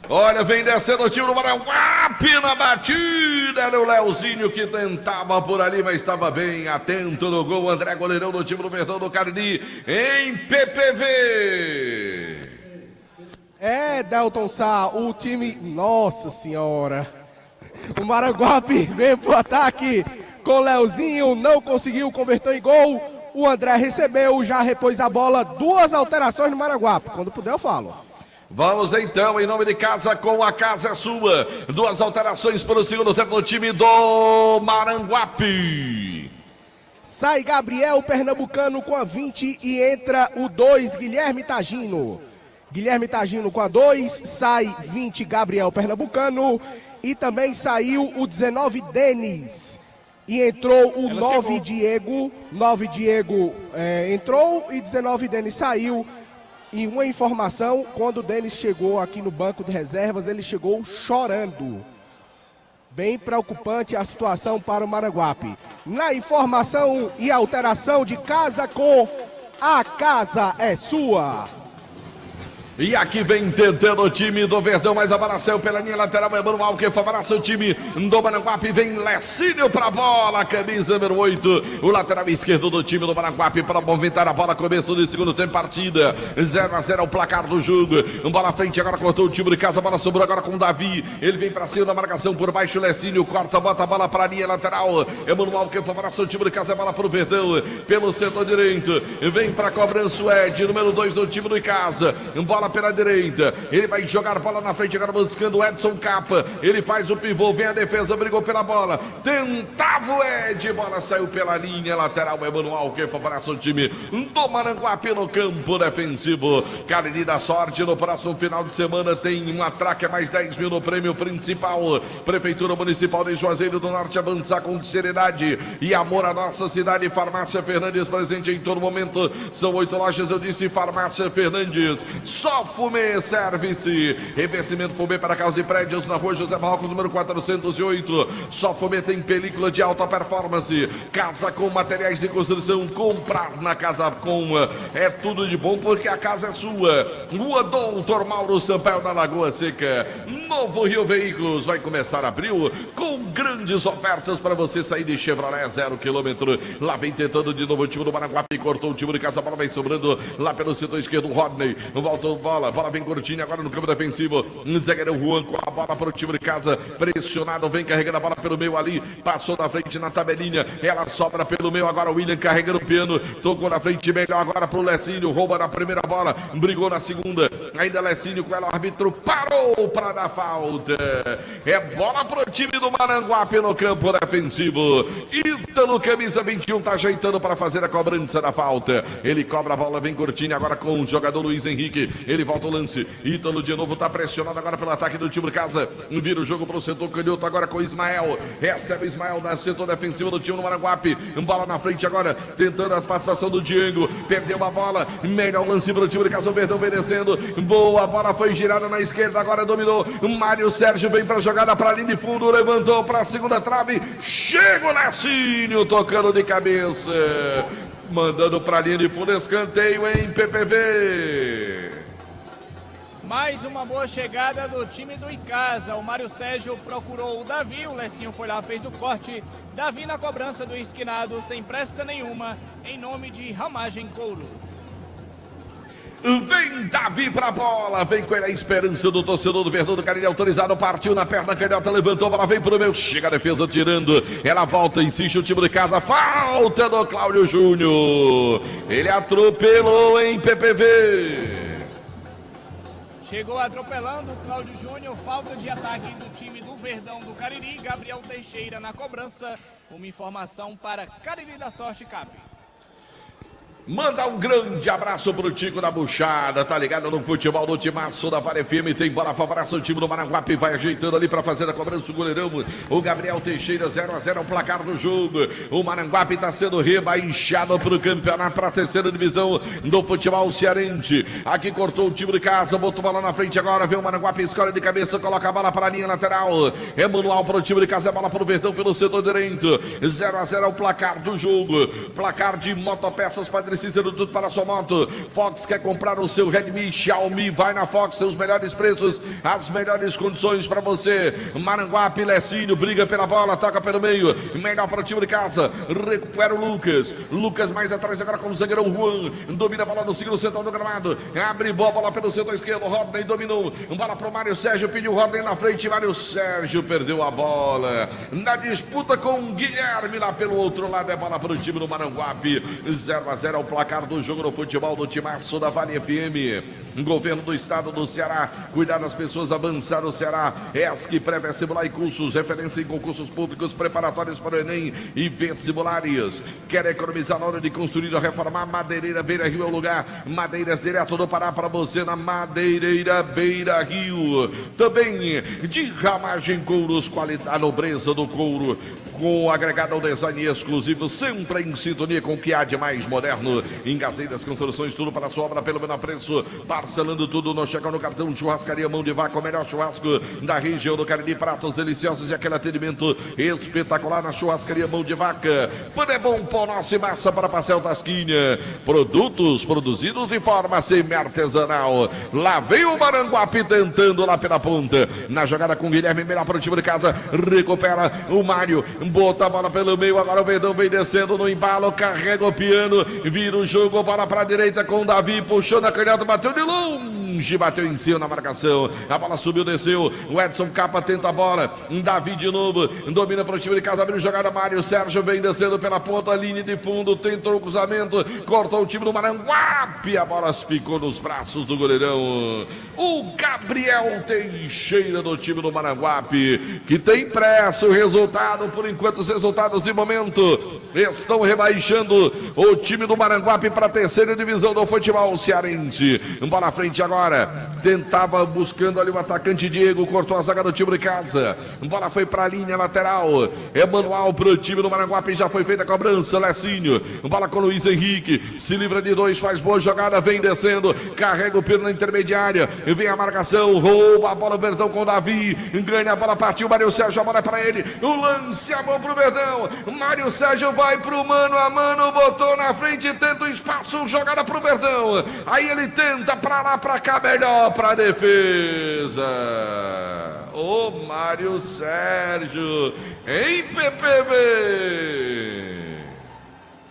Olha, vem descendo o time do Maranguape na batida. Era o Leozinho que tentava por ali, mas estava bem atento no gol. André, goleirão do time do Verdão do Cariri, em PPV. Delton Sá, o time... Nossa senhora. O Maranguape veio pro ataque com o Leozinho, não conseguiu, converter em gol. O André recebeu, já repôs a bola. 2 alterações no Maranguape. Quando puder eu falo. Vamos então, em nome de casa, com a casa é sua. 2 alterações para o segundo tempo do time do Maranguape. Sai Gabriel Pernambucano com a 20 e entra o 2, Guilherme Tagino. Guilherme Tagino com a 2, sai 20, Gabriel Pernambucano. E também saiu o 19, Denis. E entrou o 9, Diego. 9, Diego entrou e 19, Denis saiu. E uma informação, quando o Denis chegou aqui no banco de reservas, ele chegou chorando. Bem preocupante a situação para o Maranguape. Na informação e alteração de casa com a casa é sua. E aqui vem tentando o time do Verdão, mas a bola saiu pela linha lateral, é Manuel que favorece o time do Maranguape, vem Lecínio pra bola, camisa número 8, o lateral esquerdo do time do Maranguape para movimentar a bola, começo do segundo tempo, partida, 0-0 é o placar do jogo, bola à frente, agora cortou o time de casa, a bola sobrou agora com o Davi, ele vem pra cima da marcação por baixo, Lecínio corta, bota a bola pra linha lateral, é Manuel que favorece o time de casa, a bola pro Verdão, pelo setor direito, vem pra cobrança o Ed, número 2 do time do casa, bola pela direita, ele vai jogar bola na frente agora buscando o Edson Capa, ele faz o pivô, vem a defesa, brigou pela bola, tentava o Ed, bola saiu pela linha lateral, é Manuel que favorece o time do Maranguape no campo defensivo. Cariri da sorte, no próximo final de semana tem um atraque, mais 10 mil no prêmio principal. Prefeitura Municipal de Juazeiro do Norte, avançar com seriedade e amor à nossa cidade. Farmácia Fernandes presente em todo momento, são 8 lojas, eu disse Farmácia Fernandes, só Fumê Service, revestimento Fumê para carros e prédios na rua José Marcos, número 408. Só Fumê tem película de alta performance, casa com materiais de construção, comprar na Casa Com é tudo de bom porque a casa é sua. Rua Doutor Mauro Sampaio na Lagoa Seca. Novo Rio Veículos vai começar abril com grandes ofertas para você sair de Chevrolet 0 km. Lá vem tentando de novo o time do Maranguape, cortou o time de casa, a bola vai sobrando lá pelo setor esquerdo, Rodney, voltou bola vem curtinho agora no campo defensivo, zagueirão Juan com a bola para o time de casa, pressionado, vem carregando a bola pelo meio ali, passou na frente na tabelinha, ela sobra pelo meio, agora o William carregando o piano, tocou na frente melhor agora para o Lecínio, rouba na primeira bola, brigou na segunda, ainda Lecínio com ela, o árbitro parou para dar falta, é bola para o time do Maranguape no campo defensivo. Ítalo, camisa 21, tá ajeitando para fazer a cobrança da falta, ele cobra a bola, vem curtinho agora com o jogador Luiz Henrique, ele volta o lance, Ítalo de novo tá pressionado agora pelo ataque do time de casa, vira o jogo pro setor canhoto agora com o Ismael, recebe o Ismael no setor defensivo do time do Maranguape, bola na frente agora, tentando a participação do Diego, perdeu uma bola, melhor lance pro time de casa, o Verdão vem descendo, boa bola foi girada na esquerda, agora dominou, Mário Sérgio vem pra jogada pra linha de fundo, levantou pra segunda trave, chega o Lecínio tocando de cabeça, mandando pra linha de fundo, escanteio em PPV. Mais uma boa chegada do time do Icasa. O Mário Sérgio procurou o Davi, o Lecinho foi lá, fez o corte. Davi na cobrança do esquinado, sem pressa nenhuma, em nome de Ramagem Couros. Vem Davi pra bola, vem com ele a esperança do torcedor do Verdão do Cariri, autorizado, partiu na perna, canhota, levantou, a bola vem pro meio, chega a defesa tirando, ela volta, insiste o time de casa, falta do Cláudio Júnior, ele atropelou em PPV. Chegou atropelando o Cláudio Júnior, falta de ataque do time do Verdão do Cariri, Gabriel Teixeira na cobrança, uma informação para Cariri da Sorte Cap. Manda um grande abraço pro Tico da Buchada, tá ligado no futebol do Timaço da Vale FM, tem bola favorável, o time do Maranguape vai ajeitando ali pra fazer a cobrança, o goleirão, o Gabriel Teixeira, 0-0 o placar do jogo, o Maranguape tá sendo rebaixado pro campeonato, pra terceira divisão do futebol cearense, aqui cortou o time de casa, botou a bola na frente agora, vem o Maranguape, escolhe de cabeça, coloca a bola para a linha lateral, é manual pro time de casa, é bola pro Verdão pelo setor direito, 0-0 o placar do jogo, placar de motopeças Padre Cícero, tudo para a sua moto. Fox quer comprar o seu Redmi, Xiaomi, vai na Fox, seus melhores preços, as melhores condições para você. Maranguape, Lecinho, briga pela bola, toca pelo meio, melhor para o time de casa, recupera o Lucas mais atrás agora com o zagueirão Juan, domina a bola no segundo central do gramado, abre bola pelo setor esquerdo, Rodney dominou, bola para o Mário Sérgio, pediu Rodney na frente, Mário Sérgio perdeu a bola, na disputa com o Guilherme lá pelo outro lado, é bola para o time do Maranguape, 0-0 o placar do jogo no futebol do Timaço da Vale FM. Governo do Estado do Ceará, cuidar das pessoas, avançar o Ceará. ESC, pré-vestibular e cursos, referência em concursos públicos preparatórios para o Enem e vestibulares. Quer economizar na hora de construir ou reformar? Madeireira Beira Rio é o lugar. Madeiras direto do Pará para você na Madeireira Beira Rio. Também de Ramagem Couros, qualidade, a nobreza do couro, com agregado ao design exclusivo, sempre em sintonia com o que há de mais moderno. Em Gazeiras Construções, tudo para a sua obra pelo menor preço, parcelando tudo no cheque no cartão. Churrascaria Mão de Vaca, o melhor churrasco da região do Cariri, pratos deliciosos e aquele atendimento espetacular na Churrascaria Mão de Vaca. Pão é bom, pão nosso e massa para pastel Tasquinha. Produtos produzidos de forma semi-artesanal. Lá vem o Maranguape tentando lá pela ponta, na jogada com o Guilherme, melhor para o time de casa, recupera o Mário, bota a bola pelo meio, agora o Verdão vem descendo no embalo, carrega o piano, vira o jogo, bola para a direita com o Davi, puxou na canhota, bateu de longe, bateu em cima na marcação, a bola subiu, desceu, o Edson Capa tenta a bola, Davi de novo, domina para o time de casa, abriu jogada, Mário Sérgio vem descendo pela ponta, linha de fundo, tentou o cruzamento, cortou o time do Maranguape, a bola ficou nos braços do goleirão, o Gabriel Teixeira do time do Maranguape, que tem pressa, o resultado por enquanto os resultados de momento estão rebaixando o time do Maranguape para a terceira divisão do futebol cearense. Bola à frente agora, tentava buscando ali o atacante Diego, cortou a zaga do time de casa, bola foi para a linha lateral, é manual para o time do Maranguape, já foi feita a cobrança, Lecinho, bola com o Luiz Henrique, se livra de dois, faz boa jogada, vem descendo, carrega o pino na intermediária, vem a marcação, rouba a bola, o Verdão com o Davi, ganha a bola, partiu, Mário Sérgio, a bola é para ele, o lance, a mão pro Verdão, Mário Sérgio vai pro mano a mano, botou na frente, tenta o espaço, jogada pro Verdão, aí ele tenta pra lá, pra cá, melhor pra defesa, o Mário Sérgio em PPV.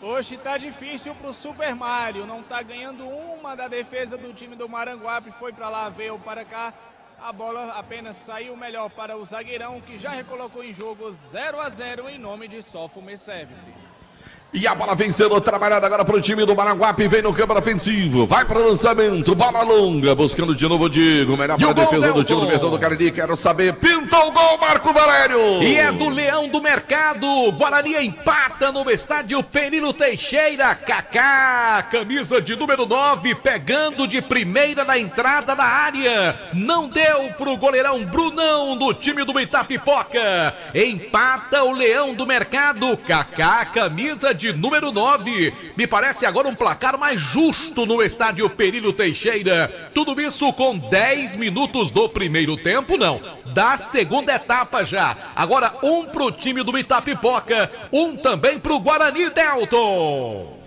Hoje tá difícil pro Super Mário, não tá ganhando uma da defesa do time do Maranguape, foi pra lá, veio para cá. A bola apenas saiu melhor para o zagueirão, que já recolocou em jogo 0-0 em nome de Sofume Service. E a bola vem sendo trabalhada agora para o time do Maranguape, vem no campo ofensivo, vai para o lançamento, bola longa, buscando de novo o Diego, melhor para a defesa do time do Verdão do Cariri, quero saber, pintou o gol, Marco Valério! E é do Leão do Mercado, Guarani empata no estádio Perilo Teixeira, Kaká, camisa de número 9, pegando de primeira na entrada da área, não deu pro goleirão Brunão do time do Itapipoca, empata o Leão do Mercado, Kaká, camisa de número 9, me parece agora um placar mais justo no estádio Perilo Teixeira, tudo isso com 10 minutos do primeiro tempo, não, da segunda etapa já, agora um pro time do Itapipoca, um também pro Guarani, Delton.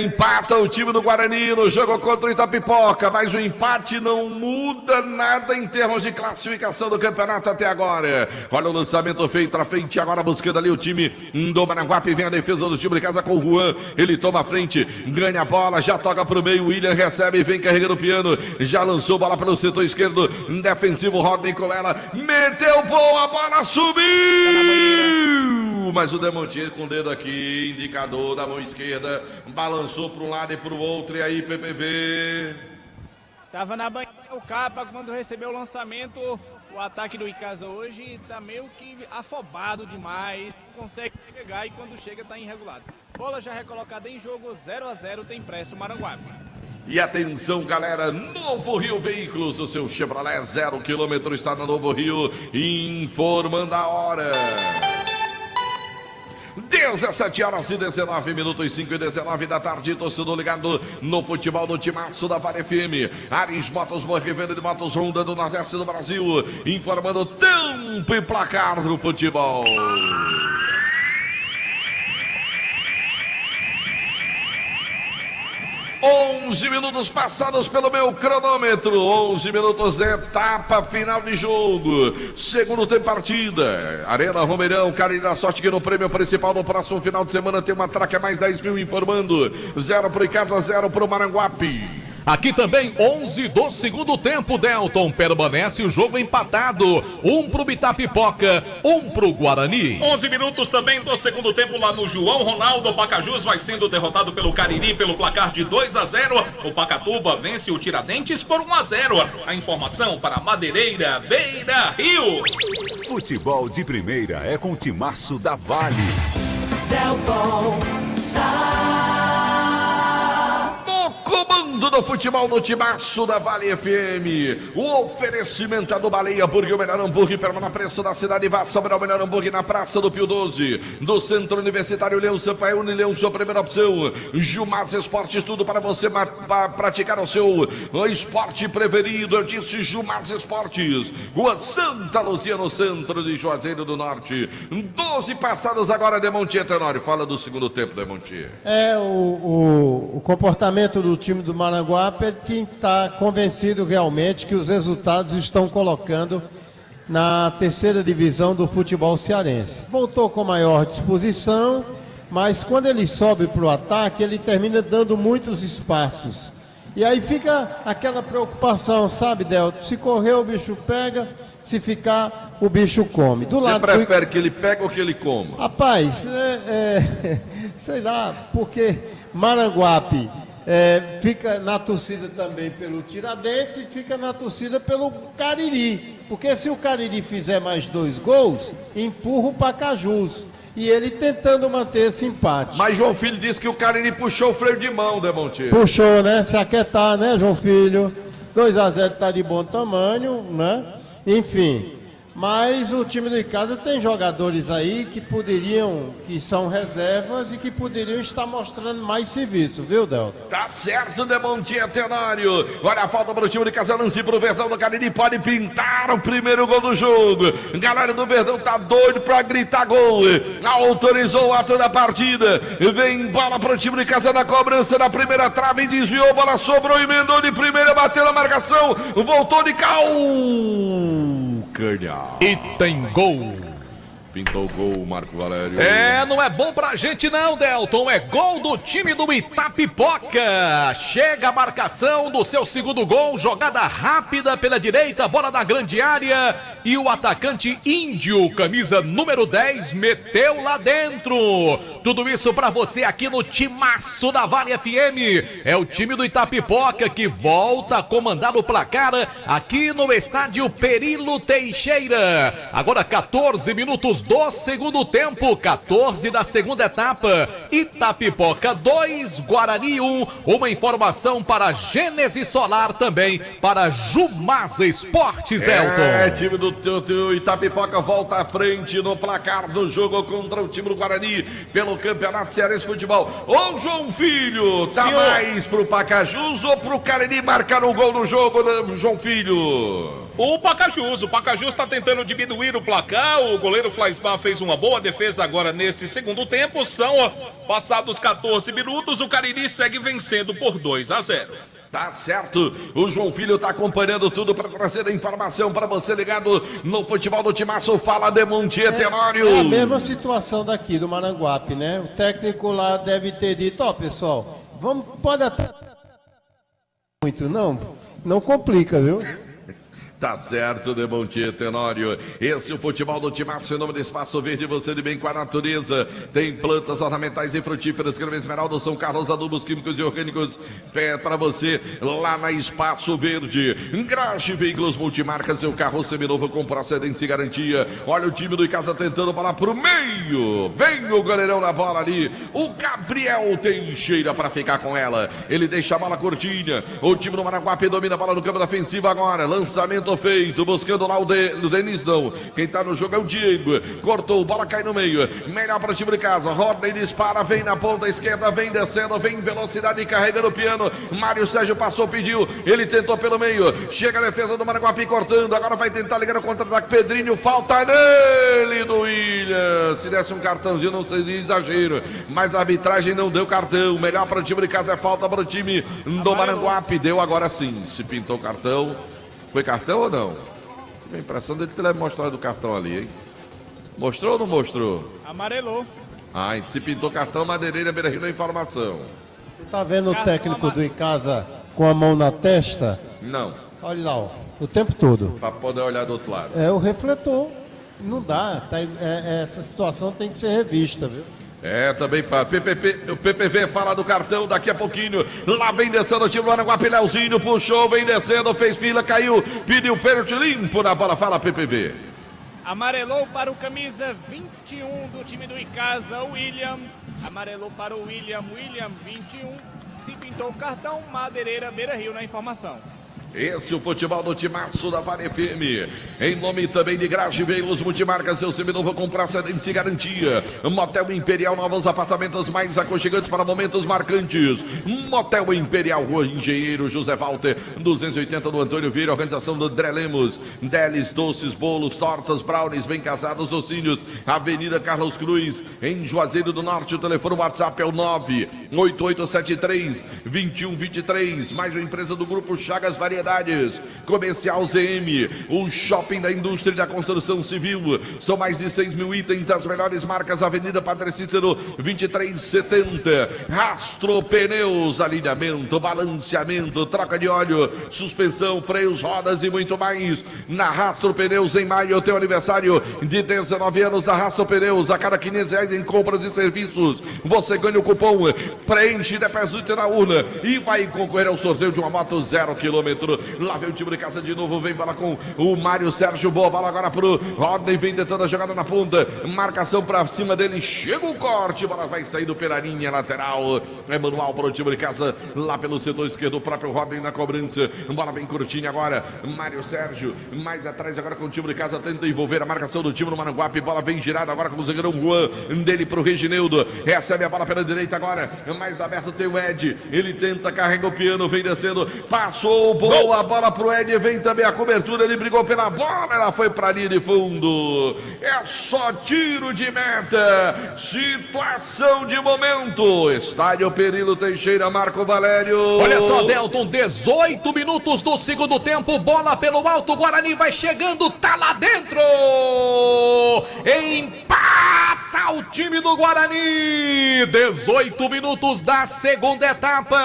Empata o time do Guarani no jogo contra o Itapipoca, mas o empate não muda nada em termos de classificação do campeonato até agora. Olha o lançamento feito à frente, agora buscando ali o time do Maranguape, vem a defesa do time de casa com o Juan, ele toma a frente, ganha a bola, já toca para o meio, o William recebe, vem carregando o piano, já lançou bola pelo setor esquerdo, defensivo, Rodney com ela, meteu boa, a bola subiu, mas o Demontier com o dedo aqui, indicador da mão esquerda, balançou para um lado e para o outro, e aí PPV? Tava na banheira o Capa quando recebeu o lançamento. O ataque do Icasa hoje tá meio que afobado demais, não consegue pegar e quando chega tá irregulado. Bola já recolocada em jogo, 0-0, tem pressa o Maranguape. E atenção, galera, Novo Rio Veículos, o seu Chevrolet 0 km está no Novo Rio, informando a hora. 17h19, 5h19 da tarde, torcedor ligado no futebol do Timaço da Vale FM. Ares Motos, revenda de motos Honda do Nordeste do Brasil, informando tempo e placar do futebol. 11 minutos passados pelo meu cronômetro, 11 minutos, etapa final de jogo, segundo tempo partida, Arena Romeirão, Cariri da Sorte que no prêmio principal no próximo final de semana tem uma traca mais 10 mil informando, 0 pro Icasa, 0 pro Maranguape. Aqui também 11 do segundo tempo, Delton, permanece o jogo empatado, 1 pro Itapipoca, 1 pro Guarani. 11 minutos também do segundo tempo lá no João Ronaldo, Pacajus vai sendo derrotado pelo Cariri pelo placar de 2-0, o Pacatuba vence o Tiradentes por 1-0, a informação para Madeireira, Beira Rio. Futebol de primeira é com o Timaço da Vale. Delton Comando do futebol no Timaço da Vale FM. O oferecimento é do Baleia Hambúrguer, o melhor hambúrguer para preço da cidade. Vá sobrar o melhor hambúrguer na Praça do Pio 12. Do Centro Universitário Leão Sampaio, Unileão, sua primeira opção. Jumas Esportes, tudo para você praticar o seu esporte preferido. Eu disse Jumas Esportes. Rua Santa Luzia, no centro de Juazeiro do Norte. 12 passados agora, Demontier Tenório. Fala do segundo tempo, Demontier. O comportamento do time do Maranguape é quem está convencido realmente que os resultados estão colocando na terceira divisão do futebol cearense. Voltou com maior disposição, mas quando ele sobe para o ataque, ele termina dando muitos espaços. E aí fica aquela preocupação, sabe, Delton? Se correr, o bicho pega, se ficar, o bicho come. Você prefere que ele pegue ou que ele coma? Rapaz, sei lá, porque Maranguape fica na torcida também pelo Tiradentes e fica na torcida pelo Cariri. Porque se o Cariri fizer mais 2 gols, empurra o Pacajus. E ele tentando manter esse empate. Mas João Filho disse que o Cariri puxou o freio de mão, Demontier. Puxou, né? Se aquietar, né, João Filho? 2-0 tá de bom tamanho, né? Enfim. Mas o time do Icasa tem jogadores aí que são reservas e que poderiam estar mostrando mais serviço, viu, Delton? Tá certo, Demontier Tenório. Olha a falta para o time do Icasa, lance pro Verdão do Cariri, pode pintar o primeiro gol do jogo. Galera do Verdão tá doido pra gritar gol. Autorizou o ato da partida. Vem bola pro time do Icasa na cobrança da primeira trave, desviou, bola sobrou, emendou de primeira, bateu na marcação, voltou de calcanhar. E tem gol. Pintou o gol, Marco Valério. Não é bom pra gente não, Delton. É gol do time do Itapipoca. Chega a marcação do seu segundo gol. Jogada rápida pela direita, bola na grande área. E o atacante Índio, camisa número 10, meteu lá dentro. Tudo isso pra você aqui no Timaço da Vale FM. É o time do Itapipoca que volta a comandar o placar aqui no estádio Perilo Teixeira. Agora 14 minutos do segundo tempo, 14 da segunda etapa. Itapipoca 2, Guarani 1. Uma informação para Gênesis Solar também, para Jumas Esportes, Delton. Time do Itapipoca volta à frente no placar do jogo contra o time do Guarani pelo pelo Campeonato Cearense de Futebol. Ô, João Filho, tá mais pro Pacajus ou pro Cariri marcar um gol no jogo, né, João Filho? O Pacajus está tentando diminuir o placar. O goleiro Flaismar fez uma boa defesa agora nesse segundo tempo. São passados 14 minutos. O Cariri segue vencendo por 2-0. Tá certo, o João Filho tá acompanhando tudo para trazer a informação para você ligado no futebol do Timaço. Fala de Montier Tenório. É a mesma situação daqui do Maranguape, né? O técnico lá deve ter dito, ó, pessoal, pode até muito, não complica, viu? Tá certo, de Montier Tenório. Esse é o futebol do Timaço em nome do Espaço Verde, você de bem com a natureza. Tem plantas ornamentais e frutíferas, Grama Esmeralda, São Carlos, adubos químicos e orgânicos. É para você lá na Espaço Verde. Graxe Veículos Multimarcas, seu carro seminovo com procedência e garantia. Olha o time do Icasa tentando bola pro meio. Vem o goleirão na bola ali. O Gabriel Teixeira para ficar com ela. Ele deixa a bola curtinha. O time do Maranguape domina a bola no campo da ofensiva agora. Lançamento feito, buscando lá o Denis, não. Quem tá no jogo é o Diego. Cortou, bola cai no meio. Melhor para o time de casa. Rodney dispara, vem na ponta esquerda, vem descendo, vem em velocidade e carrega no piano. Mário Sérgio passou, pediu. Ele tentou pelo meio. Chega a defesa do Maranguape cortando. Agora vai tentar ligar o contra-ataque. Pedrinho, falta nele do William. Se desse um cartãozinho, não seria exagero. Mas a arbitragem não deu cartão. Melhor para o time de casa é falta para o time do Maranguape. Deu agora sim. Se pintou o cartão. Foi cartão ou não? Tive a impressão dele ter mostrado o cartão ali, hein? Mostrou ou não mostrou? Amarelou. Ah, se pintou cartão, Madeireira Beira Rio na informação. Você tá vendo o técnico do Icasa com a mão na testa? Não. Olha lá, ó, o tempo todo. Para poder olhar do outro lado. É o refletor. Não dá. Essa situação tem que ser revista, viu? É, também o PPV fala do cartão daqui a pouquinho. Lá vem descendo o time do Maranguape, Leozinho puxou, vem descendo, fez fila, caiu, pediu pênalti limpo na bola. Fala, PPV. Amarelou para o camisa 21 do time do Icasa, William. Amarelou para o William 21. Se pintou o cartão, Madeireira Beira Rio na informação. Esse é o futebol do Timaço da Vale FM. Em nome também de Graxe Veículos Multimarcas, seu seminovo com procedência e garantia. Motel Imperial, novos apartamentos mais aconchegantes para momentos marcantes. Motel Imperial, Rua Engenheiro José Walter, 280 do Antônio Vieira, organização do André Lemos. Delis, doces, bolos, tortas, brownies, bem casados, docinhos. Avenida Carlos Cruz, em Juazeiro do Norte. O telefone WhatsApp é o 98873-2123. Mais uma empresa do Grupo Chagas Variedades. Comercial ZM, o shopping da indústria e da construção civil. São mais de 6 mil itens das melhores marcas. Avenida Padre Cícero, 2370. Rastro Pneus, alinhamento, balanceamento, troca de óleo, suspensão, freios, rodas e muito mais. Na Rastro Pneus, em maio, teu aniversário de 19 anos da Rastro Pneus. A cada R$500 em compras e serviços, você ganha o cupom, preenche, deposita na urna e vai concorrer ao sorteio de uma moto 0 km. Lá vem o time de casa de novo, vem bola com o Mário Sérgio, boa bola agora pro Rodney, vem tentando a jogada na ponta, marcação pra cima dele, chega o corte, bola vai saindo pela linha lateral, é manual para o time de casa, lá pelo setor esquerdo, o próprio Rodney na cobrança, bola bem curtinha agora, Mário Sérgio, mais atrás agora com o time de casa, tenta envolver a marcação do time do Maranguape, bola vem girada agora com o zagueirão Juan, dele pro Regineudo, recebe a bola pela direita agora, mais aberto tem o Ed, ele tenta, carrega o piano, vem descendo, passou, boa a bola pro Ed, vem também a cobertura, ele brigou pela bola, ela foi pra linha de fundo, é só tiro de meta, situação de momento, estádio Perilo Teixeira, Marco Valério. Olha só, Delton, 18 minutos do segundo tempo, bola pelo alto, Guarani vai chegando, tá lá dentro, empata o time do Guarani, 18 minutos da segunda etapa,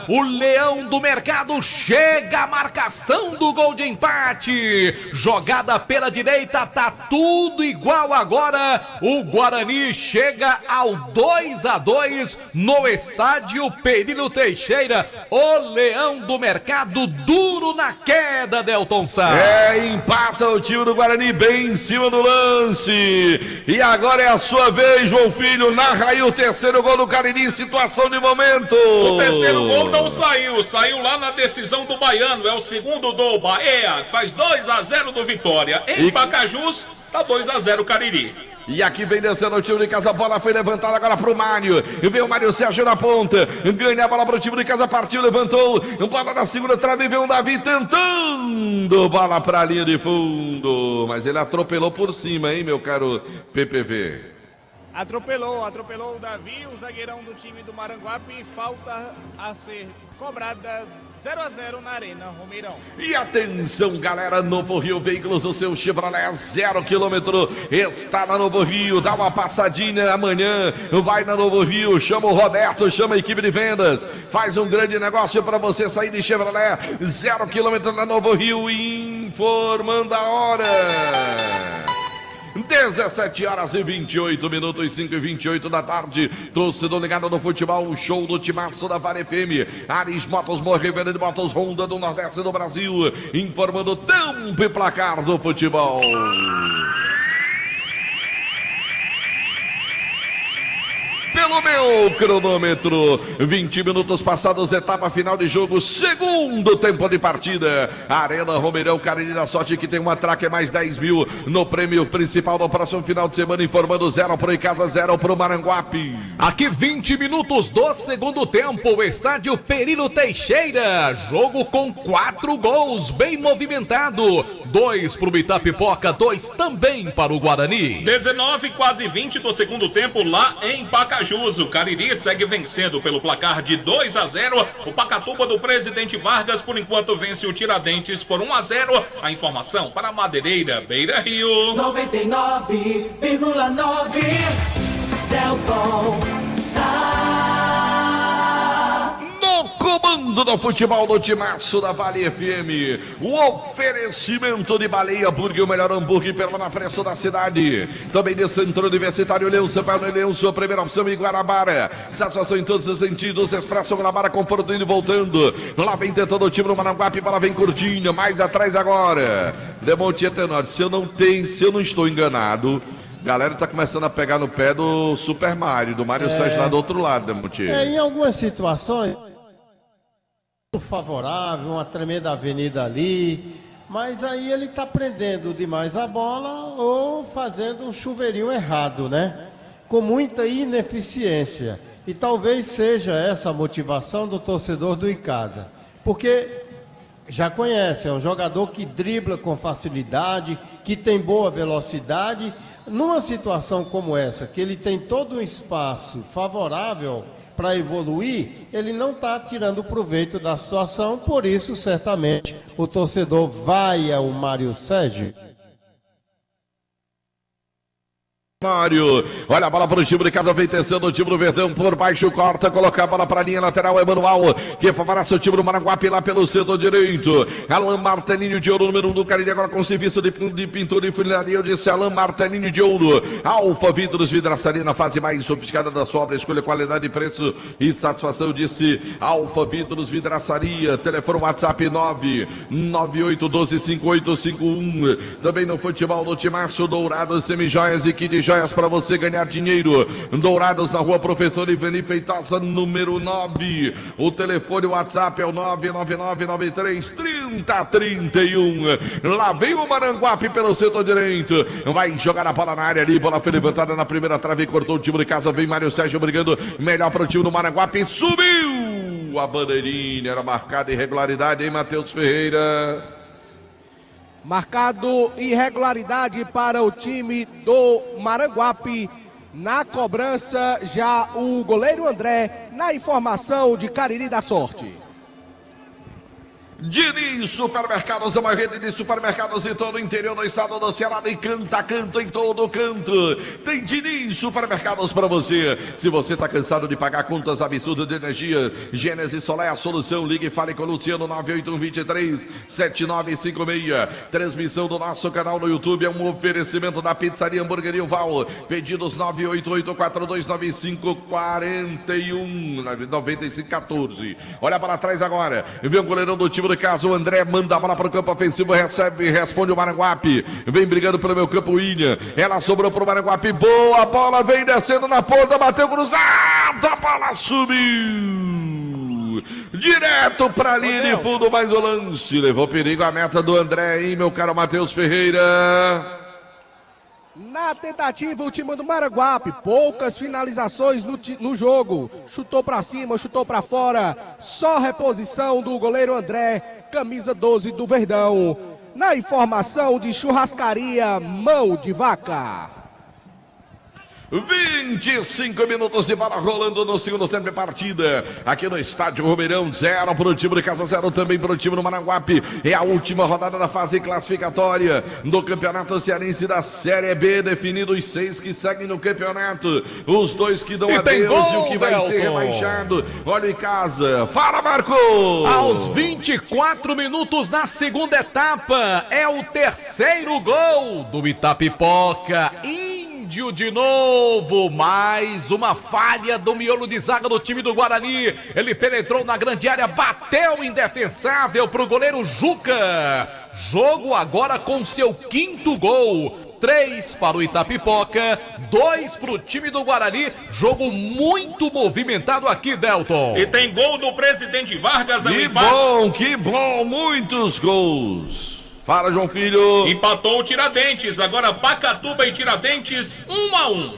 o Leão do Mercado chega a marcação do gol de empate, jogada pela direita, tá tudo igual agora, o Guarani chega ao 2-2 no estádio Perilo Teixeira, o Leão do Mercado duro na queda, Delton Sá. Empata o time do Guarani bem em cima do lance, e agora é a sua vez, João Filho, narra aí o terceiro gol do Cariri, situação de momento. O terceiro gol não saiu lá na decisão do Baiano, é o segundo do Bahia, faz 2-0 do Vitória. Em Pacajus, tá 2-0 Cariri. E aqui vem descendo o time de casa, a bola foi levantada agora pro Mário. Vem o Mário Sérgio na ponta, ganha a bola pro time de casa, partiu, levantou, bola na segunda trave, vem o Davi tentando, bola pra linha de fundo, mas ele atropelou por cima, hein, meu caro PPV. Atropelou o Davi, o zagueirão do time do Maranguape, falta a ser cobrada. 0-0 na Arena Romeirão. E atenção, galera, Novo Rio Veículos, o seu Chevrolet 0 km está na Novo Rio, dá uma passadinha amanhã, vai na Novo Rio, chama o Roberto, chama a equipe de vendas, faz um grande negócio para você sair de Chevrolet 0 km na Novo Rio, informando a hora. 17 horas e 28 minutos, 5 e 28 da tarde. Torcedor ligado no futebol, um show do timaço da Vale FM. Ares Motos, Morrevenda de Motos, Honda do Nordeste do Brasil, informando o tempo e placar do futebol. Pelo meu cronômetro, 20 minutos passados, etapa final de jogo, segundo tempo de partida. Arena Romeirão, Cariri da Sorte, que tem uma tracker mais 10 mil no prêmio principal no próximo final de semana, informando 0 pro Icasa, 0 pro Maranguape. Aqui 20 minutos do segundo tempo, o estádio Perino Teixeira, jogo com 4 gols, bem movimentado, 2 pro Itapipoca, 2 também para o Guarani. 19, quase 20 do segundo tempo lá em Pacajus. O Cariri segue vencendo pelo placar de 2-0. O Pacatuba do Presidente Vargas, por enquanto, vence o Tiradentes por 1-0. A informação para Madeireira, Beira Rio. 99,9 Delcom No comando do futebol do timaço da Vale FM, o oferecimento de Baleia Burger, o melhor hambúrguer pela na preço da cidade. Também de Centro Universitário Leão, Paulo Leão, sua primeira opção em Guarabara. Satisfação em todos os sentidos, Expresso Guarabara, conforto indo e voltando. Lá vem tentando o time do Maranguape, bola vem curtinha, mais atrás agora. Demonte Etenor, se eu não estou enganado, galera tá começando a pegar no pé do Super Mario, do Mário Sérgio lá do outro lado, Demonte. Em algumas situações favorável, uma tremenda avenida ali, mas aí ele está prendendo demais a bola ou fazendo um chuveirinho errado, né? Com muita ineficiência. E talvez seja essa a motivação do torcedor do Icasa. Porque já conhece, é um jogador que dribla com facilidade, que tem boa velocidade. Numa situação como essa, que ele tem todo um espaço favorável para evoluir, ele não está tirando proveito da situação, por isso certamente o torcedor vai ao Mário Sérgio. Mário, olha a bola para o time de casa, vem tecendo o time do Verdão por baixo, corta, coloca a bola para a linha lateral, é Manual, que favorece o time do Maranguape lá pelo setor direito. Alan Martelinho de Ouro, número 1 do Cariri, agora com serviço de pintura e funilaria, eu disse Alan Martelinho de Ouro. Alfa Vidros, vidraçaria na fase mais sofisticada da sua obra, escolha qualidade, preço e satisfação, eu disse Alfa Vidros, vidraçaria, telefone WhatsApp 998125851. Também no futebol do Timaço, Dourados, Semijoias e Kit Joias para você ganhar dinheiro. Dourados na rua Professor Ivani Feitosa, número 9. O telefone WhatsApp é o 999933031. Lá vem o Maranguape pelo setor direito. Vai jogar a bola na área ali. Bola foi levantada na primeira trave, cortou o time de casa. Vem Mário Sérgio brigando melhor para o time do Maranguape. Subiu a bandeirinha. Era marcada irregularidade, hein, Matheus Ferreira? Marcado irregularidade para o time do Maranguape. Na cobrança, já o goleiro André, na informação de Cariri da Sorte. Diniz Supermercados, é uma rede de supermercados em todo o interior do estado do Ceará, e canta, canto em todo canto. Tem Diniz Supermercados para você. Se você está cansado de pagar contas absurdas de energia, Gênesis Solar é a solução. Ligue e fale com o Luciano, 98123-7956. Transmissão do nosso canal no YouTube é um oferecimento da Pizzaria Hamburgueria Val. Pedidos 988-4295-41-9514. Olha para trás agora. Vem o goleirão do time do caso, o André manda a bola para o campo ofensivo, recebe, responde o Maranguape, vem brigando pelo meu campo, William, ela sobrou para o Maranguape, boa bola, vem descendo na ponta, bateu cruzado, a bola subiu, direto para a linha de fundo, mais o lance, levou perigo a meta do André, hein, meu caro Matheus Ferreira? Na tentativa, o time do Maranguape, poucas finalizações no jogo. Chutou pra cima, chutou pra fora. Só reposição do goleiro André, camisa 12 do Verdão. Na informação de Churrascaria Mão de Vaca. 25 minutos de bola rolando no segundo tempo de partida. Aqui no estádio Romeirão, 0 para o time de casa, 0 também para o time do Maranguape. É a última rodada da fase classificatória do Campeonato Cearense da Série B, definindo os 6 que seguem no campeonato. Os 2 que dão adeus e o que vai ser rebaixado. Olha em casa. Fala, Marco! Aos 24 minutos na segunda etapa, é o terceiro gol do Itapipoca. De novo, mais uma falha do miolo de zaga do time do Guarani. Ele penetrou na grande área, bateu indefensável para o goleiro Juca. Jogo agora com seu quinto gol. 3 para o Itapipoca, 2 para o time do Guarani. Jogo muito movimentado aqui, Delton. E tem gol do presidente Vargas. Que bom, muitos gols. Fala, João Filho. Empatou o Tiradentes, agora Pacatuba e Tiradentes 1-1.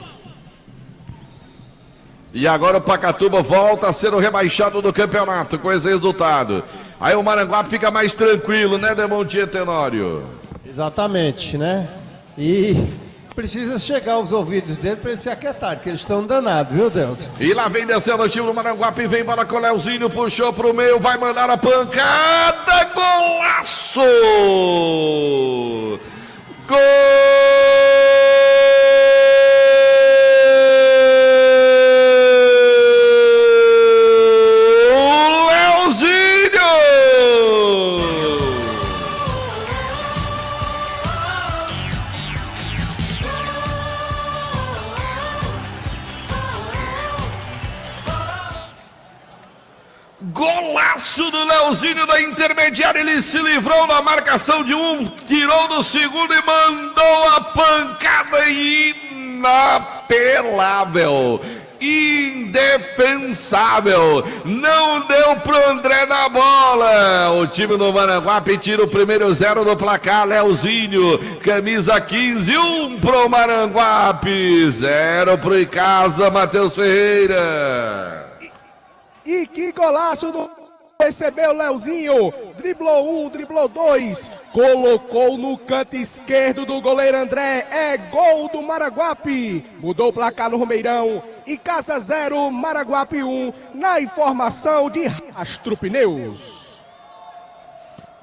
E agora o Pacatuba volta a ser o rebaixado do campeonato com esse resultado. Aí o Maranguape fica mais tranquilo, né, Demontier Tenório? Exatamente, né? E precisa chegar aos ouvidos dele para ele se aquietar, que eles estão danados, viu, Delton? E lá vem descendo o time do Maranguape, vem para com o Leozinho, puxou pro meio, vai mandar a pancada, golaço! Gol! Golaço do Leozinho da intermediária, ele se livrou da marcação de um, tirou do segundo e mandou a pancada inapelável, indefensável, não deu pro André na bola. O time do Maranguape tira o primeiro 0 do placar. Leozinho, camisa 15, 1 pro Maranguape, 0 pro Icasa, Matheus Ferreira. E que golaço do... Recebeu o Leozinho, driblou 1, driblou 2, colocou no canto esquerdo do goleiro André, é gol do Maranguape. Mudou o placar no Romeirão, Icasa 0, Maranguape 1, na informação de Rastro Pneus.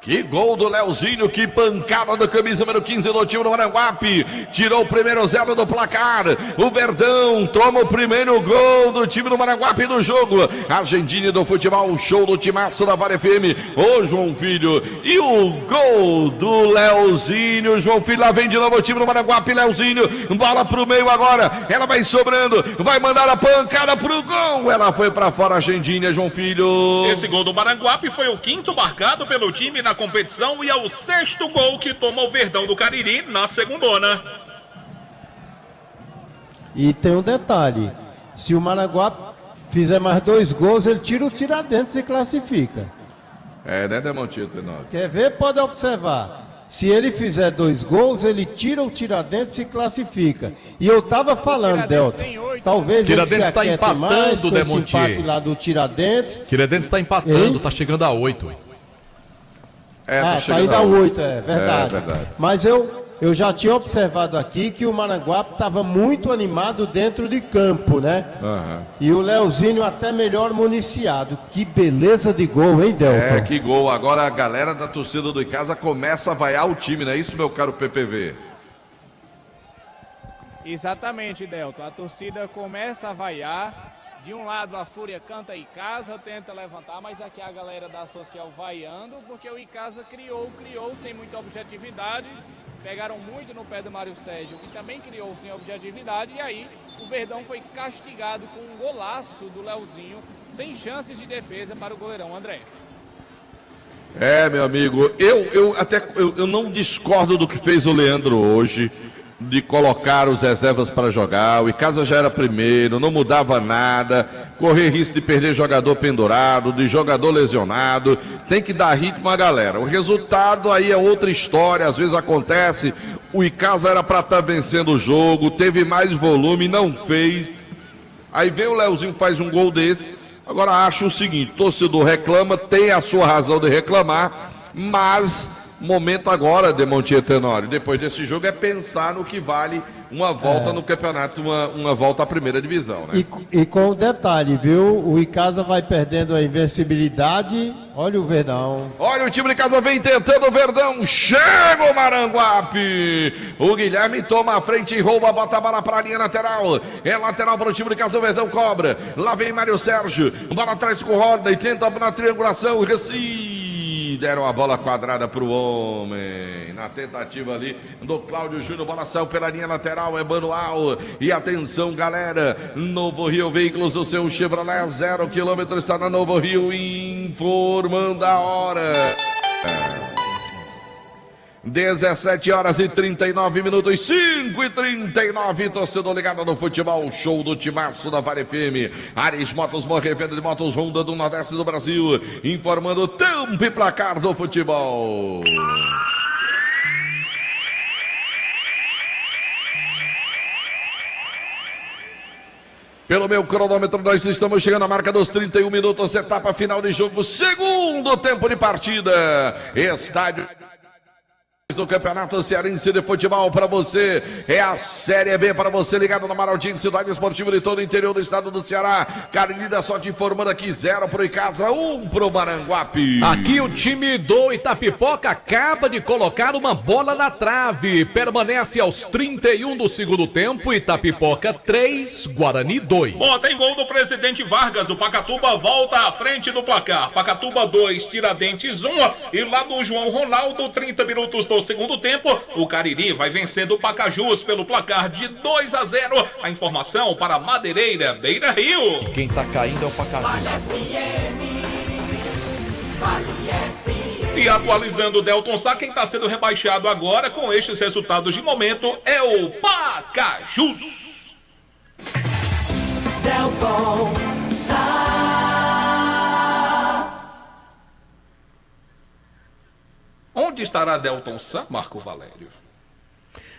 Que gol do Leozinho, que pancada do camisa número 15 do time do Maranguape. Tirou o primeiro 0 do placar. O Verdão toma o primeiro gol do time do Maranguape no jogo. Argentina do futebol, o show do timaço da Vara FM. Ô João Filho, e o gol do Leozinho. João Filho, lá vem de novo o time do Maranguape. Leozinho, bola pro meio agora. Ela vai sobrando, vai mandar a pancada pro gol. Ela foi pra fora, Argentina, João Filho. Esse gol do Maranguape foi o quinto marcado pelo time na competição e é o sexto gol que toma o Verdão do Cariri na segundona. E tem um detalhe, se o Maranguape fizer mais 2 gols, ele tira o Tiradentes e classifica. É, né, Demontier Tenório? Quer ver? Pode observar. Se ele fizer 2 gols, ele tira o Tiradentes e classifica. E eu tava falando, Delta, talvez Tiradentes ele se está empatando, mais com esse empate Demontier. lá do Tiradentes. Tiradentes está empatando, está chegando a 8. Tá indo a 8, é verdade. Mas eu já tinha observado aqui que o Maranguape estava muito animado dentro de campo, né? E o Leozinho até melhor municiado. Que beleza de gol, hein, Delton? É, que gol. Agora a galera da torcida do Icasa começa a vaiar o time, não é isso, meu caro PPV? Exatamente, Delton. A torcida começa a vaiar. De um lado a Fúria canta Icasa, tenta levantar, mas aqui a galera da Social vaiando, porque o Icasa criou sem muita objetividade. Pegaram muito no pé do Mário Sérgio, que também criou sem objetividade, e aí o Verdão foi castigado com um golaço do Leozinho, sem chances de defesa para o goleirão André. É, meu amigo, eu não discordo do que fez o Leandro hoje, de colocar os reservas para jogar. O Icasa já era primeiro, não mudava nada, correr risco de perder jogador pendurado, de jogador lesionado, tem que dar ritmo à galera. O resultado aí é outra história, às vezes acontece, o Icasa era para estar vencendo o jogo, teve mais volume, não fez. Aí vem o Leozinho, faz um gol desse. Agora acho o seguinte, torcedor reclama, tem a sua razão de reclamar, mas momento agora, Demontier Tenório, depois desse jogo, é pensar no que vale uma volta no campeonato, uma volta à primeira divisão, né? E com o detalhe, viu? O Icasa vai perdendo a invencibilidade. Olha o Verdão. Olha, o time de casa vem tentando o Verdão. Chega o Maranguape. O Guilherme toma a frente e rouba, bota a bola para a linha lateral. É lateral para o time de casa, o Verdão cobra. Lá vem Mário Sérgio. Bola atrás com roda e tenta na triangulação. Deram a bola quadrada para o homem. Na tentativa ali do Cláudio Júnior. Bola saiu pela linha lateral. É manual. E atenção, galera. Novo Rio Veículos, o seu Chevrolet 0 km está na Novo Rio. Informando a hora. 17 horas e 39 minutos, 5h39, torcedor ligado no futebol, show do timaço da Vale FM, Ares Motos, revenda de motos Honda do Nordeste do Brasil, informando o tempo e placar do futebol. Pelo meu cronômetro, nós estamos chegando à marca dos 31 minutos, etapa final de jogo, segundo tempo de partida, estádio do Campeonato Cearense de Futebol para você, é a Série B para você ligado na Maraldinho, cidade esportiva de todo o interior do estado do Ceará. Carlinhos da Sorte informando aqui, 0 pro Icasa, 1 pro Maranguape. Aqui o time do Itapipoca acaba de colocar uma bola na trave, permanece aos 31 do segundo tempo, Itapipoca 3, Guarani 2. Bom, tem gol do Presidente Vargas, o Pacatuba volta à frente do placar, Pacatuba 2, Tiradentes 1, e lá do João Ronaldo, 30 minutos do segundo tempo, o Cariri vai vencendo o Pacajus pelo placar de 2-0. A informação para Madeireira, Beira Rio. Quem tá caindo é o Pacajus. Vale FM. Vale FM. E atualizando o Delton Sá, quem está sendo rebaixado agora com estes resultados de momento é o Pacajus. Delton Sá. Onde estará Delton Sá, Marco Valério?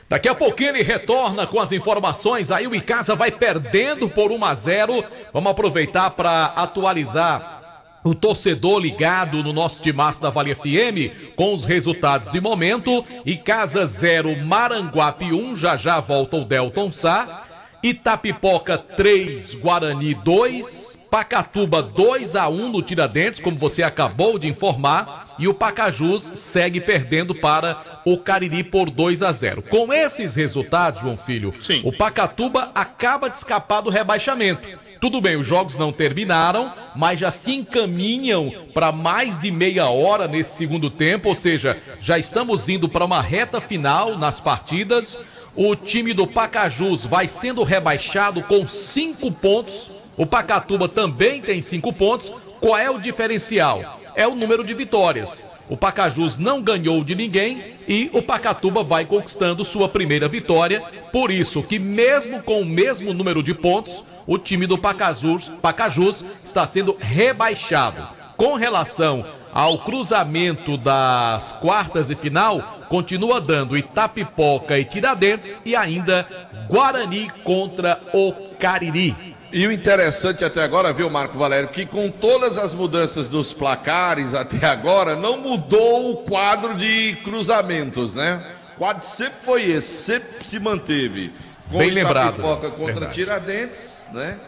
Daqui a pouquinho ele retorna com as informações. Aí o Icasa vai perdendo por 1-0. Vamos aproveitar para atualizar o torcedor ligado no nosso timaço da Vale FM com os resultados de momento. Icasa 0, Maranguape 1. Já volta o Delton Sá. Itapipoca 3, Guarani 2. Pacatuba 2-1 no Tiradentes, como você acabou de informar, e o Pacajus segue perdendo para o Cariri por 2-0. Com esses resultados, João Filho, sim, o Pacatuba acaba de escapar do rebaixamento. Tudo bem, os jogos não terminaram, mas já se encaminham para mais de meia hora nesse segundo tempo, ou seja, já estamos indo para uma reta final nas partidas. O time do Pacajus vai sendo rebaixado com 5 pontos. O Pacatuba também tem 5 pontos. Qual é o diferencial? É o número de vitórias. O Pacajus não ganhou de ninguém e o Pacatuba vai conquistando sua primeira vitória. Por isso que mesmo com o mesmo número de pontos, o time do Pacajus está sendo rebaixado. Com relação ao cruzamento das quartas de final, continua dando Itapipoca e Tiradentes e ainda Guarani contra o Cariri. E o interessante até agora, viu, Marco Valério, que com todas as mudanças dos placares até agora, não mudou o quadro de cruzamentos, né? O quadro sempre foi esse, sempre se manteve. Com bem lembrado. Itapipoca contra Tiradentes, né?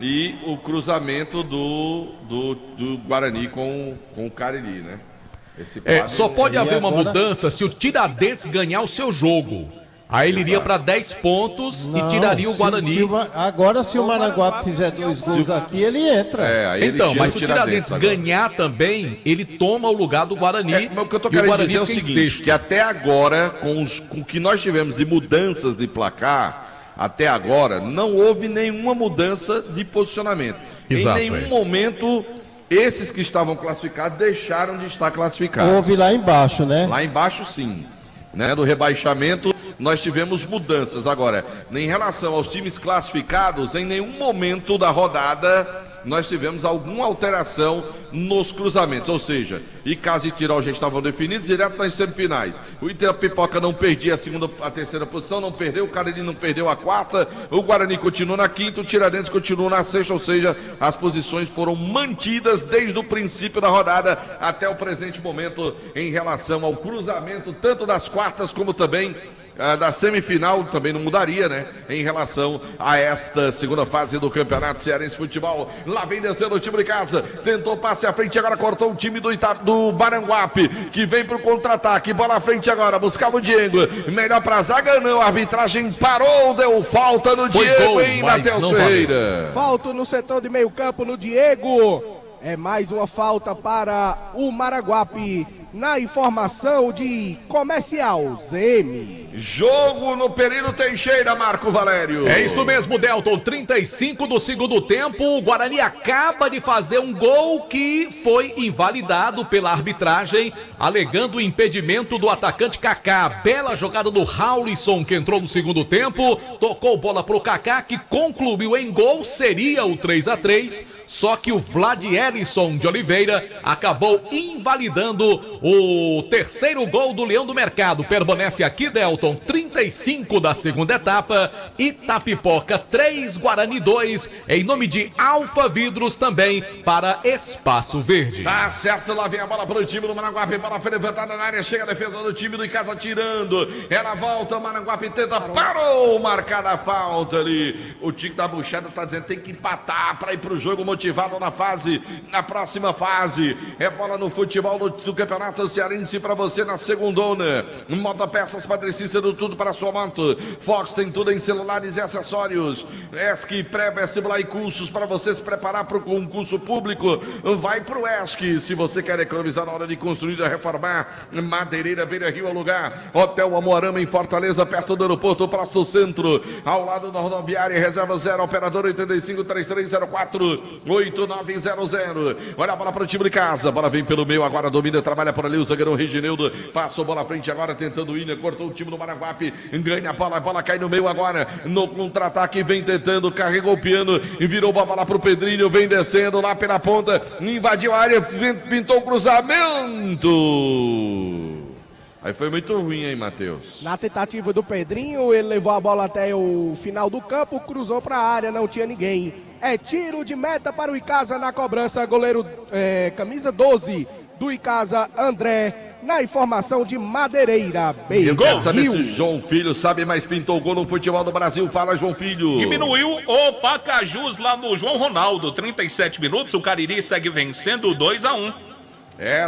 E o cruzamento do Guarani com o Cariri, né? Só pode haver uma mudança se o Tiradentes ganhar o seu jogo. Aí ele iria para 10 pontos e tiraria o Guarani. Agora, se o Maranguape fizer 2 gols aqui, ele entra. Então, mas se o Tiradentes ganhar também, ele toma o lugar do Guarani. Mas o que eu tô querendo dizer é o seguinte, que até agora, com o que nós tivemos de mudanças de placar, até agora, não houve nenhuma mudança de posicionamento. Exato, em nenhum momento, esses que estavam classificados deixaram de estar classificados. Houve lá embaixo, né? Lá embaixo, sim. Né? Do rebaixamento, nós tivemos mudanças. Agora, em relação aos times classificados, em nenhum momento da rodada nós tivemos alguma alteração nos cruzamentos, ou seja, Icasa e Tirol já estavam definidos direto nas semifinais. O Itapipoca não perdia a terceira posição, não perdeu, o Cariri não perdeu a quarta, o Guarani continua na quinta, o Tiradentes continua na sexta, ou seja, as posições foram mantidas desde o princípio da rodada até o presente momento em relação ao cruzamento, tanto das quartas como também da semifinal, também não mudaria, né? Em relação a esta segunda fase do Campeonato Cearense Futebol. Lá vem descendo o time de casa, tentou passe à frente, agora cortou o time do Maranguape, que vem pro contra-ataque, bola à frente agora, buscava o Diego, melhor pra zaga, não, a arbitragem parou, deu falta no Diego, hein, Matheus Ferreira? Falta no setor de meio campo no Diego, é mais uma falta para o Maranguape. Na informação de Comercial ZM. Jogo no Perino Teixeira, Marco Valério. É isso mesmo, Delton. 35 do segundo tempo. O Guarani acaba de fazer um gol que foi invalidado pela arbitragem, alegando o impedimento do atacante Kaká. Bela jogada do Raulisson, que entrou no segundo tempo. Tocou bola pro Kaká, que concluiu em gol. Seria o 3-3. Só que o Vladielisson de Oliveira acabou invalidando o terceiro gol do Leão do Mercado. Permanece aqui, Delton, 35 da segunda etapa. Itapipoca 3, Guarani 2, em nome de Alfa Vidros, também para Espaço Verde. Tá certo, lá vem a bola para o time do Maranguape, bola foi levantada na área, chega a defesa do time do Icasa tirando, ela volta, o Maranguape tenta, parou, marcada a falta ali. O Tico da Buchada tá dizendo tem que empatar para ir pro jogo motivado na próxima fase. É bola no futebol do Campeonato Cearense para você na segundona. Moda Peças Patricícia, do tudo para a sua moto. Fox tem tudo em celulares e acessórios. ESC, pré-vestibular e cursos para você se preparar para o concurso público. Vai pro ESC. Se você quer economizar na hora de construir e reformar, Madeireira Beira Rio é o lugar. Hotel Amorama em Fortaleza, perto do aeroporto, Praça Centro, ao lado da rodoviária. Reserva 0, operador 85-3304-8900. Olha a bola para o time de casa. Bola vem pelo meio, agora domina, trabalha por ali o zagueirão Reginildo, passou bola à frente agora, tentando o Ina, cortou o time do Maranguape, ganha a bola cai no meio agora, no contra-ataque, vem tentando, carregou o piano e virou a bola pro Pedrinho, vem descendo lá pela ponta, invadiu a área, pintou o cruzamento. Aí foi muito ruim, hein, Matheus? Na tentativa do Pedrinho, ele levou a bola até o final do campo, cruzou para a área, não tinha ninguém. É tiro de meta para o Icasa na cobrança, goleiro camisa 12 do Icasa, André. Na informação de Madeireira, Eu quero saber se João Filho sabe, mas pintou o gol no futebol do Brasil. Fala, João Filho. Diminuiu o Pacajus lá no João Ronaldo. 37 minutos, o Cariri segue vencendo 2-1.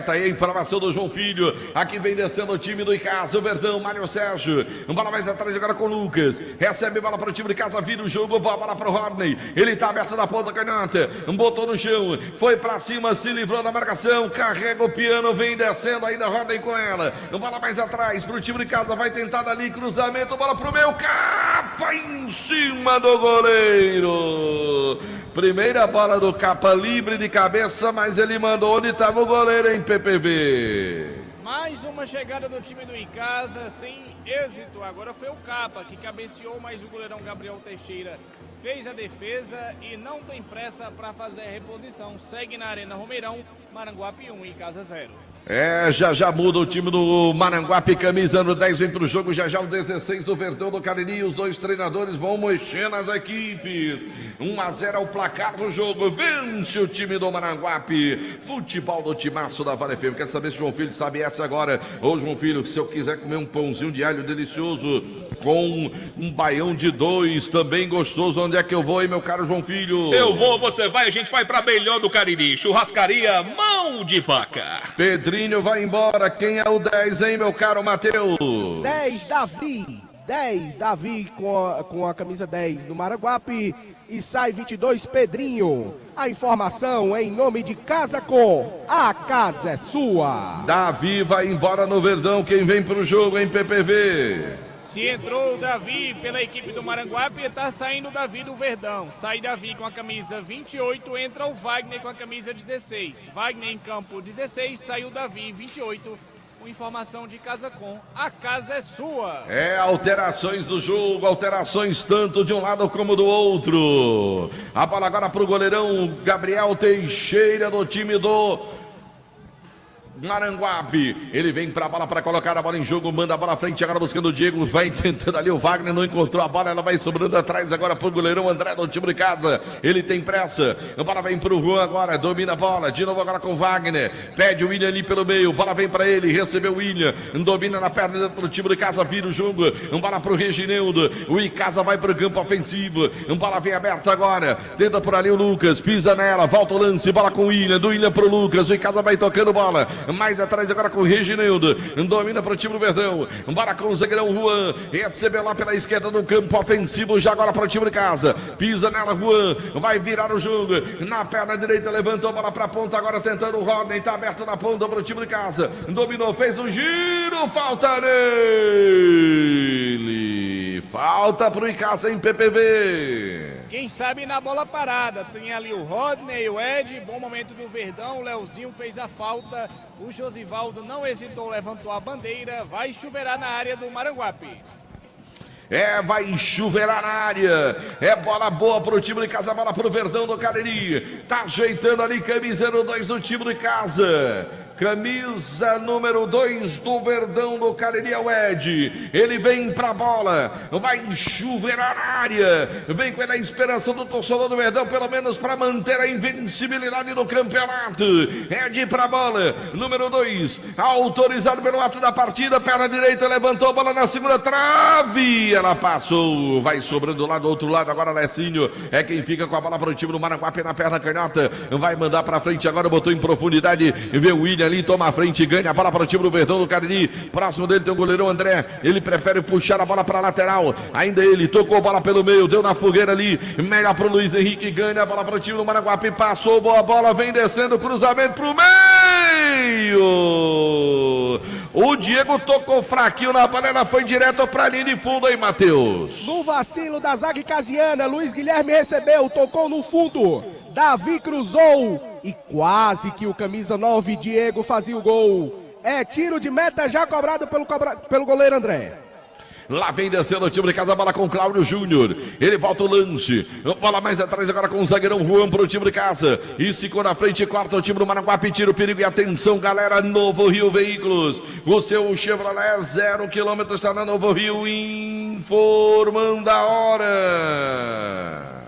Tá aí a informação do João Filho. Aqui vem descendo o time do Icasa, o Verdão, Mário Sérgio. Bola mais atrás agora com o Lucas. Recebe bola para o time de casa, vira o jogo, bola para o Rodney. Ele tá aberto na ponta canhota, botou no chão, foi para cima, se livrou da marcação, carrega o piano, vem descendo ainda, Rodney com ela. Bola mais atrás para o time de casa, vai tentar dali, cruzamento, bola pro meio, capa em cima do goleiro. Primeira bola do Capa livre de cabeça, mas ele mandou onde estava o goleiro em PPV. Mais uma chegada do time do Icasa sem êxito. Agora foi o Capa que cabeceou, mas o goleirão Gabriel Teixeira fez a defesa e não tem pressa para fazer a reposição. Segue na Arena Romeirão, Maranguape 1, Icasa 0. Já muda o time do Maranguape, camisa no 10 vem pro jogo, já o 16 do Verdão do Cariri, os dois treinadores vão mexer nas equipes. 1-0 é o placar do jogo, vence o time do Maranguape. Futebol do timaço da Vale FM. Quer saber se o João Filho sabe essa agora? Ô João Filho, se eu quiser comer um pãozinho de alho delicioso com um baião de 2, também gostoso, onde é que eu vou, hein, meu caro João Filho? Eu vou, você vai, a gente vai pra Belhão do Cariri, churrascaria Mão de Vaca. Pedrinho vai embora, quem é o 10, hein, meu caro Matheus? 10, Davi com a camisa 10 do Maranguape e sai 22, Pedrinho. A informação em nome de Casa Com, a casa é sua. Davi vai embora no Verdão, quem vem pro jogo em PPV? Se entrou o Davi pela equipe do Maranguape, está saindo o Davi do Verdão. Sai Davi com a camisa 28, entra o Wagner com a camisa 16. Wagner em campo 16, saiu o Davi 28. com informação de Casa Com. A casa é sua. Alterações do jogo, alterações tanto de um lado como do outro. A bola agora para o goleirão Gabriel Teixeira do time do Maranguape. Ele vem para a bola para colocar a bola em jogo, manda a bola à frente, agora buscando o Diego, vai tentando ali o Wagner, não encontrou a bola, ela vai sobrando atrás agora para o goleirão André do time de casa. Ele tem pressa, a bola vem para o Juan agora, domina a bola, de novo agora com o Wagner, pede o William ali pelo meio, bola vem para ele, recebeu o William, domina na perna para o time de casa, vira o jogo, bola para o Reginaldo, o Icasa vai para o campo ofensivo, bola vem aberta agora, tenta por ali o Lucas, pisa nela, volta o lance, bola com o William, do William para o Lucas, o Icasa vai tocando bola, mais atrás agora com o Reginaldo, domina para o time do Verdão, bola com o zagueirão Juan, recebeu lá pela esquerda no campo ofensivo, já agora para o time de casa, pisa nela Juan, vai virar o jogo, na perna direita, levantou a bola para a ponta, agora tentando o Rodney, está aberto na ponta para o time de casa, dominou, fez um giro, falta nele, falta para o Icasa em PPV. Quem sabe na bola parada, tem ali o Rodney, o Ed, bom momento do Verdão, o Leozinho fez a falta, o Josivaldo não hesitou, levantou a bandeira, vai chuveirar na área do Maranguape. Vai chuveirar na área, bola boa para o time de casa, bola para o Verdão do Cariri, tá ajeitando ali, camisa 2 do time de casa. Camisa número 2 do Verdão do Cariri é o Ed. Ele vem pra bola, vai chuveirar na área. Vem com a esperança do torcedor do Verdão, pelo menos para manter a invencibilidade do campeonato. Ed pra bola, número 2, autorizado pelo ato da partida. Perna direita, levantou a bola na segunda trave. Ela passou, vai sobrando lá do outro lado. Agora Lecinho é quem fica com a bola para o time do Maranguape na perna canhota. Vai mandar pra frente agora, botou em profundidade. Vê o William ali, toma a frente, ganha a bola para o time do Verdão do Cariri. Próximo dele tem o goleirão André, ele prefere puxar a bola para a lateral, ainda ele tocou a bola pelo meio, deu na fogueira ali, melhor para o Luiz Henrique, ganha a bola para o time do Maranguape, passou, boa bola, vem descendo, cruzamento para o meio, o Diego tocou fraquinho na bola, ela foi direto para a linha de fundo aí, Matheus. No vacilo da zaga casiana, Luiz Guilherme recebeu, tocou no fundo, Davi cruzou e quase que o camisa 9 Diego fazia o gol. É tiro de meta já cobrado pelo goleiro André. Lá vem descendo o time de casa, a bola com o Cláudio Júnior. Ele volta o lance. Bola mais atrás agora com o zagueirão Juan para o time de casa. E ficou na frente, corta o time do Maranguape, tira o perigo e atenção, galera. Novo Rio Veículos. O seu Chevrolet 0 km está na Novo Rio, informando a hora.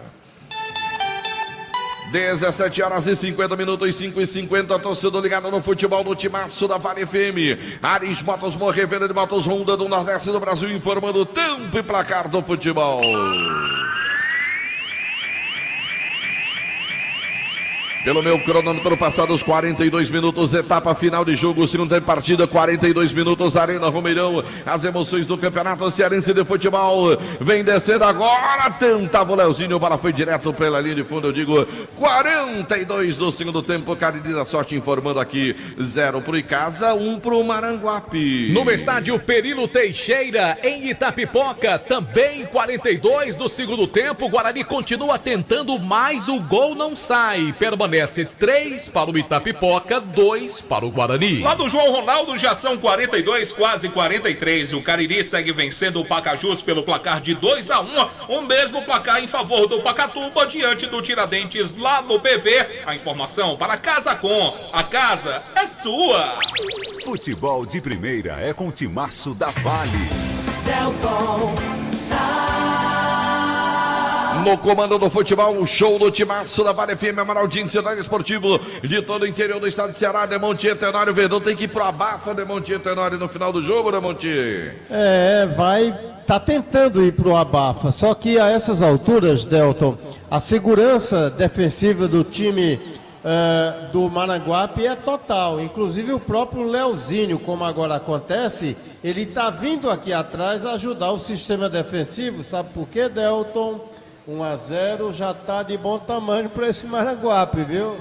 17 horas e 50 minutos, 5h50, torcedor ligado no futebol do timaço da Vale FM. Ares Motos, revenda de motos Honda do Nordeste do Brasil, informando o tempo e placar do futebol. Pelo meu cronômetro, passados 42 minutos, etapa final de jogo, segunda partida, 42 minutos, Arena Romeirão, as emoções do Campeonato Cearense de Futebol, vem descendo agora, tentava o Leozinho, a bola foi direto pela linha de fundo, eu digo, 42 do segundo tempo, Cariri da Sorte informando aqui, 0 pro Icasa, 1 pro Maranguape. No estádio Perilo Teixeira, em Itapipoca, também 42 do segundo tempo, Guarani continua tentando, mas o gol não sai, permanece 3 para o Itapipoca, 2 para o Guarani. Lá do João Ronaldo já são 42, quase 43. O Cariri segue vencendo o Pacajus pelo placar de 2-1. O mesmo placar em favor do Pacatuba diante do Tiradentes lá no PV. A informação para Casa Com. A casa é sua. Futebol de primeira é com o timaço da Vale. Delton No comando do futebol, um show do timaço da Vale FM, Amaraldinho, cenário esportivo de todo o interior do estado de Ceará. Demontier Tenório, Verdão tem que ir pro abafa, Demontier Tenório, no final do jogo, Demontier. Tá tentando ir pro abafa, só que a essas alturas, Delton, a segurança defensiva do time do Maranguape é total, inclusive o próprio Leozinho, como agora acontece, ele tá vindo aqui atrás ajudar o sistema defensivo, sabe por quê, Delton? 1-0 já tá de bom tamanho para esse Maranguape, viu?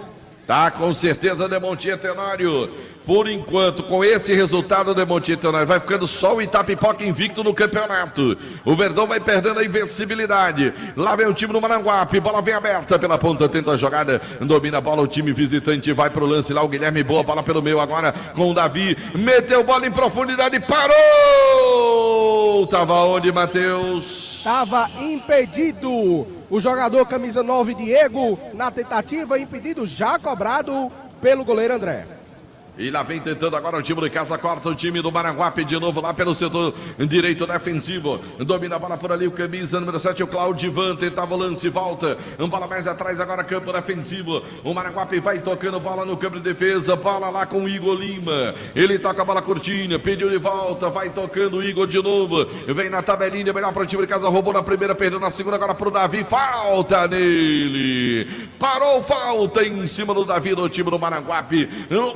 Tá, com certeza, Demontinha Tenório. Por enquanto, com esse resultado, Demontinha Tenório vai ficando só o Itapipoca invicto no campeonato. O Verdão vai perdendo a invencibilidade. Lá vem o time do Maranguape, bola vem aberta pela ponta, tenta a jogada, domina a bola, o time visitante vai pro lance lá, o Guilherme boa, bola pelo meio agora com o Davi, meteu bola em profundidade, parou! Tava onde, Matheus? Estava impedido o jogador camisa 9, Diego, na tentativa, impedido, já cobrado pelo goleiro André. E lá vem tentando agora o time de casa, corta o time do Maranguape de novo lá pelo setor direito defensivo. Domina a bola por ali, o camisa número 7, o Claudivan, tentava o lance, volta. Bola mais atrás agora, campo defensivo. O Maranguape vai tocando bola no campo de defesa, bola lá com o Igor Lima. Ele toca a bola curtinha, pediu de volta, vai tocando o Igor de novo. Vem na tabelinha, melhor para o time de casa, roubou na primeira, perdeu na segunda, agora para o Davi, falta nele. Parou, falta em cima do Davi do time do Maranguape,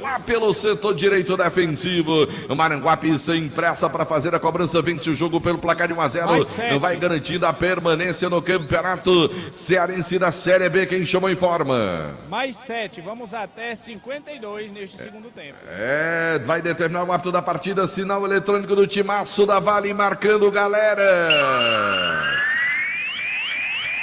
lá pelo setor direito defensivo. O Maranguape sem pressa para fazer a cobrança, vence o jogo pelo placar de 1-0, vai garantindo a permanência no campeonato cearense da Série B. Quem chamou informa. Mais 7, vamos até 52 neste segundo tempo. Vai determinar o árbitro da partida, sinal eletrônico do timaço da Vale marcando, galera.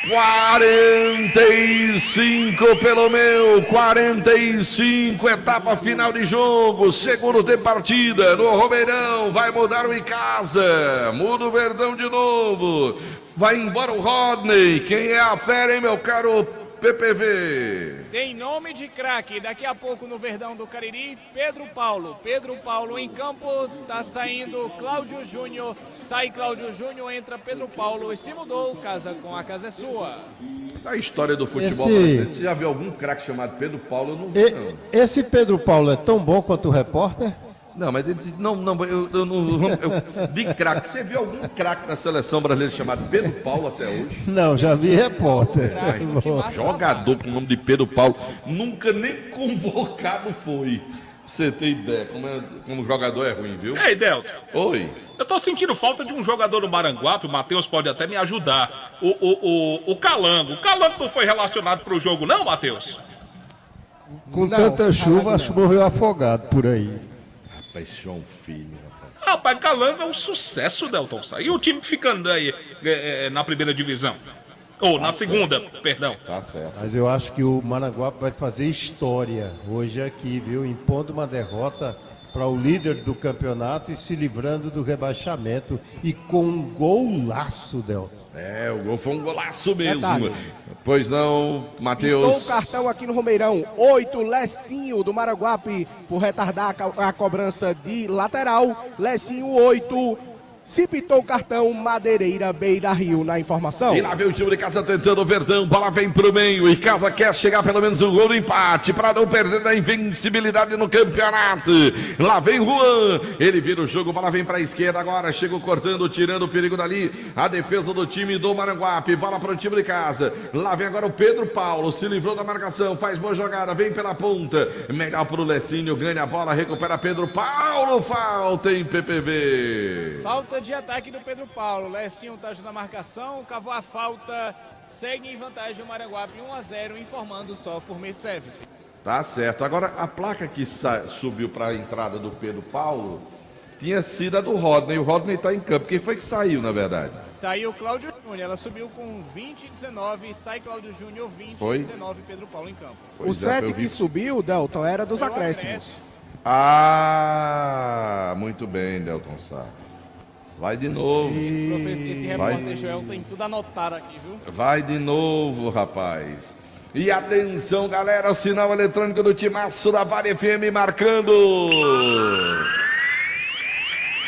45 pelo meu, 45, etapa final de jogo, segundo tempo de partida, no Romeirão, vai mudar o em casa, muda o Verdão de novo, vai embora o Rodney, quem é a fera, hein, meu caro PPV? Tem nome de craque, daqui a pouco no Verdão do Cariri, Pedro Paulo em campo, tá saindo Cláudio Júnior, sai Cláudio Júnior, entra Pedro Paulo, esse mudou, casa é sua. A história do futebol, você já viu algum craque chamado Pedro Paulo? Eu não vi, não. Esse Pedro Paulo é tão bom quanto o repórter? Não, mas eu de craque, você viu algum craque na seleção brasileira chamado Pedro Paulo até hoje? Não, já vi repórter. Jogador com o nome de Pedro Paulo, nunca nem convocado foi. Você tem ideia como jogador é ruim, viu? Ei, Delton. Oi. Eu tô sentindo falta de um jogador do Maranguape, o Matheus pode até me ajudar. O Calango. O Calango não foi relacionado pro jogo, não, Matheus? Com tanta chuva, acho que morreu afogado por aí. Rapaz, João Filho, rapaz, Calango é um sucesso, Delton. E o time ficando aí na primeira divisão? Ou na segunda, perdão. Tá certo. Mas eu acho que o Maranguape vai fazer história hoje aqui, viu? Impondo uma derrota para o líder do campeonato e se livrando do rebaixamento. E com um golaço, Delton. O gol foi um golaço mesmo. Pois não, Matheus. Pintou o cartão aqui no Romeirão. 8, Lecinho do Maranguape, por retardar a cobrança de lateral. Lecinho 8. Se pitou o cartão, Madeireira, Beira Rio na informação. E lá vem o time de casa tentando o Verdão, bola vem pro meio e casa quer chegar pelo menos um gol do empate para não perder a invencibilidade no campeonato. Lá vem o Juan, ele vira o jogo, bola vem para a esquerda agora, chega cortando, tirando o perigo dali, a defesa do time do Maranguape, bola para o time de casa. Lá vem agora o Pedro Paulo, se livrou da marcação, faz boa jogada, vem pela ponta, melhor para o Lecinho, ganha a bola, recupera Pedro Paulo, falta em PPV. Falta de ataque do Pedro Paulo. Lecinho tá ajudando a marcação, cavou a falta, segue em vantagem o Maranguape 1-0, informando só Forme Service. Tá certo. Agora a placa que subiu para a entrada do Pedro Paulo tinha sido a do Rodney. O Rodney tá em campo. Quem foi que saiu, na verdade? Saiu Cláudio Júnior. Ela subiu com 20-19, sai Cláudio Júnior 20-19, Pedro Paulo em campo. O 7 que subiu, Delton, era dos acréscimos. Muito bem, Delton Sá. Vai de novo. Esse repórter Joel tem tudo anotado aqui, viu? Vai de novo, rapaz. E atenção, galera, sinal eletrônico do timaço da Vale FM marcando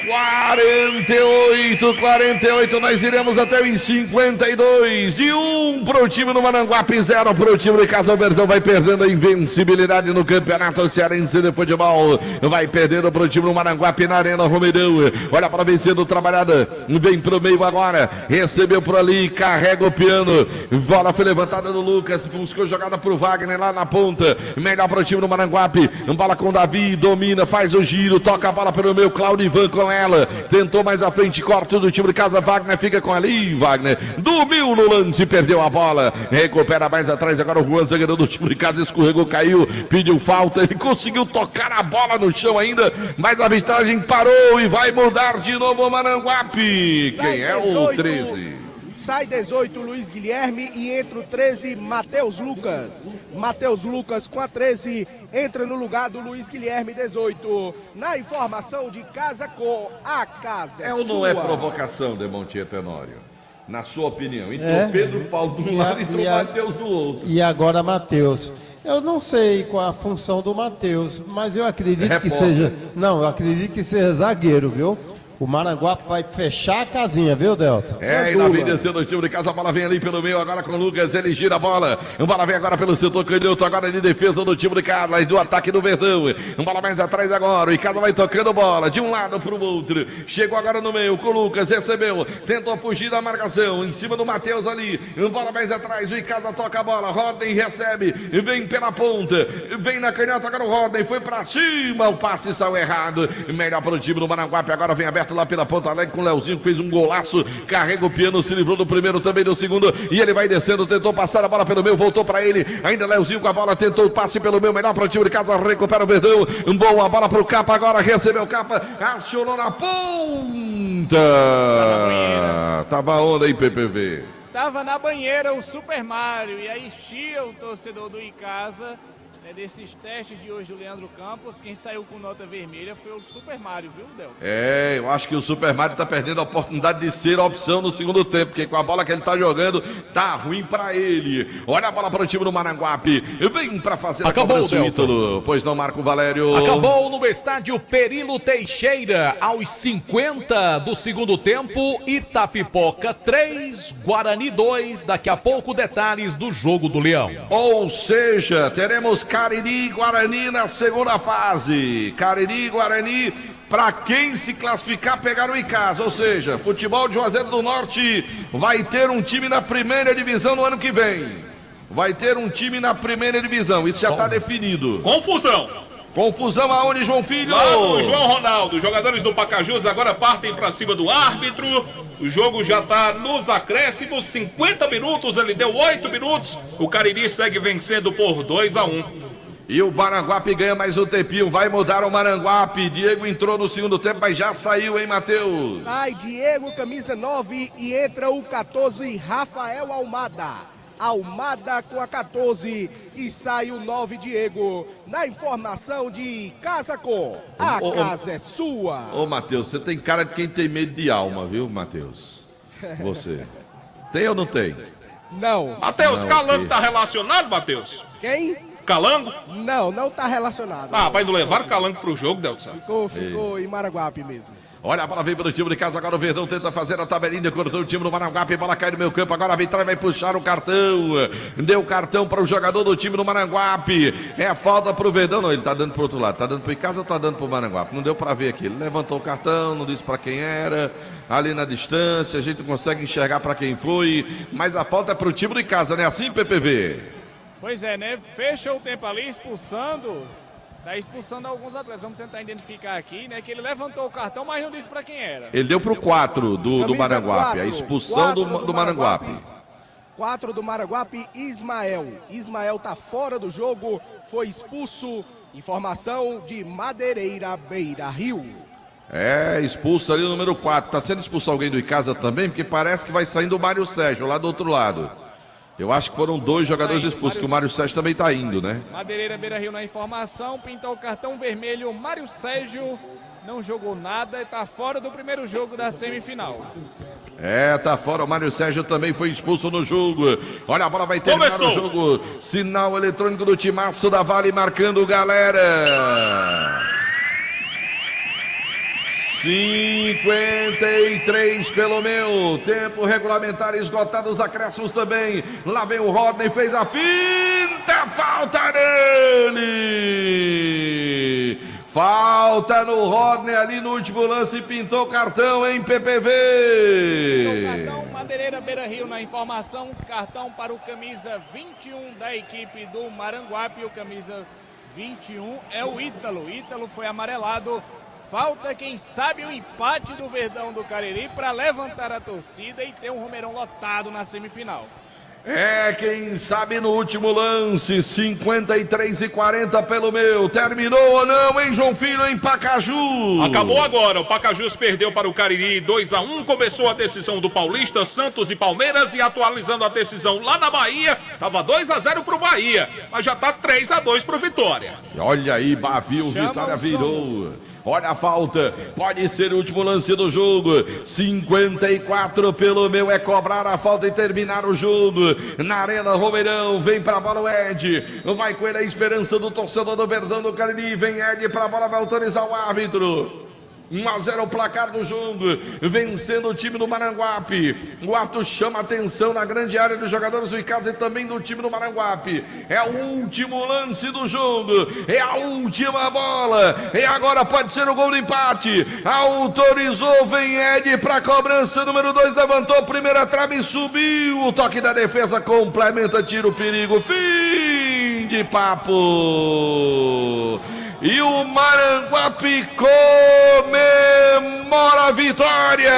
48, nós iremos até os 52, de 1 para o time do Maranguape, 0 para o time de Casa Verdão, vai perdendo a invencibilidade no campeonato cearense de futebol, vai perdendo para o time do Maranguape na Arena Romeirão, olha para vencendo trabalhada, vem para o meio agora, recebeu por ali, carrega o piano, bola foi levantada do Lucas, buscou jogada para o Wagner lá na ponta, melhor para o time do Maranguape, bola com o Davi, domina, faz o giro, toca a bola pelo meio, Claudio Ivan com ela. Tentou mais à frente, corte do time de casa. Wagner fica com ali. Wagner dormiu no lance, perdeu a bola. Recupera mais atrás. Agora o Juan, zagueiro do time de casa, escorregou, caiu, pediu falta. Ele conseguiu tocar a bola no chão ainda, mas a arbitragem parou e vai mudar de novo o Maranguape. Quem é o 13? Sai 18, Luiz Guilherme, e entra o 13, Matheus Lucas. Matheus Lucas com a 13, entra no lugar do Luiz Guilherme, 18. Na informação de Casa Com, a casa é ou não sua. é provocação, Demontier Tenório? Na sua opinião? Entrou Pedro Paulo de um lado e entrou Matheus do outro. E agora Matheus. Eu não sei qual a função do Matheus, mas eu acredito que seja... Não, eu acredito que seja zagueiro, viu? O Maranguape vai fechar a casinha, viu, Delta? E lá vem descendo o time de casa, a bola vem ali pelo meio, agora com o Lucas, ele gira a bola. A bola vem agora pelo setor canhoto, agora de defesa do time de Carla e do ataque do Verdão. A bola mais atrás agora, o Icasa vai tocando bola de um lado para o outro. Chegou agora no meio com o Lucas, recebeu, tentou fugir da marcação, em cima do Matheus ali. A bola mais atrás, o Icasa toca a bola, Rodney recebe, vem pela ponta, vem na canhota, agora o Rodney foi para cima, o passe saiu errado. Melhor para o time do Maranguape, agora vem aberto lá pela ponta alegre com o Leozinho, que fez um golaço, carrega o piano, se livrou do primeiro, também do segundo, e ele vai descendo, tentou passar a bola pelo meio, voltou para ele, ainda Leozinho com a bola, tentou o passe pelo meio, melhor para o time de casa, recupera o Verdão, boa bola para o Capa, agora recebeu o Capa, acionou na ponta, tava onde aí, PPV? Tava na banheira o Super Mario, e aí chia o torcedor do Icasa. Desses testes de hoje do Leandro Campos, quem saiu com nota vermelha foi o Super Mario, viu, Del? Eu acho que o Super Mario tá perdendo a oportunidade de ser a opção no segundo tempo, porque com a bola que ele tá jogando, tá ruim pra ele. Olha a bola para o time do Maranguape, vem pra fazer a cobrança o Ítalo. Pois não, Marco Valério? Acabou no estádio Perilo Teixeira, aos 50 do segundo tempo, Itapipoca 3, Guarani 2, daqui a pouco detalhes do jogo do Leão. Ou seja, teremos Cariri e Guarani na segunda fase. Cariri e Guarani, para quem se classificar, pegar o Icasa. Ou seja, futebol de Juazeiro do Norte vai ter um time na primeira divisão no ano que vem. Vai ter um time na primeira divisão. Isso já está definido. Confusão aonde, João Filho? Lá no João Ronaldo. Os jogadores do Pacajus agora partem para cima do árbitro. O jogo já está nos acréscimos. 50 minutos, ele deu 8 minutos. O Cariri segue vencendo por 2-1. E o Maranguape ganha mais um tempinho. Vai mudar o Maranguape. Diego entrou no segundo tempo, mas já saiu, hein, Matheus? Sai Diego, camisa 9, e entra o 14, Rafael Almada. Almada com a 14 e sai o 9, Diego. Na informação de Casa Com, a casa é sua. Ô, Matheus, você tem cara de quem tem medo de alma, viu, Matheus? Você. Tem ou não tem? Não. Matheus, Calango tá relacionado, Matheus? Quem? Calango? Não tá relacionado. Vai não levar o Calango pro jogo, Delson? Ficou em Maranguape mesmo. Olha, a bola vem pelo time de casa, agora o Verdão tenta fazer a tabelinha, cortou o time do Maranguape, a bola cai no meio campo, agora a arbitragem vai puxar o cartão, deu cartão para o jogador do time do Maranguape, é falta para o Verdão, não, ele tá dando pro outro lado, tá dando pro Icasa ou tá dando pro Maranguape, não deu para ver aqui, ele levantou o cartão, não disse para quem era, ali na distância, a gente não consegue enxergar para quem foi, mas a falta é para o time do Icasa, né, assim, PPV? Pois é, né, fecha o tempo ali, expulsando alguns atletas. Vamos tentar identificar aqui, né? Que ele levantou o cartão, mas não disse para quem era. Ele deu pro 4 do Maranguape, a expulsão do Maranguape. 4 do Maranguape, Ismael. Ismael tá fora do jogo, foi expulso. Informação de Madeireira, Beira Rio. Expulso ali o número 4. Tá sendo expulso alguém do Icasa também, porque parece que vai saindo o Mário Sérgio lá do outro lado. Eu acho que foram 2 jogadores expulsos, que o Mário Sérgio também está indo, né? Madeireira, Beira Rio na informação, pintou o cartão vermelho, Mário Sérgio não jogou nada e está fora do primeiro jogo da semifinal. Tá fora, o Mário Sérgio também foi expulso no jogo. Olha, a bola vai terminar o jogo. Sinal eletrônico do timaço da Vale marcando, galera. 53 pelo meu. Tempo regulamentar esgotado, os acréscimos também. Lá vem o Rodney, fez a finta. Falta nele. Falta no Rodney ali no último lance. Pintou cartão, hein, PPV? Pintou cartão, Madeireira, Beira Rio na informação. Cartão para o camisa 21 da equipe do Maranguape. O camisa 21 é o Ítalo. Ítalo foi amarelado. Falta, quem sabe, o empate do Verdão do Cariri para levantar a torcida e ter um Romeirão lotado na semifinal. Quem sabe no último lance, 53:40 pelo meu. Terminou ou não, hein, João Filho, em Pacaju? Acabou agora, o Pacajus perdeu para o Cariri 2-1, começou a decisão do Paulista, Santos e Palmeiras, e atualizando a decisão lá na Bahia, estava 2-0 para o Bahia, mas já está 3-2 para o Vitória. Olha aí, Bavio, Vitória virou. Olha a falta, pode ser o último lance do jogo. 54 pelo meu, é cobrar a falta e terminar o jogo. Na Arena Romeirão, vem pra bola o Ed. Vai com ele a esperança do torcedor do Verdão do Cariri. Vem Ed pra bola, vai autorizar o árbitro. 1-0 o placar do jogo, vencendo o time do Maranguape. O Arthur chama atenção na grande área dos jogadores do Icasa e também do time do Maranguape. É o último lance do jogo, é a última bola, e agora pode ser o gol do empate. Autorizou, vem Ed para cobrança, número 2, levantou, primeira trave e subiu. O toque da defesa complementa, tira o perigo. Fim de papo. E o Maranguape comemora a vitória.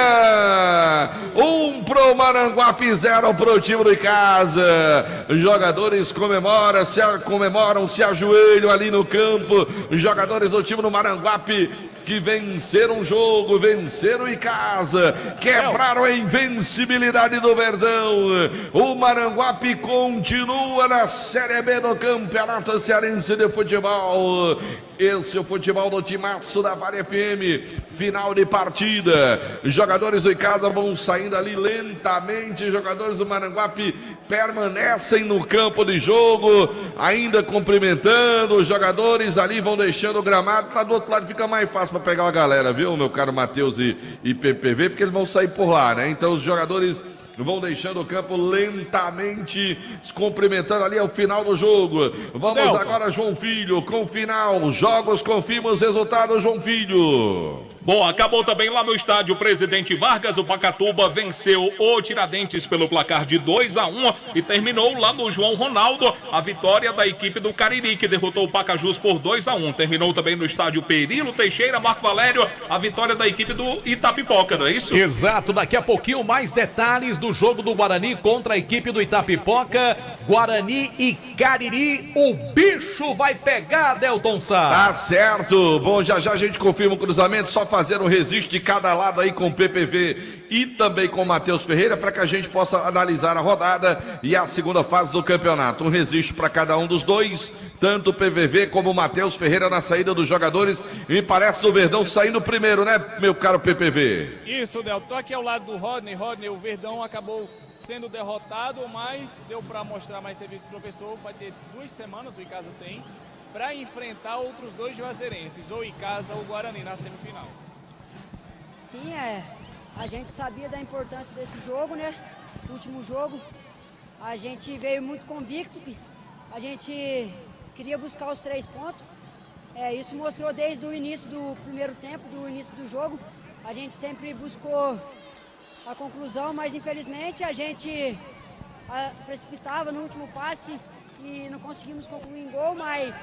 1 pro Maranguape, 0 pro time do Icasa. Jogadores comemoram, se ajoelham ali no campo. Jogadores do time do Maranguape que venceram o jogo, venceram o Icasa, quebraram a invencibilidade do Verdão. O Maranguape continua na Série B do Campeonato Cearense de Futebol. Esse é o futebol do timaço da Vale FM. Final de partida. Jogadores do Icasa vão saindo ali lentamente. Jogadores do Maranguape permanecem no campo de jogo, ainda cumprimentando. Os jogadores ali vão deixando o gramado. Lá do outro lado fica mais fácil para pegar a galera, viu, meu caro Matheus e PPV, porque eles vão sair por lá, né? Então os jogadores vão deixando o campo lentamente, se cumprimentando ali ao final do jogo. Vamos agora, João Filho, com o final. Jogos, confirma os resultados, João Filho. Bom, acabou também lá no estádio Presidente Vargas. O Pacatuba venceu o Tiradentes pelo placar de 2-1 e terminou lá no João Ronaldo a vitória da equipe do Cariri, que derrotou o Pacajus por 2-1. Terminou também no estádio Perilo Teixeira, Marco Valério, a vitória da equipe do Itapipoca, não é isso? Exato, daqui a pouquinho mais detalhes do jogo do Guarani contra a equipe do Itapipoca. Guarani e Cariri, o bicho vai pegar, Delton Sá. Tá certo. Bom, já a gente confirma o cruzamento, só fazer um registro de cada lado aí com o PPV e também com o Matheus Ferreira, para que a gente possa analisar a rodada e a segunda fase do campeonato. Um registro para cada um dos dois, tanto o PVV como o Matheus Ferreira na saída dos jogadores. Me parece do Verdão saindo primeiro, né, meu caro PPV? Isso, Del. Tô aqui ao lado do Rodney. Rodney, o Verdão acabou sendo derrotado, mas deu para mostrar mais serviço pro professor. Vai ter 2 semanas, o Icasa tem, para enfrentar outros 2 juazeirenses, ou Icasa ou Guarani, na semifinal. Sim, a gente sabia da importância desse jogo, né? O último jogo, a gente veio muito convicto, a gente queria buscar os 3 pontos. Isso mostrou desde o início do primeiro tempo, do início do jogo. A gente sempre buscou a conclusão, mas infelizmente a gente precipitava no último passe e não conseguimos concluir em gol, mas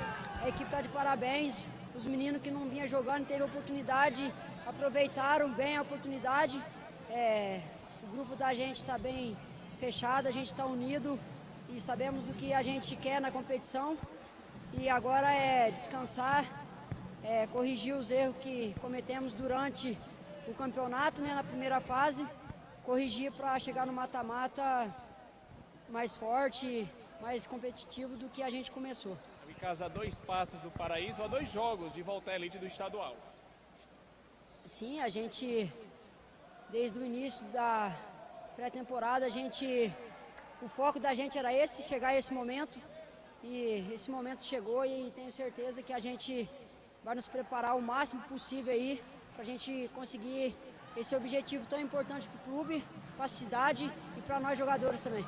a equipe está de parabéns. Os meninos que não vinham jogando, teve oportunidade, aproveitaram bem a oportunidade. O grupo da gente está bem fechado, a gente está unido e sabemos do que a gente quer na competição. E agora é descansar, corrigir os erros que cometemos durante o campeonato, né, na primeira fase, corrigir para chegar no mata-mata mais forte, mais competitivo do que a gente começou. O Icasa a 2 passos do paraíso, a 2 jogos de volta à elite do estadual. Sim, a gente, desde o início da pré-temporada, o foco da gente era chegar a esse momento, e esse momento chegou e tenho certeza que a gente vai nos preparar o máximo possível aí, para a gente conseguir esse objetivo tão importante para o clube, para a cidade e para nós jogadores também.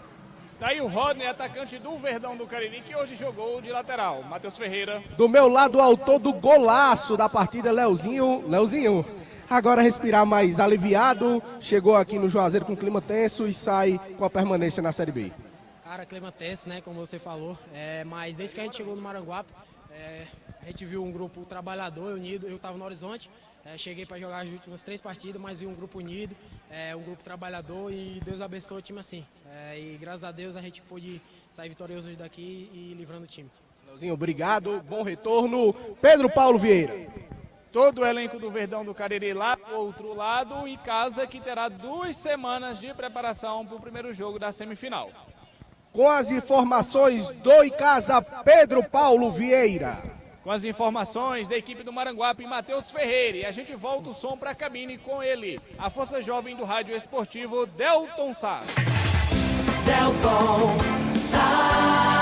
Daí o Rodney, atacante do Verdão do Cariri, que hoje jogou de lateral. Matheus Ferreira. Do meu lado, o autor do golaço da partida, Leozinho. Agora respirar mais aliviado, chegou aqui no Juazeiro com clima tenso e sai com a permanência na Série B. Cara, clima tenso, né, como você falou, mas desde que a gente chegou no Maranguape, a gente viu um grupo trabalhador, unido. Eu estava no Horizonte, Cheguei para jogar as últimas 3 partidas, mas vi um grupo unido, um grupo trabalhador e Deus abençoe o time assim. E graças a Deus a gente pôde sair vitorioso daqui e livrando o time. Leozinho, obrigado, bom retorno. Pedro Paulo Vieira. Todo o elenco do Verdão do Cariri lá do outro lado, em casa, que terá 2 semanas de preparação para o primeiro jogo da semifinal. Com as informações do Icasa, Pedro Paulo Vieira. Com as informações da equipe do Maranguape, Matheus Ferreira. E a gente volta o som para a cabine com ele, a força jovem do rádio esportivo, Delton Sá. Delton Sá.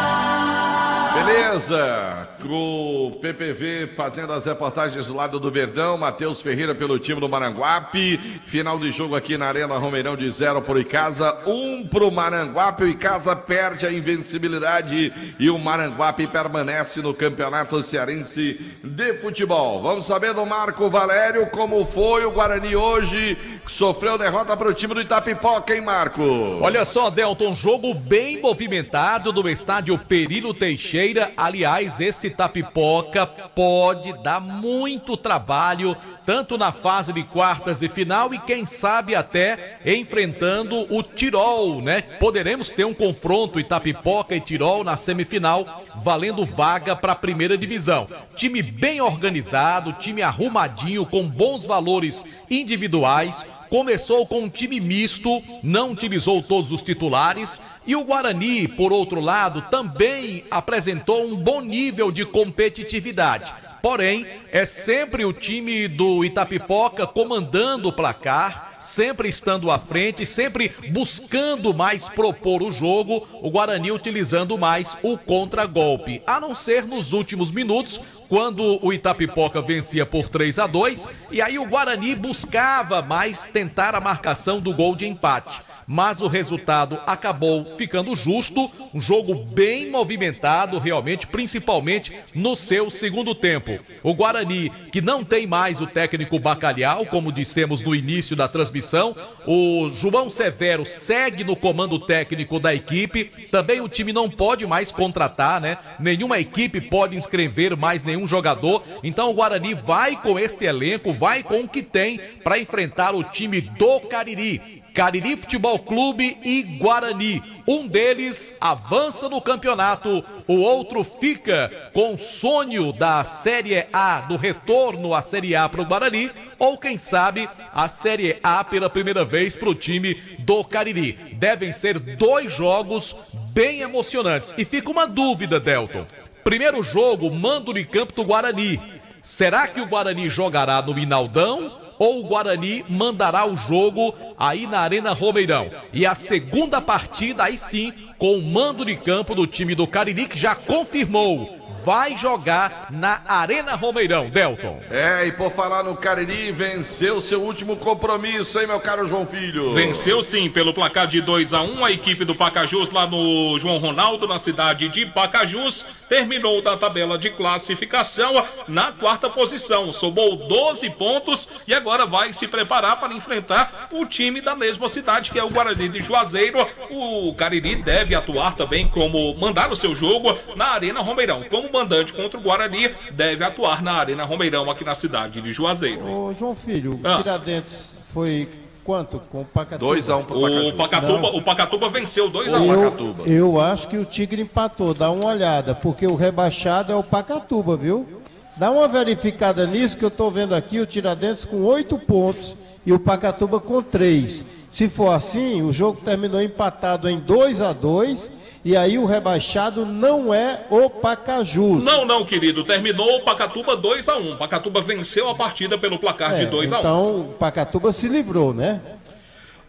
Beleza, com o PPV fazendo as reportagens do lado do Verdão, Matheus Ferreira pelo time do Maranguape, final de jogo aqui na Arena Romeirão de 0 para o Icasa, 1 para o Maranguape, o Icasa perde a invencibilidade e o Maranguape permanece no Campeonato Cearense de Futebol. Vamos saber do Marco Valério como foi o Guarani hoje, que sofreu derrota para o time do Itapipoca, hein, Marco? Olha só, Delton, jogo bem movimentado no estádio Perilo Teixeira. Aliás, esse Itapipoca pode dar muito trabalho, tanto na fase de quartas de final e quem sabe até enfrentando o Tirol, né? Poderemos ter um confronto Itapipoca e Tirol na semifinal, valendo vaga para a primeira divisão. Time bem organizado, time arrumadinho, com bons valores individuais. Começou com um time misto, não utilizou todos os titulares, e o Guarani, por outro lado, também apresentou um bom nível de competitividade. Porém, é sempre o time do Itapipoca comandando o placar, sempre estando à frente, sempre buscando mais propor o jogo, o Guarani utilizando mais o contragolpe. A não ser nos últimos minutos, quando o Itapipoca vencia por 3-2, e aí o Guarani buscava mais tentar a marcação do gol de empate. Mas o resultado acabou ficando justo, um jogo bem movimentado realmente, principalmente no seu segundo tempo. O Guarani, que não tem mais o técnico Bacalhau, como dissemos no início da transmissão, o João Severo segue no comando técnico da equipe, também o time não pode mais contratar, né? Nenhuma equipe pode inscrever mais nenhum jogador, então o Guarani vai com este elenco, vai com o que tem para enfrentar o time do Cariri. Cariri Futebol Clube e Guarani. Um deles avança no campeonato, o outro fica com o sonho da Série A, do retorno à Série A para o Guarani, ou quem sabe a Série A pela primeira vez para o time do Cariri. Devem ser 2 jogos bem emocionantes. E fica uma dúvida, Delton. Primeiro jogo, mando de campo do Guarani. Será que o Guarani jogará no Minaldão? Ou o Guarani mandará o jogo aí na Arena Romeirão? E a segunda partida, aí sim, com o mando de campo do time do Cariri, que já confirmou, vai jogar na Arena Romeirão, Delton. E por falar no Cariri, venceu seu último compromisso, hein, meu caro João Filho? Venceu sim, pelo placar de 2-1, a equipe do Pacajus lá no João Ronaldo, na cidade de Pacajus, terminou da tabela de classificação na 4ª posição, somou 12 pontos e agora vai se preparar para enfrentar o time da mesma cidade, que é o Guarani de Juazeiro. O Cariri deve atuar também como mandar o seu jogo na Arena Romeirão. Como mandante contra o Guarani, deve atuar na Arena Romeirão, aqui na cidade de Juazeiro. Ô, João Filho, o Tiradentes foi quanto com o Pacatuba? 2-1 pro Pacatuba. O Pacatuba venceu 2-1. Eu acho que o Tigre empatou, dá uma olhada, porque o rebaixado é o Pacatuba, viu? Dá uma verificada nisso, que eu tô vendo aqui o Tiradentes com 8 pontos e o Pacatuba com 3. Se for assim, o jogo terminou empatado em 2-2. E aí o rebaixado não é o Pacajus. Não, querido. Terminou o Pacatuba 2-1. Pacatuba venceu a partida pelo placar de 2-1. Então o Pacatuba se livrou, né?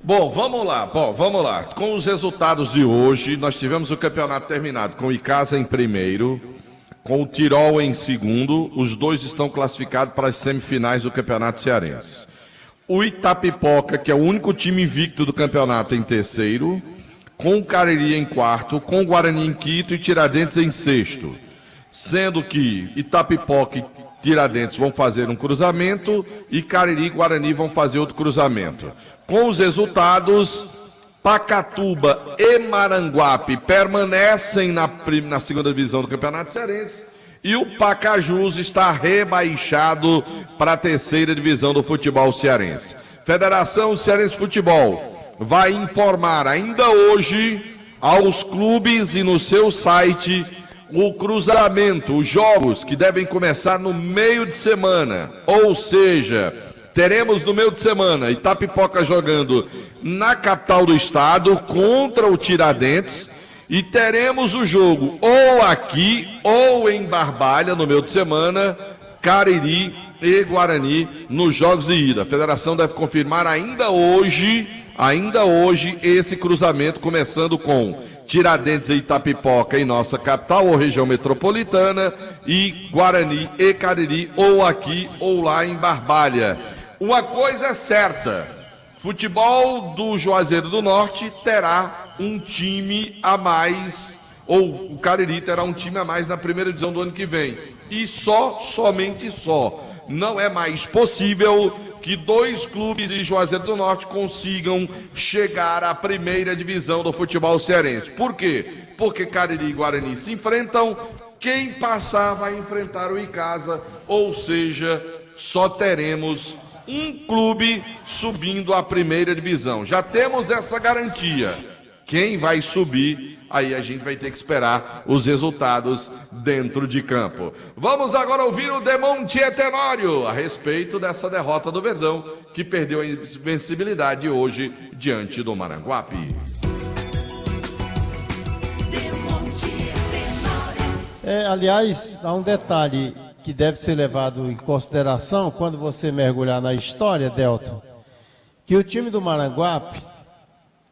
Bom, vamos lá. Com os resultados de hoje, nós tivemos o campeonato terminado com o Icasa em primeiro, com o Tirol em segundo. Os 2 estão classificados para as semifinais do Campeonato Cearense. O Itapipoca, que é o único time invicto do campeonato, em terceiro, com o Cariri em quarto, com o Guarani em quinto e Tiradentes em sexto. Sendo que Itapipoca e Tiradentes vão fazer um cruzamento e Cariri e Guarani vão fazer outro cruzamento. Com os resultados, Pacatuba e Maranguape permanecem na segunda divisão do Campeonato Cearense E o Pacajus está rebaixado para a 3ª divisão do futebol cearense. Federação Cearense de Futebol vai informar ainda hoje aos clubes e no seu site o cruzamento, os jogos que devem começar no meio de semana. Ou seja, teremos no meio de semana Itapipoca jogando na capital do estado contra o Tiradentes. E teremos o jogo ou aqui ou em Barbalha no meio de semana, Cariri e Guarani nos jogos de ida. A federação deve confirmar ainda hoje esse cruzamento, começando com Tiradentes e Itapipoca em nossa capital ou região metropolitana e Guarani e Cariri ou aqui ou lá em Barbalha. Uma coisa é certa, futebol do Juazeiro do Norte terá um time a mais, ou o Cariri terá um time a mais na 1ª divisão do ano que vem. E somente não é mais possível que 2 clubes de Juazeiro do Norte consigam chegar à 1ª divisão do futebol cearense. Por quê? Porque Cariri e Guarani se enfrentam, quem passar vai enfrentar o Icasa, ou seja, só teremos um clube subindo à 1ª divisão. Já temos essa garantia. Quem vai subir, aí a gente vai ter que esperar os resultados dentro de campo. Vamos agora ouvir o Demonte Tenório a respeito dessa derrota do Verdão, que perdeu a invencibilidade hoje diante do Maranguape. Aliás, há um detalhe que deve ser levado em consideração quando você mergulhar na história, Delton, que o time do Maranguape,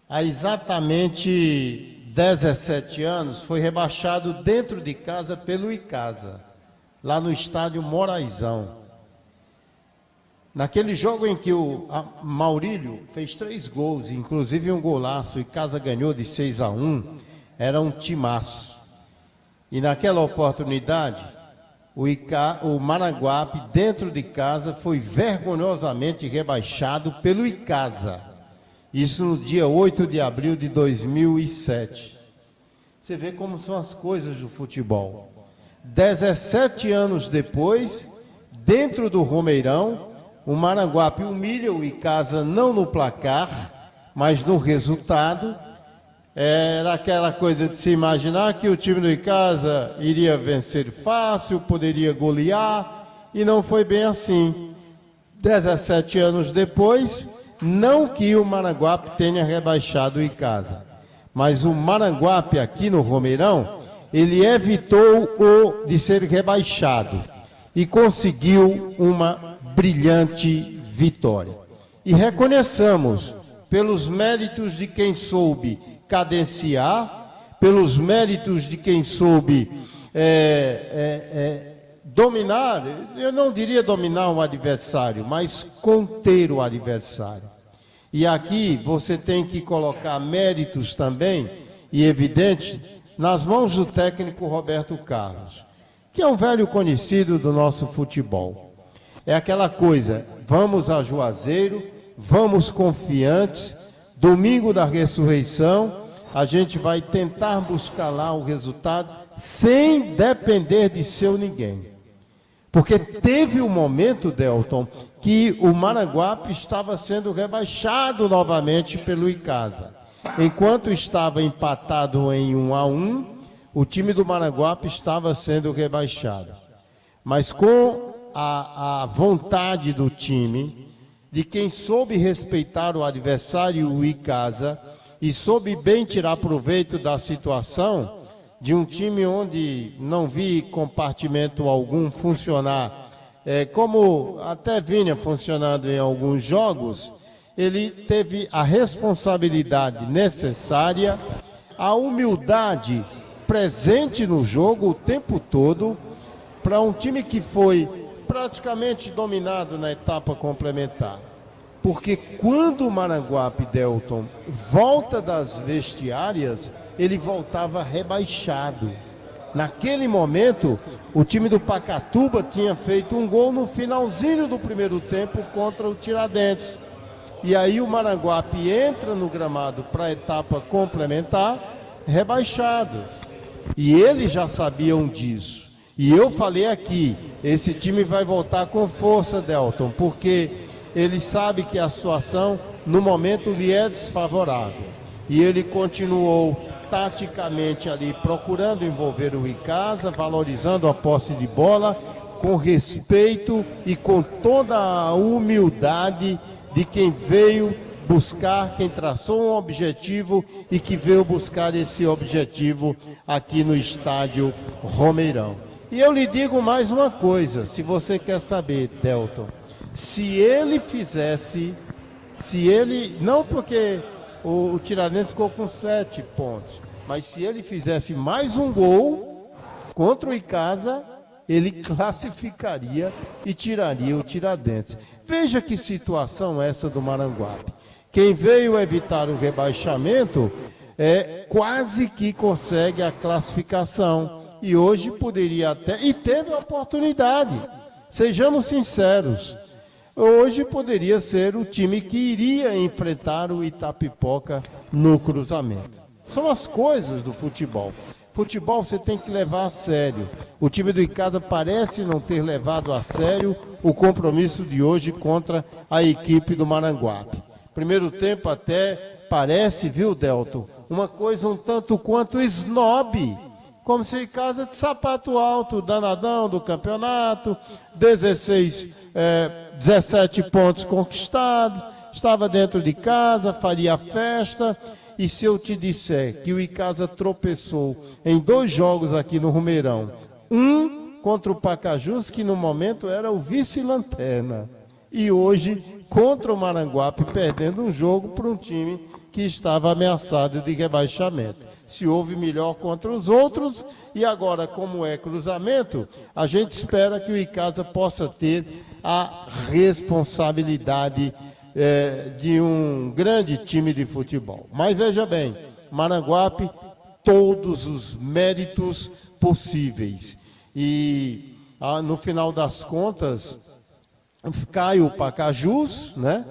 há exatamente 17 anos, foi rebaixado dentro de casa pelo Icasa, lá no estádio Moraizão. Naquele jogo em que o Maurílio fez 3 gols, inclusive um golaço, o Icasa ganhou de 6-1, era um timaço. E naquela oportunidade, o Maranguape, dentro de casa, foi vergonhosamente rebaixado pelo Icasa. Isso no dia 8 de abril de 2007. Você vê como são as coisas do futebol. 17 anos depois, dentro do Romeirão, o Maranguape humilha o Icasa não no placar, mas no resultado. Era aquela coisa de se imaginar que o time do Icasa iria vencer fácil, poderia golear, e não foi bem assim. 17 anos depois, não que o Maranguape tenha rebaixado o Icasa, mas o Maranguape aqui no Romeirão, ele evitou de ser rebaixado e conseguiu uma brilhante vitória. E reconheçamos, pelos méritos de quem soube cadenciar, pelos méritos de quem soube dominar, eu não diria dominar o adversário, mas conter o adversário. E aqui você tem que colocar méritos também, e evidente, nas mãos do técnico Roberto Carlos, que é um velho conhecido do nosso futebol. É aquela coisa, vamos a Juazeiro, vamos confiantes, domingo da ressurreição, a gente vai tentar buscar lá o resultado sem depender de seu ninguém. Porque teve um momento, Delton, que o Maranguape estava sendo rebaixado novamente pelo Icasa. Enquanto estava empatado em 1-1, o time do Maranguape estava sendo rebaixado. Mas com a vontade do time, de quem soube respeitar o adversário, o Icasa, e soube bem tirar proveito da situação, de um time onde não vi compartimento algum funcionar, como até vinha funcionando em alguns jogos, ele teve a responsabilidade necessária, a humildade presente no jogo o tempo todo, para um time que foi praticamente dominado na etapa complementar. Porque quando o Maranguape, Delton, volta das vestiárias, ele voltava rebaixado. Naquele momento, o time do Pacatuba tinha feito um gol no finalzinho do primeiro tempo contra o Tiradentes. E aí o Maranguape entra no gramado para a etapa complementar, rebaixado. E eles já sabiam disso. E eu falei aqui, esse time vai voltar com força, Delton, porque ele sabe que a situação no momento lhe é desfavorável. E ele continuou taticamente ali, procurando envolver o Icasa, valorizando a posse de bola, com respeito e com toda a humildade de quem veio buscar, quem traçou um objetivo e que veio buscar esse objetivo aqui no estádio Romeirão. E eu lhe digo mais uma coisa, se você quer saber, Delton, se ele fizesse, não porque o Tiradentes ficou com 7 pontos, mas se ele fizesse mais um gol contra o Icasa, ele classificaria e tiraria o Tiradentes. Veja que situação essa do Maranguape. Quem veio evitar o rebaixamento quase que consegue a classificação. E hoje poderia até, e teve a oportunidade, sejamos sinceros, hoje poderia ser o time que iria enfrentar o Itapipoca no cruzamento. São as coisas do futebol. Futebol você tem que levar a sério. O time do Icasa parece não ter levado a sério o compromisso de hoje contra a equipe do Maranguape. Primeiro tempo até parece, viu, Delton, uma coisa um tanto quanto snob, como se Icasa de sapato alto, danadão do campeonato, 17 pontos conquistados, estava dentro de casa, faria festa. E se eu te disser que o Icasa tropeçou em 2 jogos aqui no Romeirão, um contra o Pacajus, que no momento era o vice-lanterna, e hoje contra o Maranguape, perdendo um jogo para um time que estava ameaçado de rebaixamento. Se houve melhor contra os outros, e agora, como é cruzamento, a gente espera que o Icasa possa ter a responsabilidade de um grande time de futebol. Mas veja bem, Maranguape, todos os méritos possíveis. E no final das contas, cai o Pacajus, né?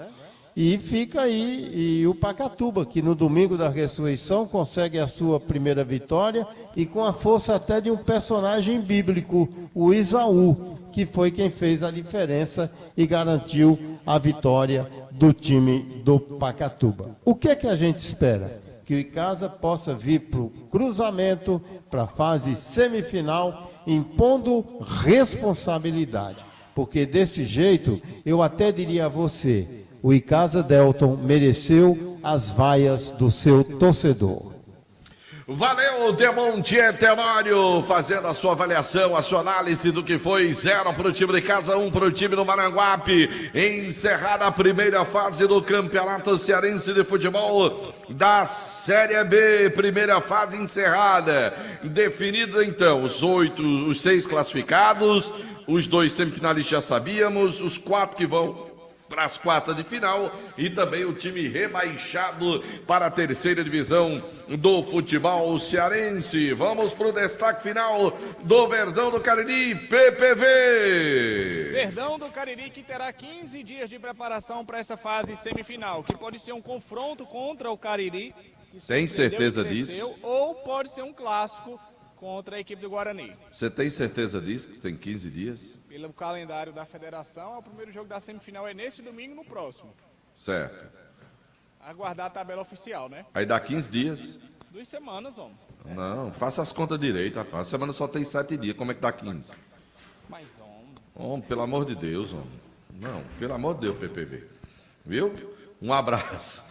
E fica aí e o Pacatuba, que no domingo da ressurreição consegue a sua primeira vitória e com a força até de um personagem bíblico, o Isaú, que foi quem fez a diferença e garantiu a vitória do time do Pacatuba. O que é que a gente espera? Que o Icasa possa vir para o cruzamento, para a fase semifinal, impondo responsabilidade. Porque desse jeito, eu até diria a você, o Icasa Delton mereceu as vaias do seu torcedor. Valeu, Demonte Tenório, fazendo a sua avaliação, a sua análise do que foi 0 para o time de Icasa, 1 para o time do Maranguape. Encerrada a primeira fase do Campeonato Cearense de Futebol da Série B, primeira fase encerrada. Definido então os 6 classificados, os 2 semifinalistas já sabíamos, os 4 que vão para as quartas de final e também o time rebaixado para a terceira divisão do futebol cearense. Vamos para o destaque final do Verdão do Cariri, PPV. Verdão do Cariri que terá 15 dias de preparação para essa fase semifinal, que pode ser um confronto contra o Cariri. Tem certeza disso? Ou pode ser um clássico contra a equipe do Guarani. Você tem certeza disso, que tem 15 dias? Pelo calendário da federação, o primeiro jogo da semifinal é nesse domingo, no próximo. Certo. Aguardar a tabela oficial, né? Aí dá 15 dias. 2 semanas, homem. Não, faça as contas direito, rapaz. A semana só tem 7 dias, como é que dá 15? Mas, homem... Homem, pelo amor de Deus, homem. Não, pelo amor de Deus, PPV. Viu? Um abraço.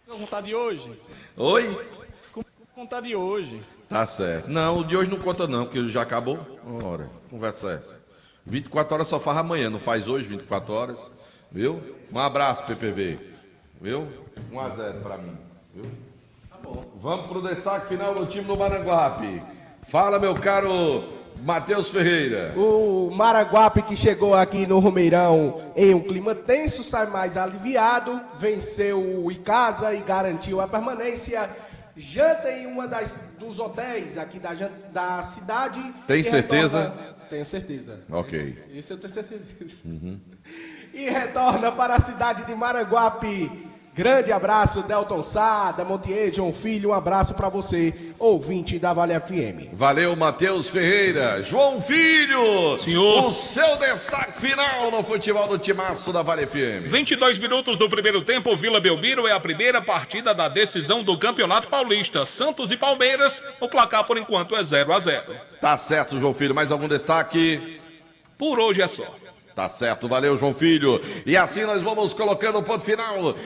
Com vontade de hoje? Oi? Com vontade de hoje. Tá certo. Não, o de hoje não conta não, porque já acabou. Ora, conversa essa. 24 horas só faz amanhã, não faz hoje 24 horas. Viu? Um abraço, PPV. Viu? 1-0 pra mim. Viu? Tá bom. Vamos pro destaque final do time do Maranguape. Fala, meu caro Matheus Ferreira. O Maranguape, que chegou aqui no Romeirão em um clima tenso, sai mais aliviado, venceu o Icasa e garantiu a permanência. Janta em uma dos hotéis aqui da cidade. Tem certeza? Tenho certeza. Ok. Isso eu tenho certeza. Uhum. E retorna para a cidade de Maranguape Grande abraço, Delton Sá, da Montier, João Filho, um abraço para você, ouvinte da Vale FM. Valeu, Matheus Ferreira. João Filho, senhor, o seu destaque final no futebol do Timaço da Vale FM. 22 minutos do primeiro tempo, Vila Belmiro é a primeira partida da decisão do Campeonato Paulista. Santos e Palmeiras, o placar por enquanto é 0-0. Tá certo, João Filho, mais algum destaque? Por hoje é só. Tá certo, valeu, João Filho. E assim nós vamos colocando o ponto final